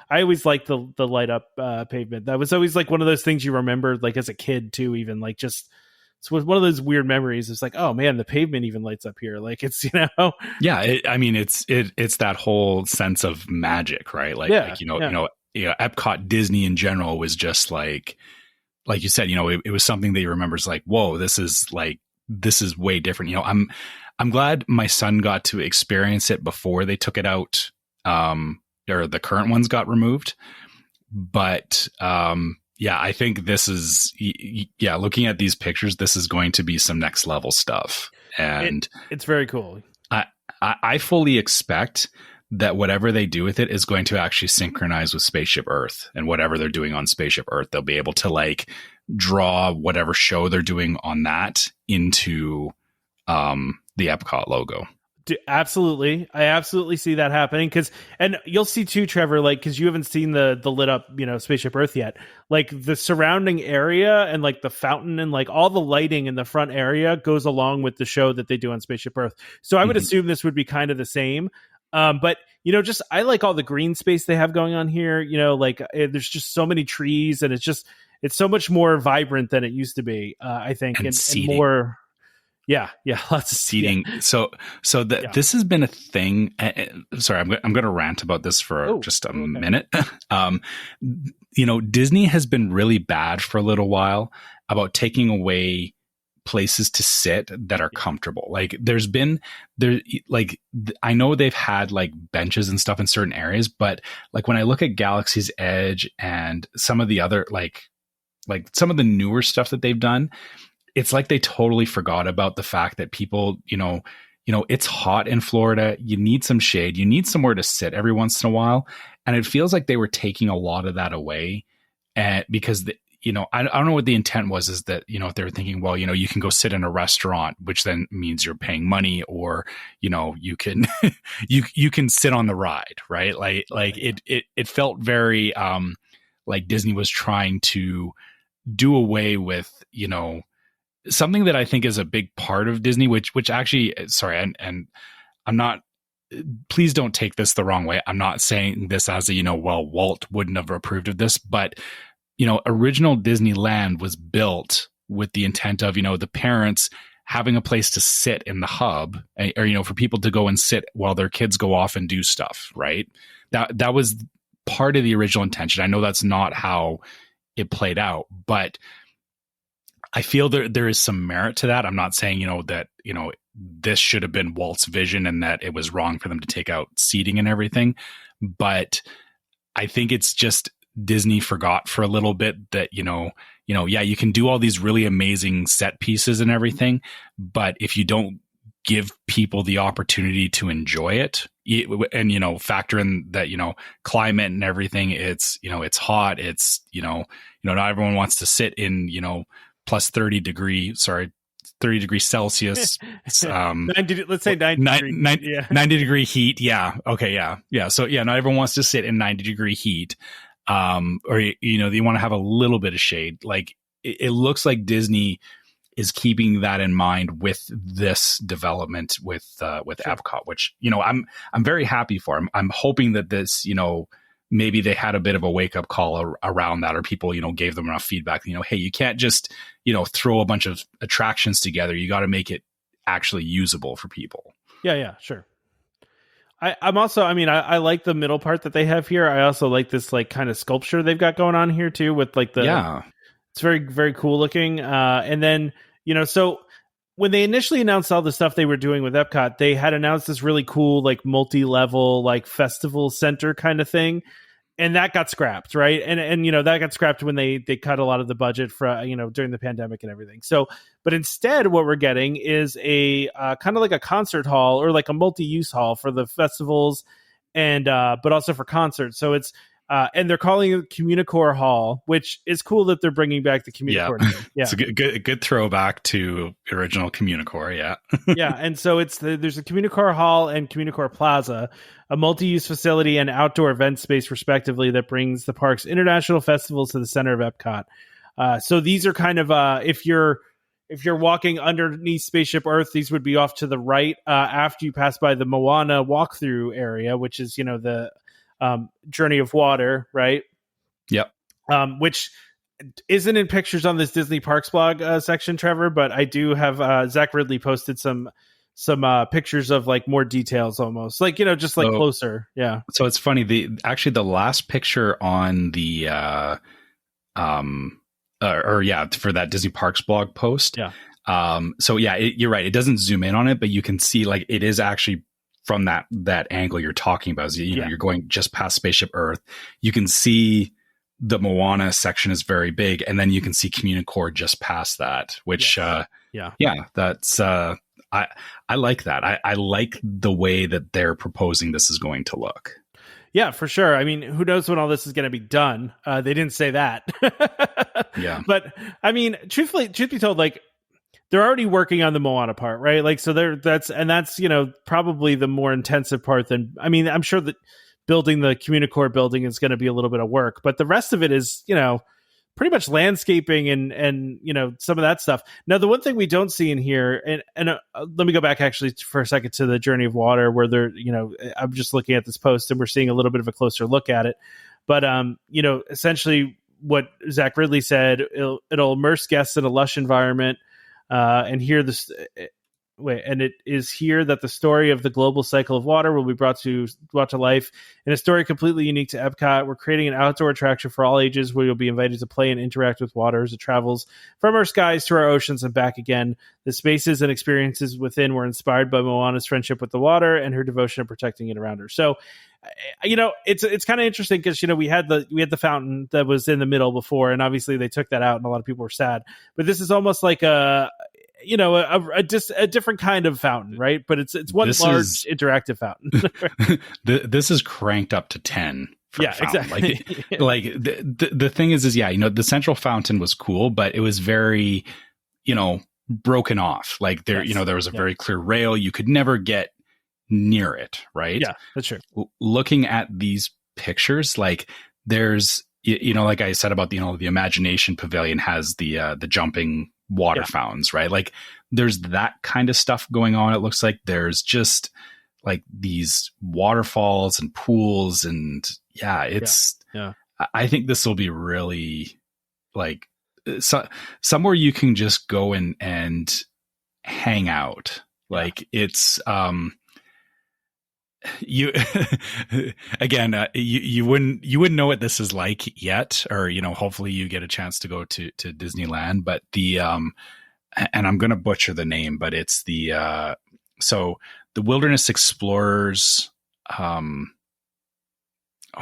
[SPEAKER 2] I always liked the light up pavement. That was always like one of those things you remember, like as a kid too. Even like just it's one of those weird memories. It's like, oh man, the pavement even lights up here. Like it's
[SPEAKER 4] Yeah, it's that whole sense of magic, right? Like Epcot, Disney in general was just like you said. It was something that you remember. It's like, whoa, this is way different. I'm glad my son got to experience it before they took it out, or the current ones got removed. But I think this is, looking at these pictures, this is going to be some next level stuff. And
[SPEAKER 2] it's very cool.
[SPEAKER 4] I fully expect that whatever they do with it is going to actually synchronize with Spaceship Earth, and whatever they're doing on Spaceship Earth, they'll be able to like draw whatever show they're doing on that into the EPCOT logo.
[SPEAKER 2] Absolutely. I absolutely see that happening. And you'll see too, Trevor, like, cause you haven't seen the lit up, Spaceship Earth yet. Like the surrounding area and like the fountain and like all the lighting in the front area goes along with the show that they do on Spaceship Earth. So I would assume this would be kind of the same. But I like all the green space they have going on here. There's just so many trees, and it's so much more vibrant than it used to be. I think, and more. Yeah, lots of
[SPEAKER 4] seating. Yeah. So this has been a thing. Sorry, I'm going to rant about this for just a minute. Disney has been really bad for a little while about taking away places to sit that are comfortable. Like I know they've had like benches and stuff in certain areas, but like when I look at Galaxy's Edge and some of the other like some of the newer stuff that they've done, it's like they totally forgot about the fact that people, it's hot in Florida. You need some shade. You need somewhere to sit every once in a while. And it feels like they were taking a lot of that away. And because, I don't know what the intent was, is that, if they were thinking, well, you can go sit in a restaurant, which then means you're paying money, or, you can, you can sit on the ride, right? It felt very, like Disney was trying to do away with, something that I think is a big part of Disney, which actually, sorry, and I'm not, please don't take this the wrong way. I'm not saying this as a, well, Walt wouldn't have approved of this, but, original Disneyland was built with the intent of, the parents having a place to sit in the hub, or, for people to go and sit while their kids go off and do stuff, right? That was part of the original intention. I know that's not how it played out, but I feel there is some merit to that. I'm not saying, that, this should have been Walt's vision and that it was wrong for them to take out seating and everything. But I think it's just Disney forgot for a little bit that, yeah, you can do all these really amazing set pieces and everything, but if you don't give people the opportunity to enjoy it, and, factor in that, climate and everything, it's, it's hot. It's, not everyone wants to sit in, plus 30 degrees Celsius.
[SPEAKER 2] 90, let's say 90
[SPEAKER 4] degree heat. Yeah. Okay. Yeah. Yeah. So yeah, not everyone wants to sit in 90-degree heat. Or, you want to have a little bit of shade. Like it looks like Disney is keeping that in mind with this development with EPCOT, which, I'm very happy for. I'm hoping that this, maybe they had a bit of a wake up call around that, or people, gave them enough feedback, hey, you can't just, throw a bunch of attractions together. You got to make it actually usable for people. Yeah,
[SPEAKER 2] sure. I'm also, I like the middle part that they have here. I also like this like kind of sculpture they've got going on here too, with like it's very, very cool looking. And then, so when they initially announced all the stuff they were doing with EPCOT, they had announced this really cool, like multi-level, like festival center kind of thing. And that got scrapped, right? And that got scrapped when they cut a lot of the budget for, during the pandemic and everything. So, but instead what we're getting is a kind of like a concert hall, or like a multi-use hall for the festivals and, but also for concerts. So it's, and they're calling it Communicore Hall, which is cool that they're bringing back the Communicore.
[SPEAKER 4] Yeah. It's a good throwback to original Communicore. Yeah.
[SPEAKER 2] Yeah. And so there's a Communicore Hall and Communicore Plaza, a multi-use facility and outdoor event space respectively that brings the park's international festivals to the center of EPCOT. So these are kind of, if you're walking underneath Spaceship Earth, these would be off to the right after you pass by the Moana walkthrough area, which is, the Journey of Water, right?
[SPEAKER 4] Yep.
[SPEAKER 2] Which isn't in pictures on this Disney Parks blog section, Trevor, but I do have Zach Ridley posted some pictures of like more details, almost like, just like closer. Yeah.
[SPEAKER 4] So it's funny. The last picture on the for that Disney Parks blog post.
[SPEAKER 2] Yeah.
[SPEAKER 4] So yeah, you're right. It doesn't zoom in on it, but you can see like it is actually from that angle you're talking about. So, you're going just past Spaceship Earth. You can see the Moana section is very big, and then you can see Communicore just past that, which, that's, I like that. I like the way that they're proposing this is going to look.
[SPEAKER 2] Yeah, for sure. Who knows when all this is going to be done? They didn't say that.
[SPEAKER 4] Yeah.
[SPEAKER 2] But truth be told, like, they're already working on the Moana part, right? Like, so that's probably the more intensive part than, I'm sure that building the Communicore building is going to be a little bit of work, but the rest of it is, pretty much landscaping and some of that stuff. Now, the one thing we don't see in here, and let me go back actually for a second to the Journey of Water, where they're, I'm just looking at this post and we're seeing a little bit of a closer look at it. But, essentially what Zach Ridley said, it'll immerse guests in a lush environment. And it is here that the story of the global cycle of water will be brought to life in a story completely unique to EPCOT. We're creating an outdoor attraction for all ages where you'll be invited to play and interact with water as it travels from our skies to our oceans and back again. The spaces and experiences within were inspired by Moana's friendship with the water and her devotion to protecting it around her. So, it's kind of interesting because, we had the fountain that was in the middle before, and obviously they took that out and a lot of people were sad, but this is almost like a different kind of fountain, right? But it's one large interactive fountain.
[SPEAKER 4] This is cranked up to 10.
[SPEAKER 2] Yeah, exactly.
[SPEAKER 4] Like the thing is the central fountain was cool, but it was very, broken off. Like there,
[SPEAKER 2] yes.
[SPEAKER 4] There was a very clear rail. You could never get near it, right?
[SPEAKER 2] Yeah, that's true.
[SPEAKER 4] Looking at these pictures, like there's, like I said about the Imagination Pavilion has the jumping water fountains, right? Like there's that kind of stuff going on. It looks like there's just like these waterfalls and pools and I think this will be really like somewhere you can just go and hang out. Like it's, you again, you wouldn't know what this is like yet, or, you know, hopefully you get a chance to go to Disneyland, but the, and I'm going to butcher the name, but it's the, so the Wilderness Explorers,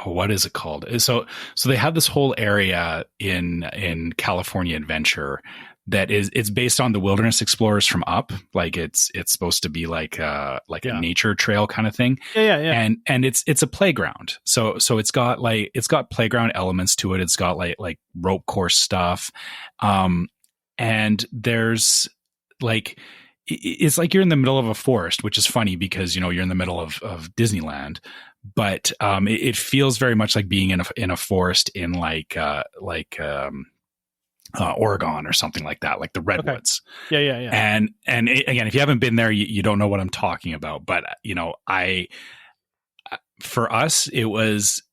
[SPEAKER 4] what is it called? So they have this whole area in California Adventure that it's based on the Wilderness Explorers from Up. Like it's supposed to be like a nature trail kind of thing.
[SPEAKER 2] Yeah.
[SPEAKER 4] And it's a playground. So it's got playground elements to it. It's got like rope course stuff. And there's like, it's like you're in the middle of a forest, which is funny because, you know, you're in the middle of Disneyland, but it feels very much like being in a forest in like Oregon or something like that, like the redwoods.
[SPEAKER 2] Okay. Yeah.
[SPEAKER 4] And again, if you haven't been there, you don't know what I'm talking about. But you know, for us, it was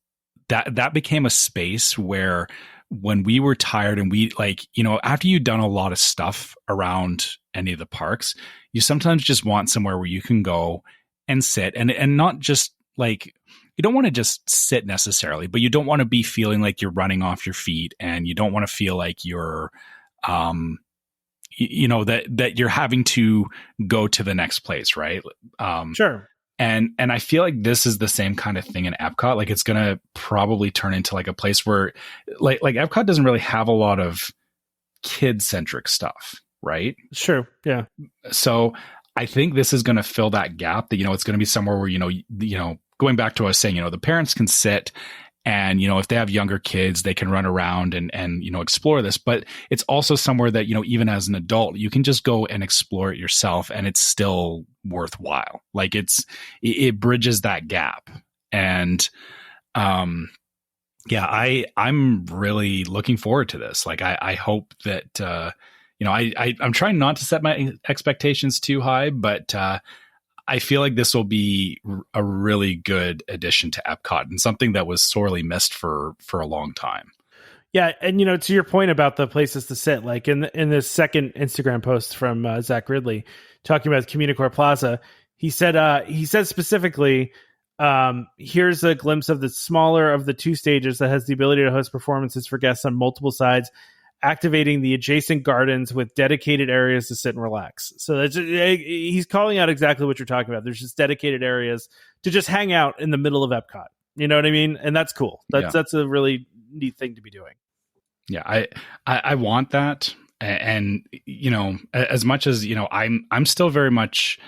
[SPEAKER 4] that became a space where when we were tired and we like, you know, after you've done a lot of stuff around any of the parks, you sometimes just want somewhere where you can go and sit and not just like, you don't want to just sit necessarily, but you don't want to be feeling like you're running off your feet, and you don't want to feel like you're, you know, that you're having to go to the next place. Right.
[SPEAKER 2] Sure.
[SPEAKER 4] And I feel like this is the same kind of thing in EPCOT. Like it's going to probably turn into like a place where like EPCOT doesn't really have a lot of kid centric stuff. Right.
[SPEAKER 2] Sure. Yeah.
[SPEAKER 4] So I think this is going to fill that gap that, you know, it's going to be somewhere where, you know, going back to what I was saying, you know, the parents can sit and, you know, if they have younger kids, they can run around and, you know, explore this, but it's also somewhere that, you know, even as an adult, you can just go and explore it yourself and it's still worthwhile. Like it bridges that gap. And, yeah, I'm really looking forward to this. Like, I hope that, you know, I'm trying not to set my expectations too high, but, I feel like this will be a really good addition to EPCOT and something that was sorely missed for a long time.
[SPEAKER 2] Yeah, and you know, to your point about the places to sit, like in this second Instagram post from Zach Ridley talking about Communicore Plaza, he said specifically, here's a glimpse of the smaller of the two stages that has the ability to host performances for guests on multiple sides, activating the adjacent gardens with dedicated areas to sit and relax. So he's calling out exactly what you're talking about. There's just dedicated areas to just hang out in the middle of EPCOT. You know what I mean? And that's cool. That's a really neat thing to be doing.
[SPEAKER 4] Yeah, I want that. And you know, as much as, you know, I'm still very much,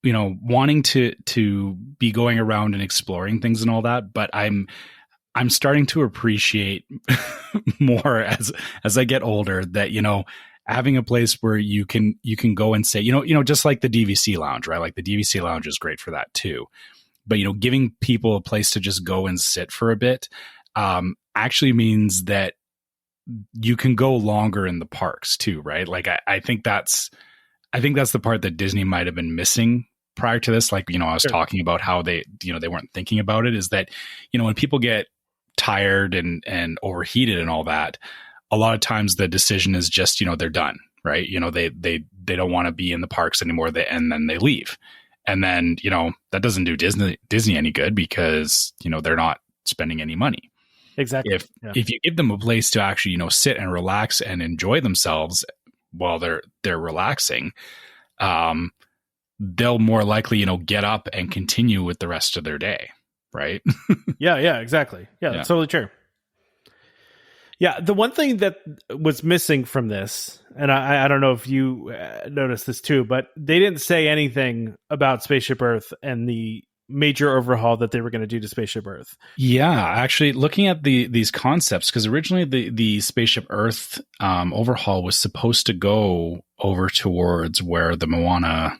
[SPEAKER 4] you know, wanting to be going around and exploring things and all that, but I'm starting to appreciate more as I get older that, you know, having a place where you can go and say, you know, just like the DVC lounge, right? Like the DVC lounge is great for that too. But, you know, giving people a place to just go and sit for a bit, actually means that you can go longer in the parks too, right? Like I think that's the part that Disney might have been missing prior to this. Like, you know, I was talking about how they weren't thinking about it, is that, you know, when people get tired and overheated and all that, a lot of times the decision is just, you know, they're done, right? You know, they don't want to be in the parks anymore, and then they leave. And then, you know, that doesn't do Disney any good because, you know, they're not spending any money.
[SPEAKER 2] Exactly.
[SPEAKER 4] If you give them a place to actually, you know, sit and relax and enjoy themselves while they're relaxing, they'll more likely, you know, get up and continue with the rest of their day. Right.
[SPEAKER 2] Yeah, exactly. Yeah, that's totally true. Yeah. The one thing that was missing from this, and I don't know if you noticed this too, but they didn't say anything about Spaceship Earth and the major overhaul that they were going to do to Spaceship Earth. Yeah,
[SPEAKER 4] actually looking at these concepts, because originally the Spaceship Earth overhaul was supposed to go over towards where the Moana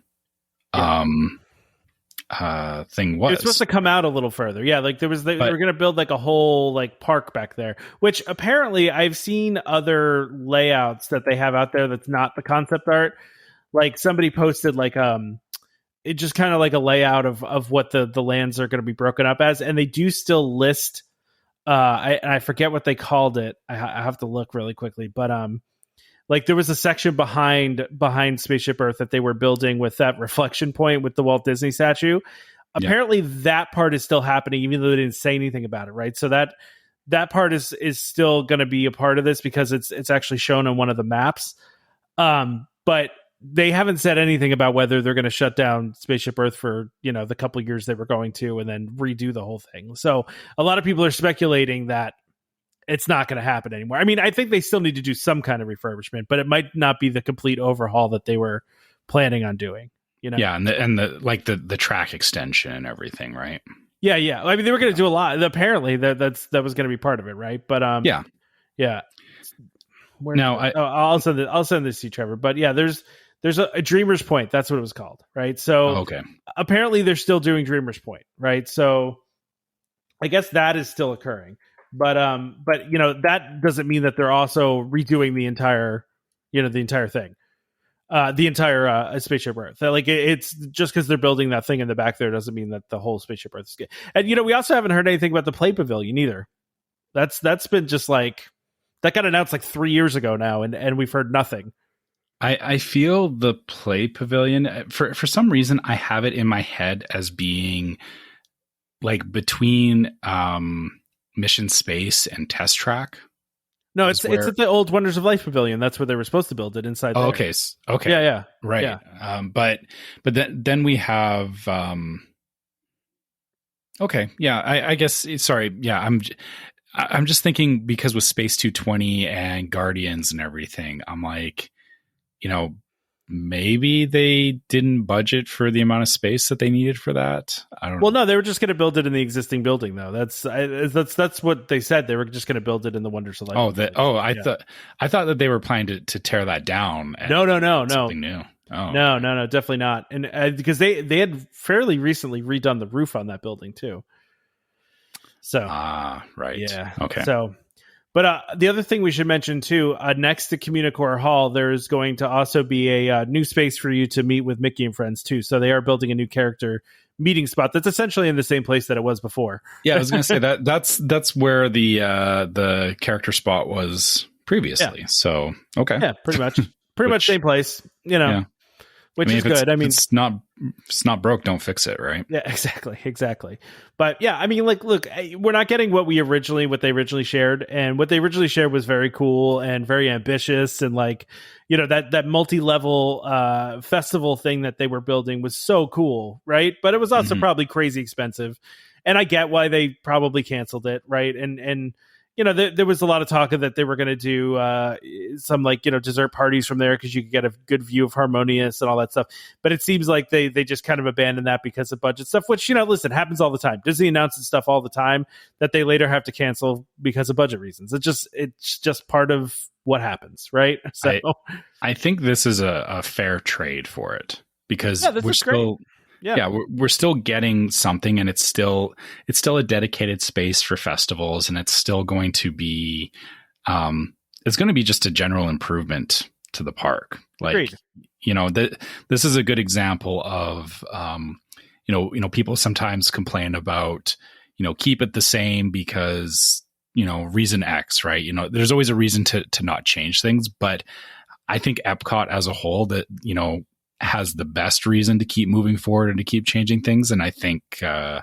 [SPEAKER 4] thing was.
[SPEAKER 2] It was supposed to come out a little further. Yeah, like they were going to build like a whole like park back there, which apparently I've seen other layouts that they have out there that's not the concept art. Like somebody posted like it just kind of like a layout of what the lands are going to be broken up as, and they do still list I forget what they called it. I have to look really quickly, but like there was a section behind Spaceship Earth that they were building with that reflection point with the Walt Disney statue. Apparently that part is still happening, even though they didn't say anything about it, right? So that part is still going to be a part of this because it's actually shown on one of the maps. But they haven't said anything about whether they're going to shut down Spaceship Earth for, the couple of years they were going to and then redo the whole thing. So a lot of people are speculating that it's not going to happen anymore. I mean, I think they still need to do some kind of refurbishment, but it might not be the complete overhaul that they were planning on doing.
[SPEAKER 4] Yeah, and the track extension and everything, right?
[SPEAKER 2] Yeah. I mean, they were going to do a lot. Apparently, that was going to be part of it, right? But yeah. I'll send this to you, Trevor. But yeah, there's a Dreamer's Point. That's what it was called, right? So apparently they're still doing Dreamer's Point, right? So I guess that is still occurring. But that doesn't mean that they're also redoing the entire thing, the entire Spaceship Earth. Like it's just because they're building that thing in the back there doesn't mean that the whole Spaceship Earth is good. And we also haven't heard anything about the Play Pavilion either. That's been just like that got announced like 3 years ago now, and we've heard nothing.
[SPEAKER 4] I feel the Play Pavilion for some reason I have it in my head as being like between Mission Space and Test Track.
[SPEAKER 2] No, it's at the old Wonders of Life Pavilion. That's where they were supposed to build it inside.
[SPEAKER 4] Oh,
[SPEAKER 2] there.
[SPEAKER 4] Okay.
[SPEAKER 2] Yeah.
[SPEAKER 4] Right.
[SPEAKER 2] Yeah.
[SPEAKER 4] But then we have. Okay. Yeah. I guess. Sorry. Yeah. I'm just thinking because with Space 220 and Guardians and everything, I'm like, maybe they didn't budget for the amount of space that they needed for that. I don't know.
[SPEAKER 2] Well, no, they were just going to build it in the existing building, though. That's what they said. They were just going to build it in the Wonders of Life.
[SPEAKER 4] I thought that they were planning to tear that down.
[SPEAKER 2] No.
[SPEAKER 4] Something new. Oh,
[SPEAKER 2] no, definitely not. And because they had fairly recently redone the roof on that building too. So
[SPEAKER 4] right,
[SPEAKER 2] yeah,
[SPEAKER 4] okay.
[SPEAKER 2] So. But the other thing we should mention, too, next to Communicore Hall, there's going to also be a new space for you to meet with Mickey and friends, too. So they are building a new character meeting spot that's essentially in the same place that it was before.
[SPEAKER 4] Yeah, I was going to say that's where the character spot was previously. Yeah. So, okay.
[SPEAKER 2] Yeah, pretty much. Pretty much same place, Yeah. Which is good. I mean,
[SPEAKER 4] it's not broke, don't fix it, right?
[SPEAKER 2] Yeah, exactly. But yeah, I mean, like, look, we're not getting what they originally shared, and what they originally shared was very cool and very ambitious, and like, that multi-level festival thing that they were building was so cool, right? But it was also probably crazy expensive, and I get why they probably canceled it, right? And there was a lot of talk of that they were going to do some dessert parties from there because you could get a good view of Harmonious and all that stuff. But it seems like they just kind of abandoned that because of budget stuff, which, listen, happens all the time. Disney announces stuff all the time that they later have to cancel because of budget reasons. It's just part of what happens, right? So
[SPEAKER 4] I think this is a fair trade for it because we're still...
[SPEAKER 2] Great.
[SPEAKER 4] Yeah, we're still getting something, and it's still a dedicated space for festivals, and it's still going to be, it's going to be just a general improvement to the park. Like,
[SPEAKER 2] agreed.
[SPEAKER 4] This is a good example of, people sometimes complain about, keep it the same because, reason X, right? There's always a reason to not change things, but I think EPCOT as a whole that, has the best reason to keep moving forward and to keep changing things. And I think, I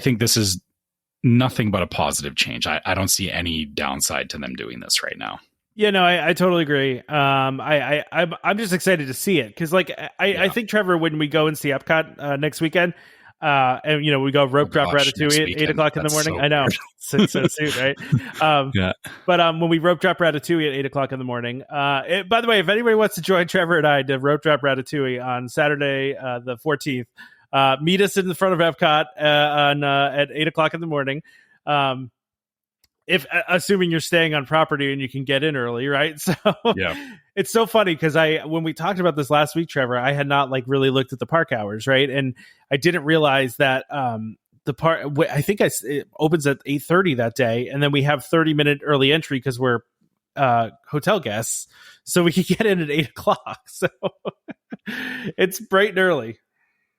[SPEAKER 4] think this is nothing but a positive change. I don't see any downside to them doing this right now.
[SPEAKER 2] Yeah, no, I totally agree. I'm just excited to see it because, I think, Trevor, when we go and see Epcot next weekend, and we go rope drop Ratatouille at 8 o'clock in the morning. So I know, so soon, right?
[SPEAKER 4] Yeah.
[SPEAKER 2] But when we rope drop Ratatouille at 8 o'clock in the morning, by the way, if anybody wants to join Trevor and I to rope drop Ratatouille on Saturday, the 14th, meet us in the front of Epcot at 8 o'clock in the morning. if assuming you're staying on property and you can get in early, right? So
[SPEAKER 4] Yeah.
[SPEAKER 2] it's so funny because when we talked about this last week, Trevor, I had not like really looked at the park hours, right? And I didn't realize that the park, I think it opens at 8:30 that day, and then we have 30-minute early entry because we're hotel guests, so we can get in at 8:00. So it's bright and early.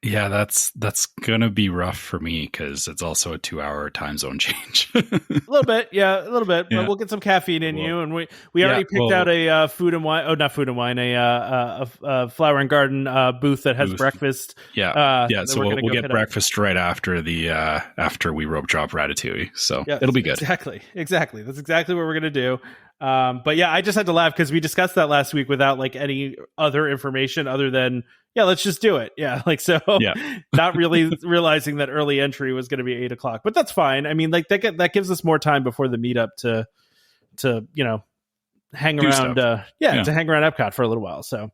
[SPEAKER 4] Yeah, that's gonna be rough for me because it's also a 2-hour time zone change.
[SPEAKER 2] A little bit, yeah, a little bit.
[SPEAKER 4] Yeah.
[SPEAKER 2] But we'll get some caffeine in you, and we already picked out a food and wine. Oh, not food and wine. A flower and garden booth that has breakfast.
[SPEAKER 4] Yeah, So we'll get breakfast right after the after we rope drop Ratatouille. So it'll be good.
[SPEAKER 2] Exactly. That's exactly what we're gonna do. But yeah, I just had to laugh because we discussed that last week without like any other information other than let's just do it. Yeah, like so. Yeah. Not really realizing that early entry was going to be 8:00, but that's fine. I mean, like that gives us more time before the meetup to hang around. To hang around Epcot for a little while. So,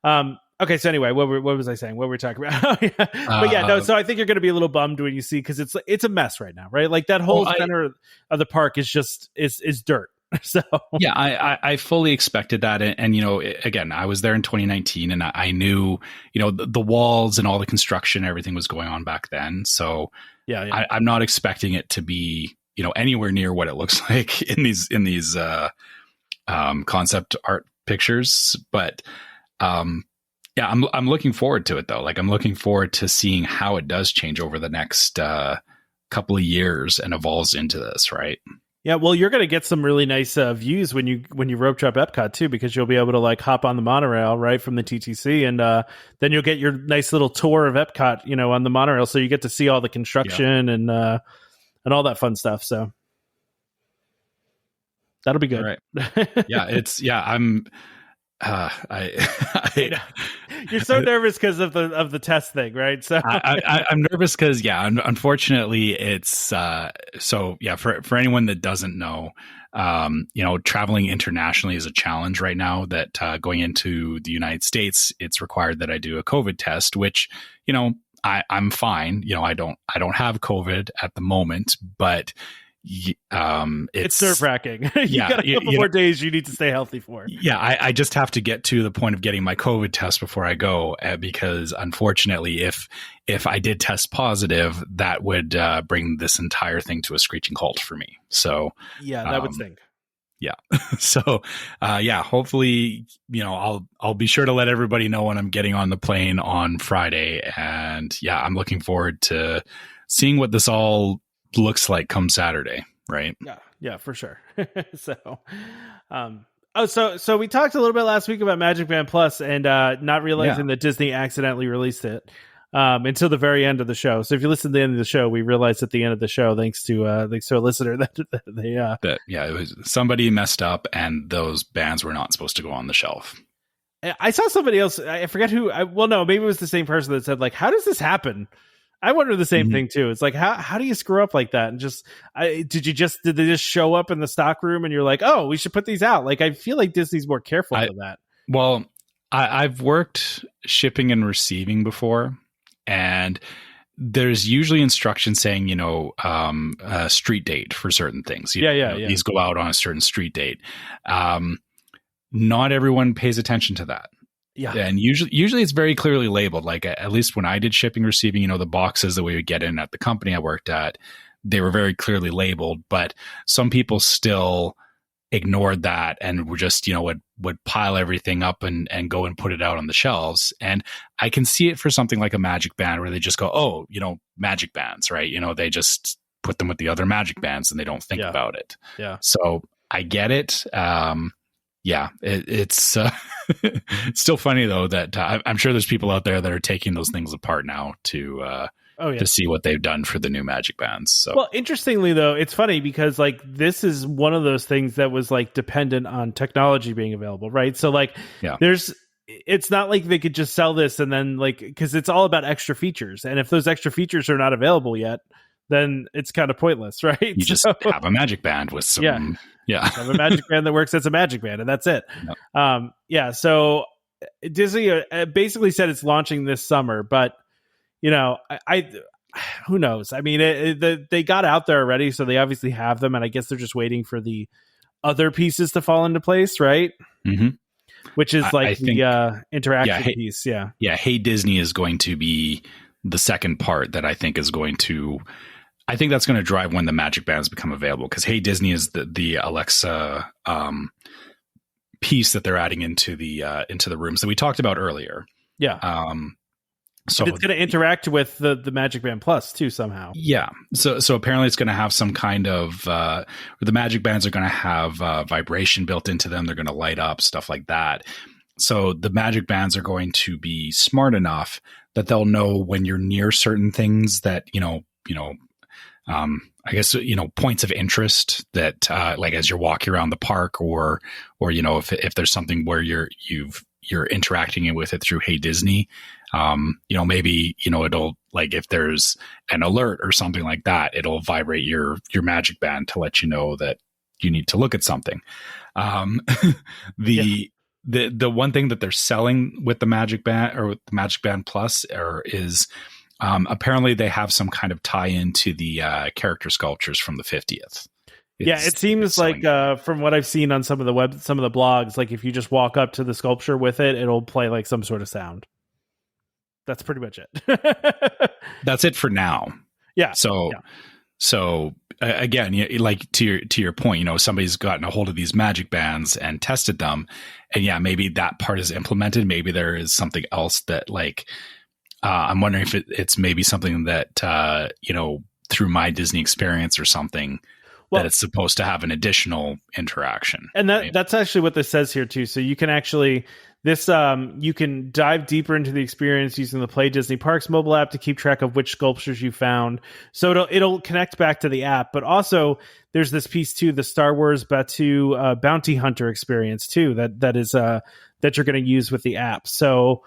[SPEAKER 2] okay. So anyway, what was I saying? What were we talking about? But yeah, no. So I think you're going to be a little bummed when you see because it's a mess right now, right? Like that whole center of the park is just is dirt. So
[SPEAKER 4] yeah, I fully expected that, and again, I was there in 2019, and I knew the walls and all the construction, everything was going on back then. So I'm not expecting it to be anywhere near what it looks like in these concept art pictures. But I'm looking forward to it though. Like I'm looking forward to seeing how it does change over the next couple of years and evolves into this, right?
[SPEAKER 2] Yeah, well, you're going to get some really nice views when you rope drop Epcot too, because you'll be able to like hop on the monorail right from the TTC, and then you'll get your nice little tour of Epcot, on the monorail, so you get to see all the construction and all that fun stuff. So that'll be good.
[SPEAKER 4] Right. I'm.
[SPEAKER 2] You're so nervous because of the test thing, right? So
[SPEAKER 4] I'm nervous because unfortunately it's for anyone that doesn't know, traveling internationally is a challenge right now. That going into the United States, it's required that I do a COVID test, which I'm fine. I don't have COVID at the moment, but it's
[SPEAKER 2] nerve-wracking. You got a couple more days you need to stay healthy for.
[SPEAKER 4] Yeah, I just have to get to the point of getting my COVID test before I go, because unfortunately, if I did test positive, that would bring this entire thing to a screeching halt for me. So
[SPEAKER 2] that would stink.
[SPEAKER 4] Yeah. So hopefully, I'll be sure to let everybody know when I'm getting on the plane on Friday, and I'm looking forward to seeing what this all looks like come Saturday, right?
[SPEAKER 2] Yeah, for sure. So we talked a little bit last week about MagicBand Plus and not realizing that Disney accidentally released it until the very end of the show. So if you listen to the end of the show, we realized at the end of the show, thanks to a listener, that
[SPEAKER 4] it was somebody messed up and those bands were not supposed to go on the shelf.
[SPEAKER 2] I saw somebody else, I forget who, maybe it was the same person that said, like, how does this happen? I wonder the same thing too. It's like, how do you screw up like that? And did they just show up in the stock room and you're like, oh, we should put these out? Like, I feel like Disney's more careful with that.
[SPEAKER 4] Well, I've worked shipping and receiving before, and there's usually instructions saying, a street date for certain things. These go out on a certain street date. Not everyone pays attention to that. Yeah. And usually it's very clearly labeled. Like at least when I did shipping, receiving, the boxes that we would get in at the company I worked at, they were very clearly labeled, but some people still ignored that and were just, would pile everything up and go and put it out on the shelves. And I can see it for something like a MagicBand where they just go, oh, Magic Bands, right? they just put them with the other Magic Bands and they don't think about it. Yeah. So I get it. It's it's still funny though that I'm sure there's people out there that are taking those things apart now to see what they've done for the new Magic Bands. So, well,
[SPEAKER 2] interestingly though, it's funny because like this is one of those things that was like dependent on technology being available, right? So like, it's not like they could just sell this and then like, because it's all about extra features, and if those extra features are not available yet, then it's kind of pointless, right?
[SPEAKER 4] You just have a Magic Band with some. Yeah.
[SPEAKER 2] Have a Magic Band that works as a Magic Band, and that's it. Yep. So Disney basically said it's launching this summer, but I who knows? I mean, they got out there already, so they obviously have them, and I guess they're just waiting for the other pieces to fall into place, right?
[SPEAKER 4] Mm-hmm.
[SPEAKER 2] Which is like the interaction piece.
[SPEAKER 4] Yeah. Hey Disney is going to be the second part that I think is going to. I think that's going to drive when the Magic Bands become available, because Hey Disney is the Alexa piece that they're adding into the rooms that we talked about earlier.
[SPEAKER 2] Yeah. So but it's going to interact with the Magic Band Plus too somehow.
[SPEAKER 4] Yeah. So apparently it's going to have some kind of the Magic Bands are going to have vibration built into them. They're going to light up, stuff like that. So the Magic Bands are going to be smart enough that they'll know when you're near certain things that I guess points of interest that like as you're walking around the park, or if there's something where you're interacting with it through Hey Disney. Maybe, it'll, like, if there's an alert or something like that, it'll vibrate your Magic Band to let you know that you need to look at something. The one thing that they're selling with the Magic Band or with the Magic Band Plus is apparently they have some kind of tie into the character sculptures from the 50th.
[SPEAKER 2] It seems like from what I've seen on some of the blogs, like if you just walk up to the sculpture with it, it'll play like some sort of sound. That's pretty much it.
[SPEAKER 4] That's it for now.
[SPEAKER 2] Yeah.
[SPEAKER 4] So again, like to your point, somebody's gotten a hold of these Magic Bands and tested them, and maybe that part is implemented. Maybe there is something else that, like, I'm wondering if it's maybe something that through My Disney Experience or something. That it's supposed to have an additional interaction.
[SPEAKER 2] And that's actually what this says here too. So you can actually you can dive deeper into the experience using the Play Disney Parks mobile app to keep track of which sculptures you found. So it'll connect back to the app, but also there's this piece too, the Star Wars Batuu Bounty Hunter experience too, that you're going to use with the app. So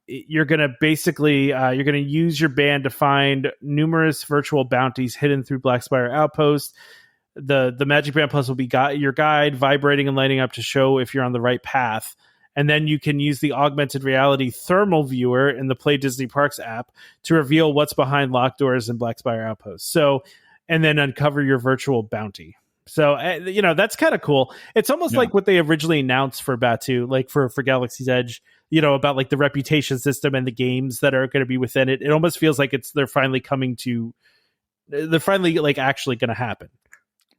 [SPEAKER 2] you're going to basically you're going to use your band to find numerous virtual bounties hidden through Black Spire Outpost. The Magic Band Plus will be your guide, vibrating and lighting up to show if you're on the right path. And then you can use the augmented reality thermal viewer in the Play Disney Parks app to reveal what's behind locked doors in Black Spire Outpost. So, and then uncover your virtual bounty. So, that's kind of cool. It's almost like what they originally announced for Batuu, like for Galaxy's Edge, about like the reputation system and the games that are going to be within it. It almost feels like they're finally like actually going to happen.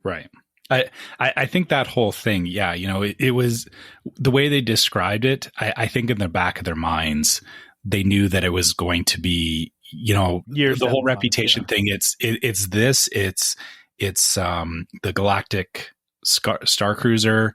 [SPEAKER 4] Right. I think that whole thing, it was the way they described it. I think in the back of their minds, they knew that it was going to be, the whole reputation thing. It's the Galactic Starcruiser.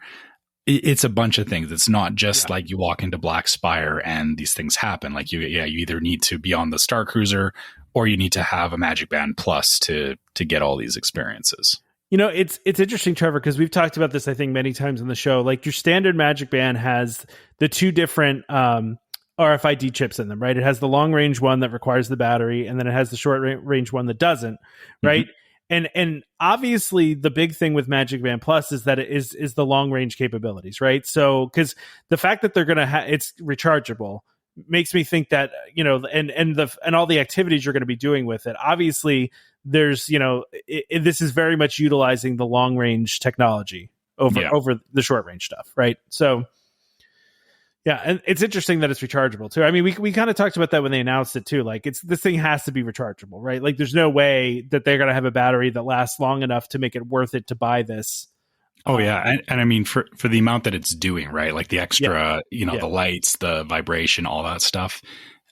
[SPEAKER 4] It's a bunch of things. It's not just like you walk into Black Spire and these things happen. Like you either need to be on the Starcruiser or you need to have a Magic Band Plus to get all these experiences.
[SPEAKER 2] It's interesting, Trevor, because we've talked about this, I think, many times in the show. Like your standard Magic Band has the two different RFID chips in them, right? It has the long range one that requires the battery, and then it has the short range one that doesn't, right? Mm-hmm. And obviously the big thing with Magic Band Plus is that it is the long range capabilities, right? So because the fact that they're going to it's rechargeable makes me think that, and all the activities you're going to be doing with it, obviously there's, this is very much utilizing the long range technology over the short range stuff. Right. So and it's interesting that it's rechargeable too. I mean, we kind of talked about that when they announced it too. Like this thing has to be rechargeable, right? Like there's no way that they're going to have a battery that lasts long enough to make it worth it to buy this.
[SPEAKER 4] Oh yeah. And I mean, for the amount that it's doing, right? Like the extra, the lights, the vibration, all that stuff.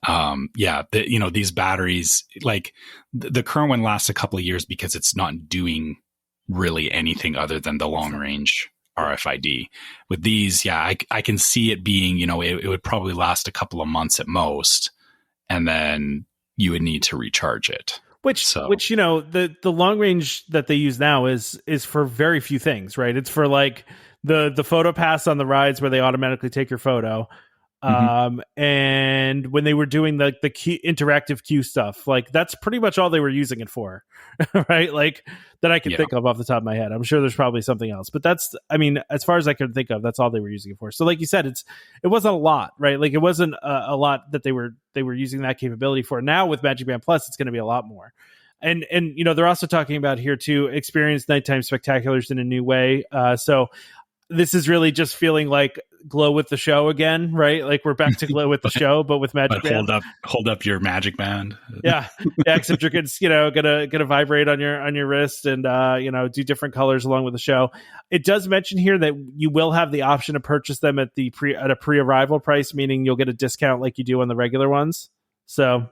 [SPEAKER 4] These batteries, like the current one lasts a couple of years because it's not doing really anything other than the long range RFID. With these, I can see it being, it would probably last a couple of months at most, and then you would need to recharge it.
[SPEAKER 2] Which the long range that they use now is for very few things, right? It's for like the photo pass on the rides where they automatically take your photo. And when they were doing the interactive queue stuff, like that's pretty much all they were using it for, right? Like that I can think of off the top of my head. I'm sure there's probably something else, but that's, I mean, as far as I can think of, that's all they were using it for. So like you said, it wasn't a lot, right? Like it wasn't a lot that they were using that capability for. Now with MagicBand Plus, it's going to be a lot more. And you know, they're also talking about here to experience nighttime spectaculars in a new way. So this is really just feeling like Glow with the Show again, right? Like we're back to Glow with the Show, but with MagicBand.
[SPEAKER 4] But hold up your MagicBand.
[SPEAKER 2] Yeah. Except you're gonna vibrate on your wrist and do different colors along with the show. It does mention here that you will have the option to purchase them at a pre-arrival price, meaning you'll get a discount like you do on the regular ones. So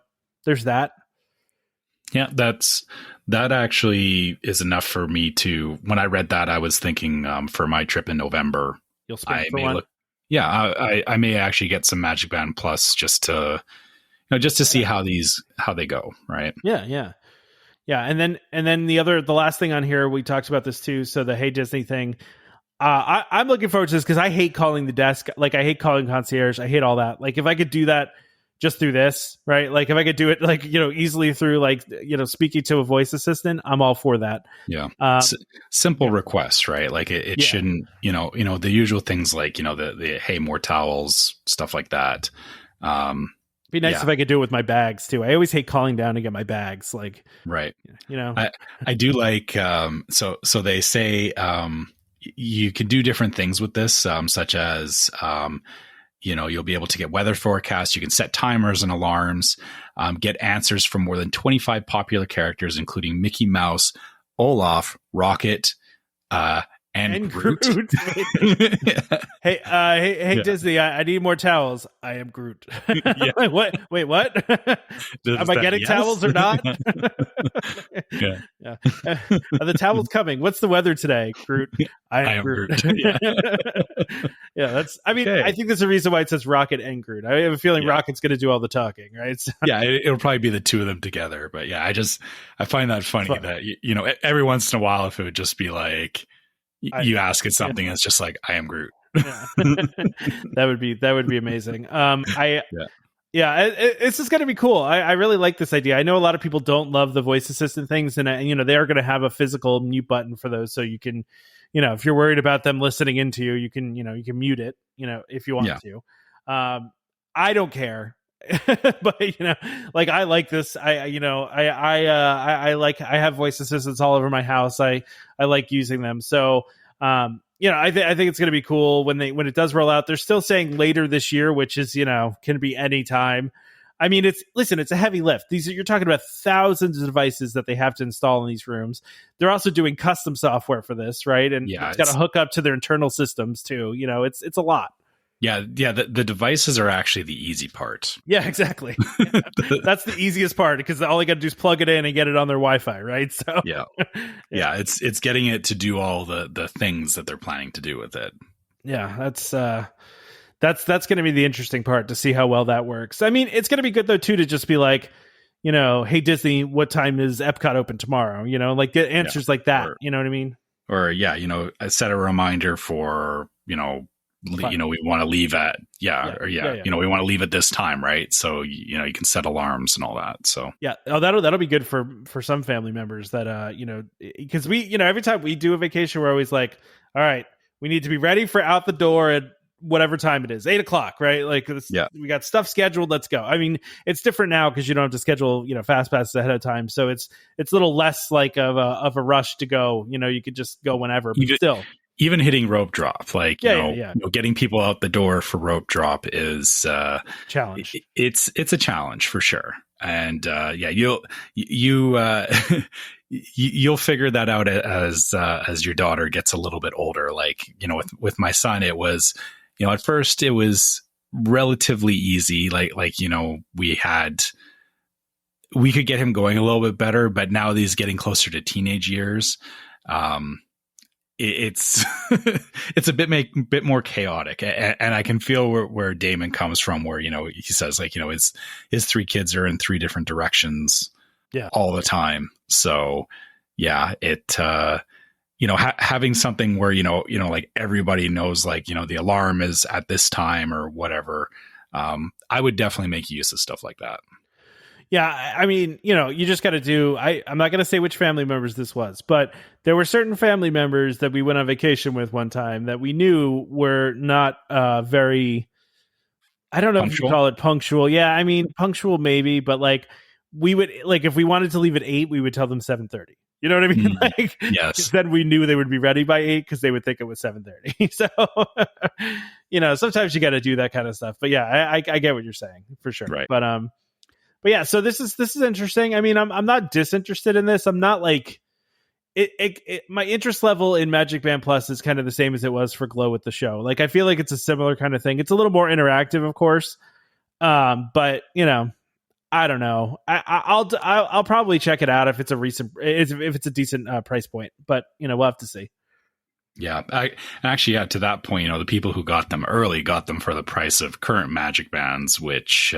[SPEAKER 2] there's that.
[SPEAKER 4] Yeah, that actually is enough for me to. When I read that, I was thinking for my trip in November,
[SPEAKER 2] you'll spend for one.
[SPEAKER 4] I may actually get some MagicBand Plus just to see how they go, right?
[SPEAKER 2] Yeah. And then the last thing on here, we talked about this too. So the Hey Disney thing, I'm looking forward to this because I hate calling the desk. Like I hate calling concierge. I hate all that. Like if I could do that just through this, right? Like if I could do it like, easily through like, speaking to a voice assistant, I'm all for that.
[SPEAKER 4] Yeah. Simple requests, right? Like it shouldn't, the usual things like, the, hey, more towels, stuff like that. It'd
[SPEAKER 2] be nice if I could do it with my bags too. I always hate calling down to get my bags. Like,
[SPEAKER 4] right. I do like, so they say, you can do different things with this, such as, you'll be able to get weather forecasts. You can set timers and alarms, get answers from more than 25 popular characters, including Mickey Mouse, Olaf, Rocket, and Groot.
[SPEAKER 2] Hey, Disney, I need more towels. I am Groot. What? Wait, what? Am I getting towels or not?
[SPEAKER 4] Yeah.
[SPEAKER 2] Are the towels coming? What's the weather today, Groot? I am Groot. Yeah, I think there's a reason why it says Rocket and Groot. I have a feeling Rocket's going to do all the talking, right? So.
[SPEAKER 4] Yeah, it'll probably be the two of them together. But yeah, I find that funny that, every once in a while, if it would just be like, you ask it something, it's just like, I am Groot.
[SPEAKER 2] Yeah. that would be amazing. It's just going to be cool. I really like this idea. I know a lot of people don't love the voice assistant things, and they are going to have a physical mute button for those, so you can, if you're worried about them listening into you, you can mute it, if you want to. I don't care. But like I like this. I have voice assistants all over my house. I like using them. So I think it's going to be cool when it does roll out. They're still saying later this year, which is can be any time. I mean, it's a heavy lift. You're talking about thousands of devices that they have to install in these rooms. They're also doing custom software for this, right? And it's got to hook up to their internal systems too. It's a lot.
[SPEAKER 4] Yeah. The devices are actually the easy part.
[SPEAKER 2] Yeah, exactly. That's the easiest part because all they got to do is plug it in and get it on their Wi-Fi, right? So
[SPEAKER 4] yeah. It's getting it to do all the things that they're planning to do with it.
[SPEAKER 2] Yeah, that's going to be the interesting part to see how well that works. I mean, it's going to be good though too to just be like, hey Disney, what time is EPCOT open tomorrow? Like get answers like that. You know what I mean?
[SPEAKER 4] Or I set a reminder for we want to leave at we want to leave at this time, right? So you can set alarms and all that. So
[SPEAKER 2] that'll be good for some family members that because we every time we do a vacation we're always like, all right, we need to be ready for out the door at whatever time it is, 8:00, right? Like we got stuff scheduled, let's go. I mean, it's different now because you don't have to schedule fast passes ahead of time, so it's a little less like of a rush to go. You could just go whenever, but still.
[SPEAKER 4] Even hitting rope drop, like getting people out the door for rope drop is
[SPEAKER 2] challenge.
[SPEAKER 4] It's a challenge for sure, and you'll figure that out as your daughter gets a little bit older. Like with my son, it was at first it was relatively easy. Like we could get him going a little bit better, but now that he's getting closer to teenage years. It's a bit more chaotic, and I can feel where Damon comes from, where he says like his three kids are in three different directions all the time. So having something where like everybody knows like the alarm is at this time or whatever, I would definitely make use of stuff like that.
[SPEAKER 2] Yeah, I mean, you just got to do. I'm not going to say which family members this was, but there were certain family members that we went on vacation with one time that we knew were not very. I don't know if you call it punctual. Yeah, I mean punctual maybe, but like we would if we wanted to leave at 8, we would tell them 7:30. You know what I mean? Like,
[SPEAKER 4] yes.
[SPEAKER 2] Then we knew they would be ready by 8 because they would think it was 7:30. So, sometimes you got to do that kind of stuff. But yeah, I get what you're saying for sure.
[SPEAKER 4] Right.
[SPEAKER 2] But yeah, so this is interesting. I mean, I'm not disinterested in this. I'm not like my interest level in Magic Band Plus is kind of the same as it was for Glow with the show. Like, I feel like it's a similar kind of thing. It's a little more interactive, of course. But I don't know. I'll probably check it out if it's a decent price point. But we'll have to see.
[SPEAKER 4] Yeah, to that point, the people who got them early got them for the price of current Magic Bands, which.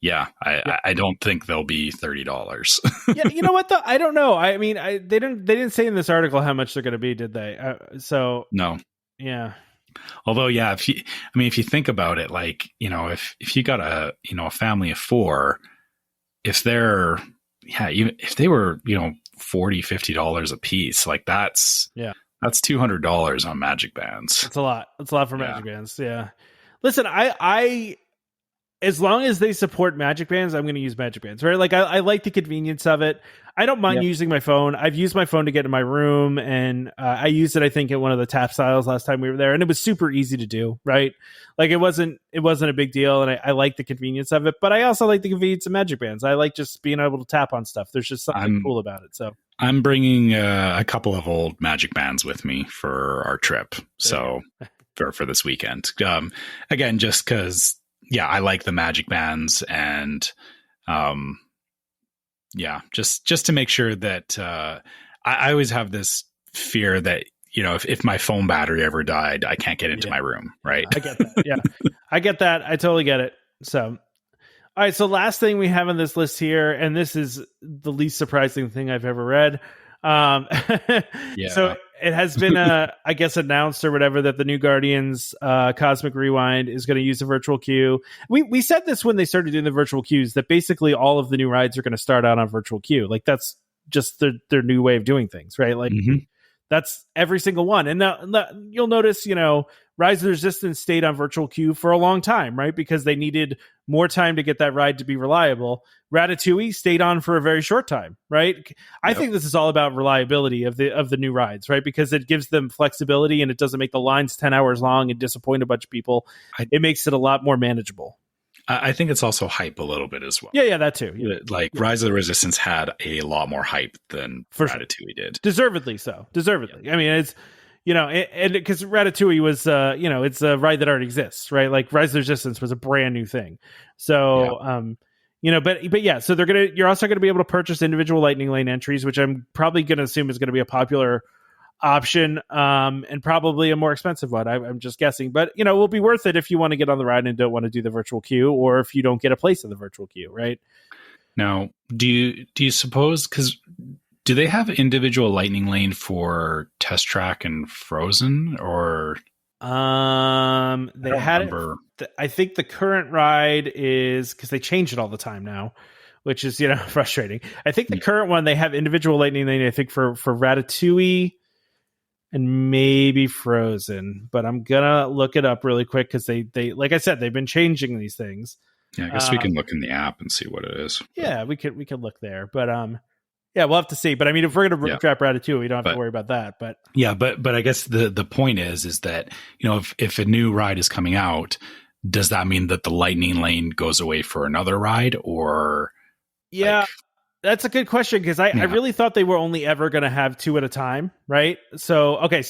[SPEAKER 4] I don't think they'll be $30.
[SPEAKER 2] Yeah, you know what though? I don't know. I mean, they didn't say in this article how much they're going to be, did they? So
[SPEAKER 4] no.
[SPEAKER 2] Yeah.
[SPEAKER 4] Although, yeah, if you think about it, like, if you got a family of 4, if they're even if they were $40, $50 a piece, like that's $200 on Magic Bands.
[SPEAKER 2] It's a lot. It's a lot for Magic Bands. Yeah. Listen, I as long as they support Magic Bands, I'm going to use Magic Bands, right? Like, I like the convenience of it. I don't mind using my phone. I've used my phone to get in my room, and I used it, I think, at one of the tap styles last time we were there, and it was super easy to do, right? Like, it wasn't a big deal, and I like the convenience of it, but I also like the convenience of Magic Bands. I like just being able to tap on stuff. There's just something cool about it. So
[SPEAKER 4] I'm bringing a couple of old Magic Bands with me for our trip, so for this weekend. Again, just because... Yeah, I like the Magic Bands, and just to make sure that I always have this fear that if my phone battery ever died, I can't get into my room, right?
[SPEAKER 2] I get that. Yeah, I get that. I totally get it. So, all right. So, last thing we have on this list here, and this is the least surprising thing I've ever read. So it has been I guess announced or whatever that the new Guardians Cosmic Rewind is going to use a virtual queue. We said this when they started doing the virtual queues, that basically all of the new rides are going to start out on virtual queue. Like, that's just their new way of doing things, right? Like, that's every single one. And now you'll notice, Rise of the Resistance stayed on virtual queue for a long time, right? Because they needed more time to get that ride to be reliable. Ratatouille stayed on for a very short time, right? I think this is all about reliability of the new rides, right? Because it gives them flexibility, and it doesn't make the lines 10 hours long and disappoint a bunch of people. It makes it a lot more manageable.
[SPEAKER 4] I think it's also hype a little bit as well.
[SPEAKER 2] Yeah, that too. Yeah.
[SPEAKER 4] Like, Rise of the Resistance had a lot more hype than Ratatouille did.
[SPEAKER 2] Deservedly so. Deservedly. I mean, it's, and because Ratatouille was, it's a ride that already exists, right? Like, Rise of the Resistance was a brand new thing. So, but yeah, so you're also going to be able to purchase individual Lightning Lane entries, which I'm probably going to assume is going to be a popular option, and probably a more expensive one. I'm just guessing, but it will be worth it if you want to get on the ride and don't want to do the virtual queue, or if you don't get a place in the virtual queue, right?
[SPEAKER 4] Now, do you suppose, because do they have individual Lightning Lane for Test Track and Frozen, or
[SPEAKER 2] they had it. I think the current ride is, because they change it all the time now, which is frustrating. I think the current one, they have individual Lightning Lane, I think for Ratatouille and maybe Frozen, but I'm gonna look it up really quick, because they like I said, they've been changing these things.
[SPEAKER 4] Yeah, I guess we can look in the app and see what it is.
[SPEAKER 2] Yeah, we could look there, but yeah, we'll have to see. But I mean, if we're gonna trap Ratatouille, we don't have to worry about that. But
[SPEAKER 4] yeah, but I guess the point is that if a new ride is coming out, does that mean that the Lightning Lane goes away for another ride, or
[SPEAKER 2] That's a good question, because I really thought they were only ever going to have 2 at a time, right? So, okay,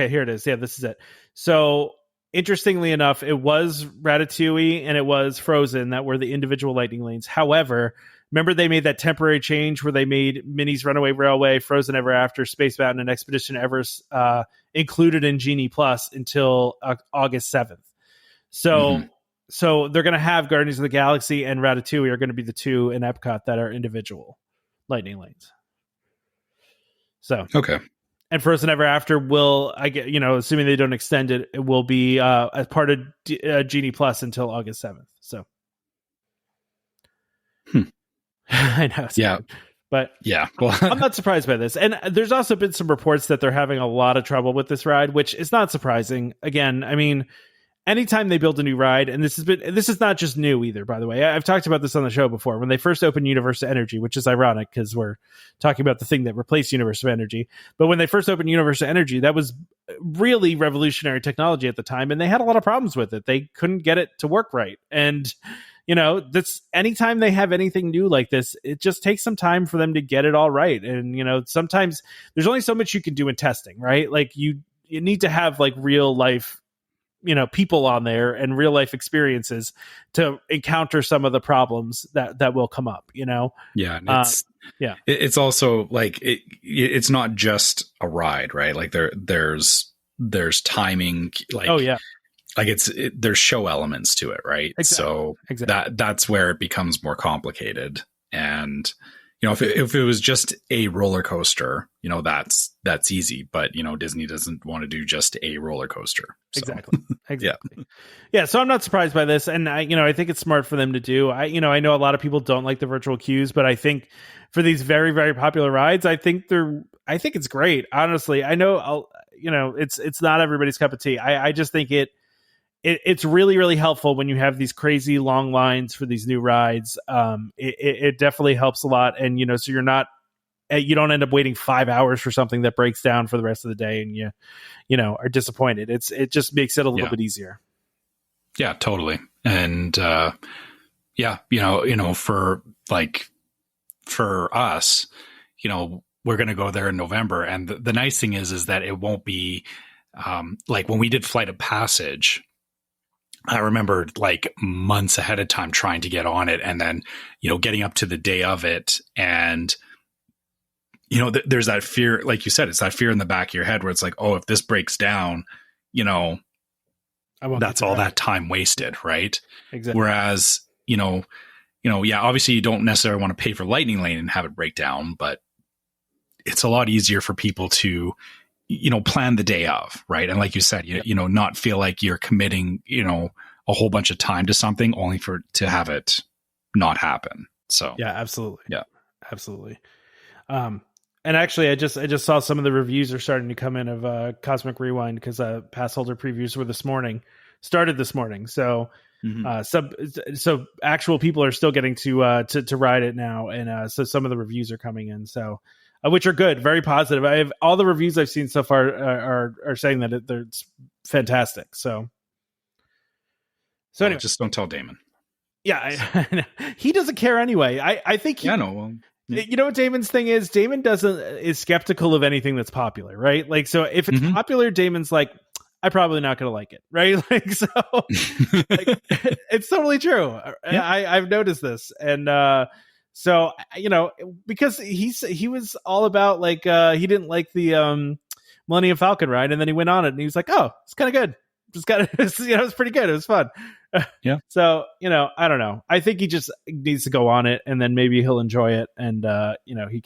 [SPEAKER 2] here it is. Yeah, this is it. So, interestingly enough, it was Ratatouille and it was Frozen that were the individual Lightning Lanes. However, remember they made that temporary change where they made Minnie's Runaway Railway, Frozen Ever After, Space Mountain, and Expedition Everest included in Genie Plus until August 7th. So they're going to have Guardians of the Galaxy and Ratatouille are going to be the 2 in Epcot that are individual Lightning Lanes. So
[SPEAKER 4] okay,
[SPEAKER 2] And Frozen Ever After will, I get, assuming they don't extend it, it will be as part of Genie Plus until August 7th. So, I know.
[SPEAKER 4] Yeah.
[SPEAKER 2] Weird. But
[SPEAKER 4] yeah, well,
[SPEAKER 2] I'm not surprised by this. And there's also been some reports that they're having a lot of trouble with this ride, which is not surprising. Again, I mean, anytime they build a new ride, and this is not just new either, by the way. I've talked about this on the show before. When they first opened Universe of Energy, which is ironic because we're talking about the thing that replaced Universe of Energy. But when they first opened Universe of Energy, that was really revolutionary technology at the time, and they had a lot of problems with it. They couldn't get it to work right. And that's anytime they have anything new like this, it just takes some time for them to get it all right. And sometimes there's only so much you can do in testing, right? Like you need to have like real life people on there and real life experiences to encounter some of the problems that will come up,
[SPEAKER 4] Yeah. And it's also like, it's not just a ride, right? Like there's timing, like,
[SPEAKER 2] oh yeah.
[SPEAKER 4] Like there's show elements to it, right?
[SPEAKER 2] Exactly.
[SPEAKER 4] So that's where it becomes more complicated. And, if it was just a roller coaster, that's easy, but Disney doesn't want to do just a roller coaster. So.
[SPEAKER 2] Exactly. Yeah. So I'm not surprised by this. And I think it's smart for them to do. I know a lot of people don't like the virtual queues, but I think for these very, very popular rides, I think it's great. Honestly, I know, it's not everybody's cup of tea. I just think it's really, really helpful when you have these crazy long lines for these new rides. It definitely helps a lot. And, so you don't end up waiting 5 hours for something that breaks down for the rest of the day and you are disappointed. It just makes it a little bit easier.
[SPEAKER 4] Yeah, totally. And, for us, we're going to go there in November. And the nice thing is that it won't be, like when we did Flight of Passage, I remember like months ahead of time trying to get on it and then, getting up to the day of it. And, there's that fear, like you said, it's that fear in the back of your head where it's like, oh, if this breaks down, that's all that time wasted. Right.
[SPEAKER 2] Exactly.
[SPEAKER 4] Whereas, obviously you don't necessarily want to pay for Lightning Lane and have it break down, but it's a lot easier for people to, plan the day of, right? And like you said, not feel like you're committing, a whole bunch of time to something only to have it not happen. So
[SPEAKER 2] yeah, absolutely.
[SPEAKER 4] Yeah,
[SPEAKER 2] absolutely. And actually I just saw some of the reviews are starting to come in of Cosmic Rewind because pass holder previews were started this morning. So so actual people are still getting to ride it now. And so some of the reviews are coming in. So which are good, very positive. I have all the reviews I've seen so far are saying that it's fantastic. So anyway,
[SPEAKER 4] just don't tell Damon.
[SPEAKER 2] Yeah, he doesn't care anyway. I think.
[SPEAKER 4] Yeah, no. Well, yeah.
[SPEAKER 2] You know what Damon's thing is? Damon is skeptical of anything that's popular, right? Like, so if it's popular, Damon's like, I'm probably not going to like it, right? Like, so like, it's totally true. Yeah. I've noticed this, and so because he was all about like he didn't like the Millennium Falcon ride, and then he went on it, and he was like, oh, it's kind of good. It's pretty good. It was fun.
[SPEAKER 4] Yeah.
[SPEAKER 2] So, I don't know. I think he just needs to go on it and then maybe he'll enjoy it and, he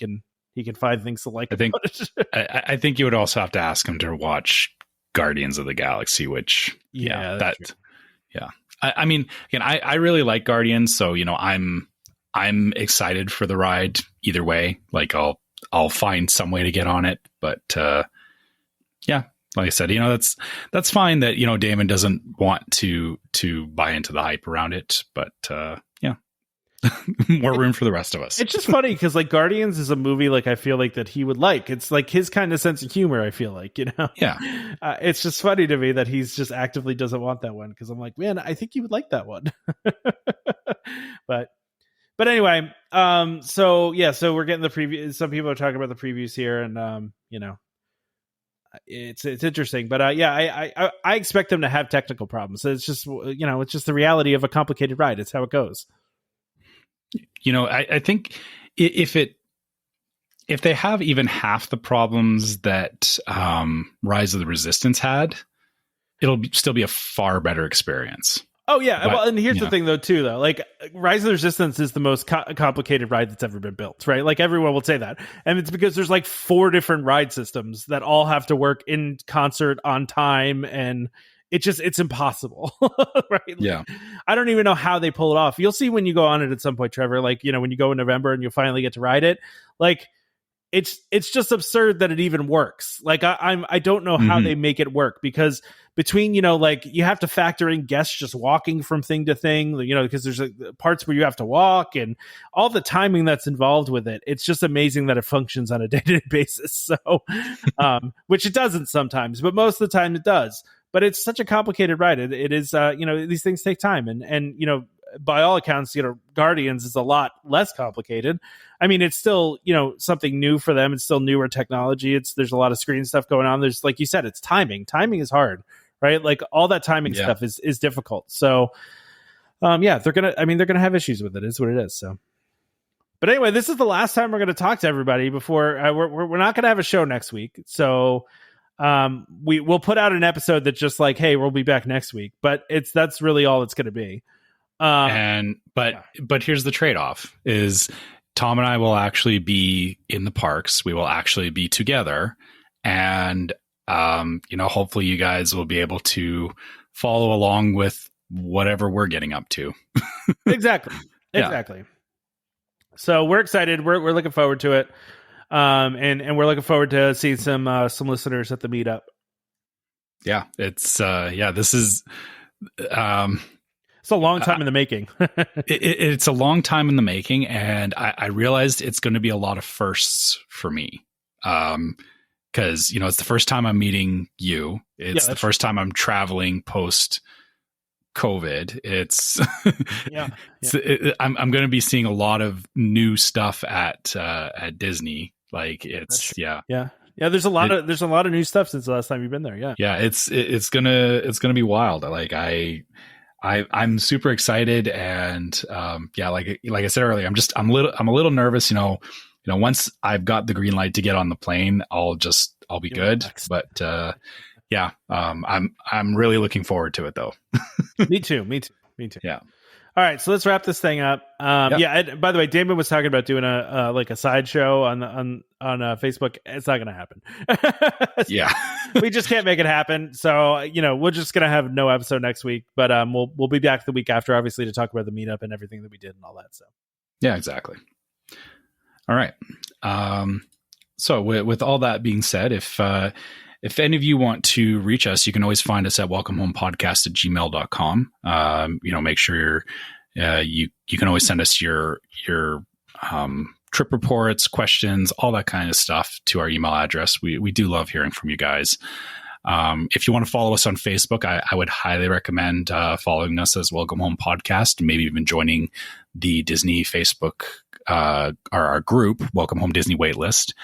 [SPEAKER 2] can find things to like.
[SPEAKER 4] I think you would also have to ask him to watch Guardians of the Galaxy, which, I mean, again, I really like Guardians. So, I'm excited for the ride either way. Like I'll find some way to get on it, but, like I said, that's fine that, Damon doesn't want to buy into the hype around it, but more room for the rest of us.
[SPEAKER 2] It's just funny because like Guardians is a movie like I feel like that he would like. It's like his kind of sense of humor. I feel like,
[SPEAKER 4] Yeah. It's
[SPEAKER 2] just funny to me that he's just actively doesn't want that one because I'm like, man, I think you would like that one. But anyway, so we're getting the preview. Some people are talking about the previews here, and it's interesting, but I expect them to have technical problems. It's just it's just the reality of a complicated ride. It's how it goes.
[SPEAKER 4] I think if they have even half the problems that Rise of the Resistance had, it'll still be a far better experience.
[SPEAKER 2] Oh yeah,
[SPEAKER 4] But,
[SPEAKER 2] well, and here's the thing though, too, though. Like, Rise of the Resistance is the most complicated ride that's ever been built, right? Like, everyone will say that, and it's because there's like 4 different ride systems that all have to work in concert on time, and it's impossible, right?
[SPEAKER 4] Yeah.
[SPEAKER 2] I don't even know how they pull it off. You'll see when you go on it at some point, Trevor. Like, when you go in November and you finally get to ride it, like, it's just absurd that it even works. Like, I don't know how they make it work, because between, like, you have to factor in guests just walking from thing to thing, because there's parts where you have to walk, and all the timing that's involved with it. It's just amazing that it functions on a day-to-day basis. So, which it doesn't sometimes, but most of the time it does. But it's such a complicated ride. It is, these things take time, and by all accounts, Guardians is a lot less complicated. I mean, it's still, something new for them. It's still newer technology. There's a lot of screen stuff going on. There's, like you said, it's timing. Timing is hard, right? Like, all that timing stuff is difficult. So, they're gonna have issues with it. Is what it is. So, but anyway, this is the last time we're gonna talk to everybody before we're not gonna have a show next week. So, we'll put out an episode that's just like, hey, we'll be back next week. But that's really all it's gonna be.
[SPEAKER 4] But here's the trade-off is Tom and I will actually be in the parks. We will actually be together, and hopefully you guys will be able to follow along with whatever we're getting up to.
[SPEAKER 2] Exactly. So we're excited. We're looking forward to it. And we're looking forward to seeing some listeners at the meetup.
[SPEAKER 4] Yeah, it's this is
[SPEAKER 2] it's a long time in the making.
[SPEAKER 4] It's a long time in the making, and I realized it's going to be a lot of firsts for me. Because it's the first time I'm meeting you. It's the first time I'm traveling post COVID. I'm going to be seeing a lot of new stuff at Disney. Like, it's yeah. There's a lot of new stuff since the last time you've been there. Yeah. It's gonna be wild. Like, I'm super excited, and like I said earlier, I'm a little nervous. Once I've got the green light to get on the plane, I'll be good. But I'm really looking forward to it, though.
[SPEAKER 2] Me too.
[SPEAKER 4] Yeah.
[SPEAKER 2] All right, so let's wrap this thing up. By the way, Damon was talking about doing a sideshow on Facebook. It's not going to happen.
[SPEAKER 4] Yeah,
[SPEAKER 2] we just can't make it happen. So we're just going to have no episode next week. But we'll be back the week after, obviously, to talk about the meetup and everything that we did and all that. So
[SPEAKER 4] yeah, exactly. All right. So with all that being said, if any of you want to reach us, you can always find us at welcomehomepodcast@gmail.com. Make sure you can always send us your trip reports, questions, all that kind of stuff to our email address. We do love hearing from you guys. If you want to follow us on Facebook, I would highly recommend following us as Welcome Home Podcast, maybe even joining the Disney Facebook our group, Welcome Home Disney Waitlist.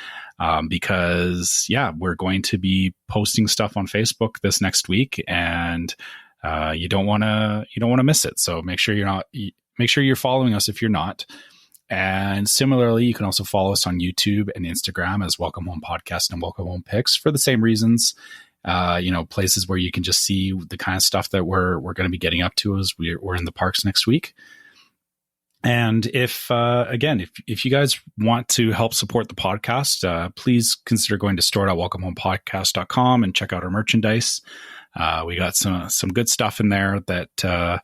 [SPEAKER 4] Because we're going to be posting stuff on Facebook this next week, and you don't want to miss it. So make sure you're following us if you're not. And similarly, you can also follow us on YouTube and Instagram as Welcome Home Podcast and Welcome Home Pics for the same reasons. Places where you can just see the kind of stuff that we're going to be getting up to as we're in the parks next week. And if you guys want to help support the podcast, please consider going to store.welcomehomepodcast.com and check out our merchandise. We got some good stuff in there that,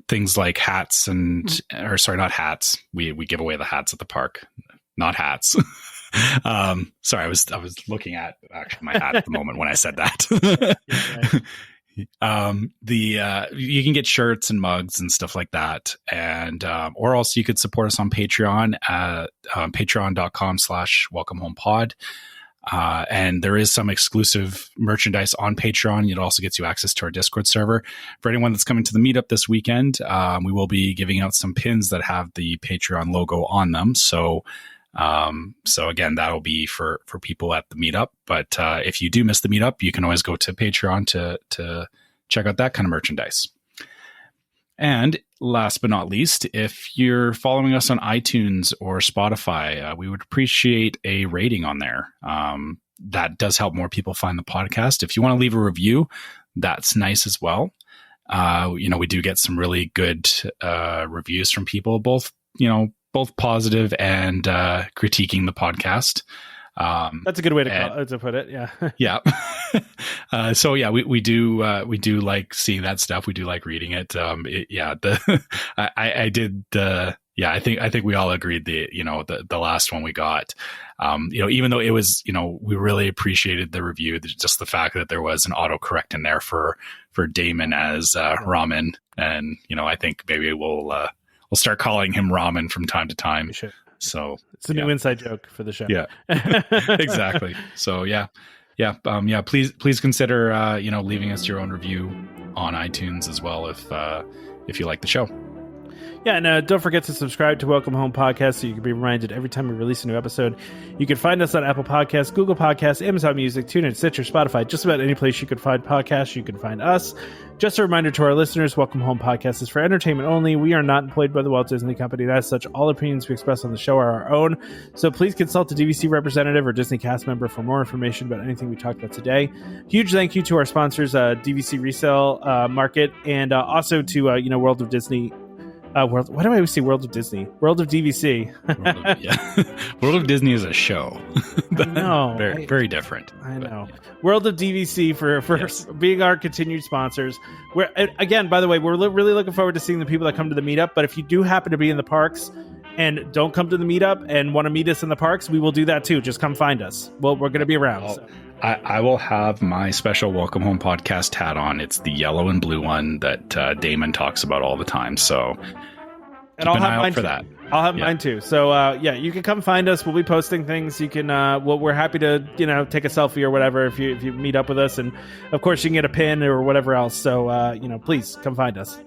[SPEAKER 4] things like hats not hats. We give away the hats at the park, not hats. Sorry, I was looking at actually my hat at the moment when I said that. You can get shirts and mugs and stuff like that, and or else you could support us on Patreon at patreon.com/welcomehomepod. And there is some exclusive merchandise on Patreon. It also gets you access to our Discord server. For anyone that's coming to the meetup this weekend, we will be giving out some pins that have the Patreon logo on them. So again, that'll be for people at the meetup. But if you do miss the meetup, you can always go to Patreon to check out that kind of merchandise. And last but not least, if you're following us on iTunes or Spotify, we would appreciate a rating on there. That does help more people find the podcast. If you want to leave a review, that's nice as well. We do get some really good reviews from people, both positive and critiquing the podcast.
[SPEAKER 2] That's a good way to put it. Yeah.
[SPEAKER 4] Yeah. So yeah, we do like seeing that stuff. We do like reading it. I think we all agreed the last one we got, even though it was, we really appreciated the review, just the fact that there was an autocorrect in there for Damon as Ramen. And, I think maybe we'll start calling him Ramen from time to time. So
[SPEAKER 2] it's a new inside joke for the show.
[SPEAKER 4] Yeah, exactly. So please consider, leaving us your own review on iTunes as well if you like the show.
[SPEAKER 2] Yeah, and don't forget to subscribe to Welcome Home Podcast so you can be reminded every time we release a new episode. You can find us on Apple Podcasts, Google Podcasts, Amazon Music, TuneIn, Stitcher, Spotify, just about any place you could find podcasts, you can find us. Just a reminder to our listeners, Welcome Home Podcast is for entertainment only. We are not employed by the Walt Disney Company, and as such, all opinions we express on the show are our own. So please consult a DVC representative or Disney cast member for more information about anything we talked about today. Huge thank you to our sponsors, DVC Resale Market, and also to World of Disney. Why do I always say World of Disney? World of DVC.
[SPEAKER 4] World of Disney is a show.
[SPEAKER 2] No,
[SPEAKER 4] very different.
[SPEAKER 2] I know. World of DVC for being our continued sponsors. Again, by the way, we're really looking forward to seeing the people that come to the meetup. But if you do happen to be in the parks and don't come to the meetup and want to meet us in the parks, we will do that too. Just come find us. Well, we're going to be around. So.
[SPEAKER 4] I will have my special Welcome Home Podcast hat on. It's the yellow and blue one that Damon talks about all the time. So keep an eye out for that.
[SPEAKER 2] I'll have mine too. So you can come find us. We'll be posting things. You can. We're happy to take a selfie or whatever if you meet up with us, and of course you can get a pin or whatever else. So please come find us.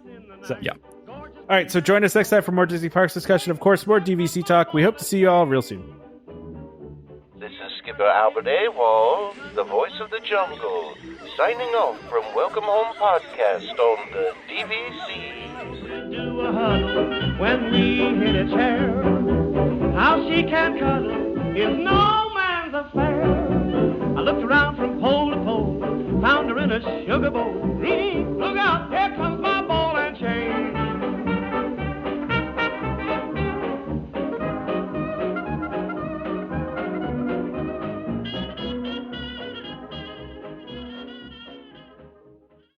[SPEAKER 2] So
[SPEAKER 4] yeah.
[SPEAKER 2] All right. So join us next time for more Disney Parks discussion. Of course, more DVC talk. We hope to see you all real soon.
[SPEAKER 1] This is Skipper Albert Awol, the voice of the jungle, signing off from Welcome Home Podcast on the DVC.
[SPEAKER 5] Do a huddle when we hit a chair. How she can cuddle is no man's affair. I looked around from pole to pole, found her in a sugar bowl.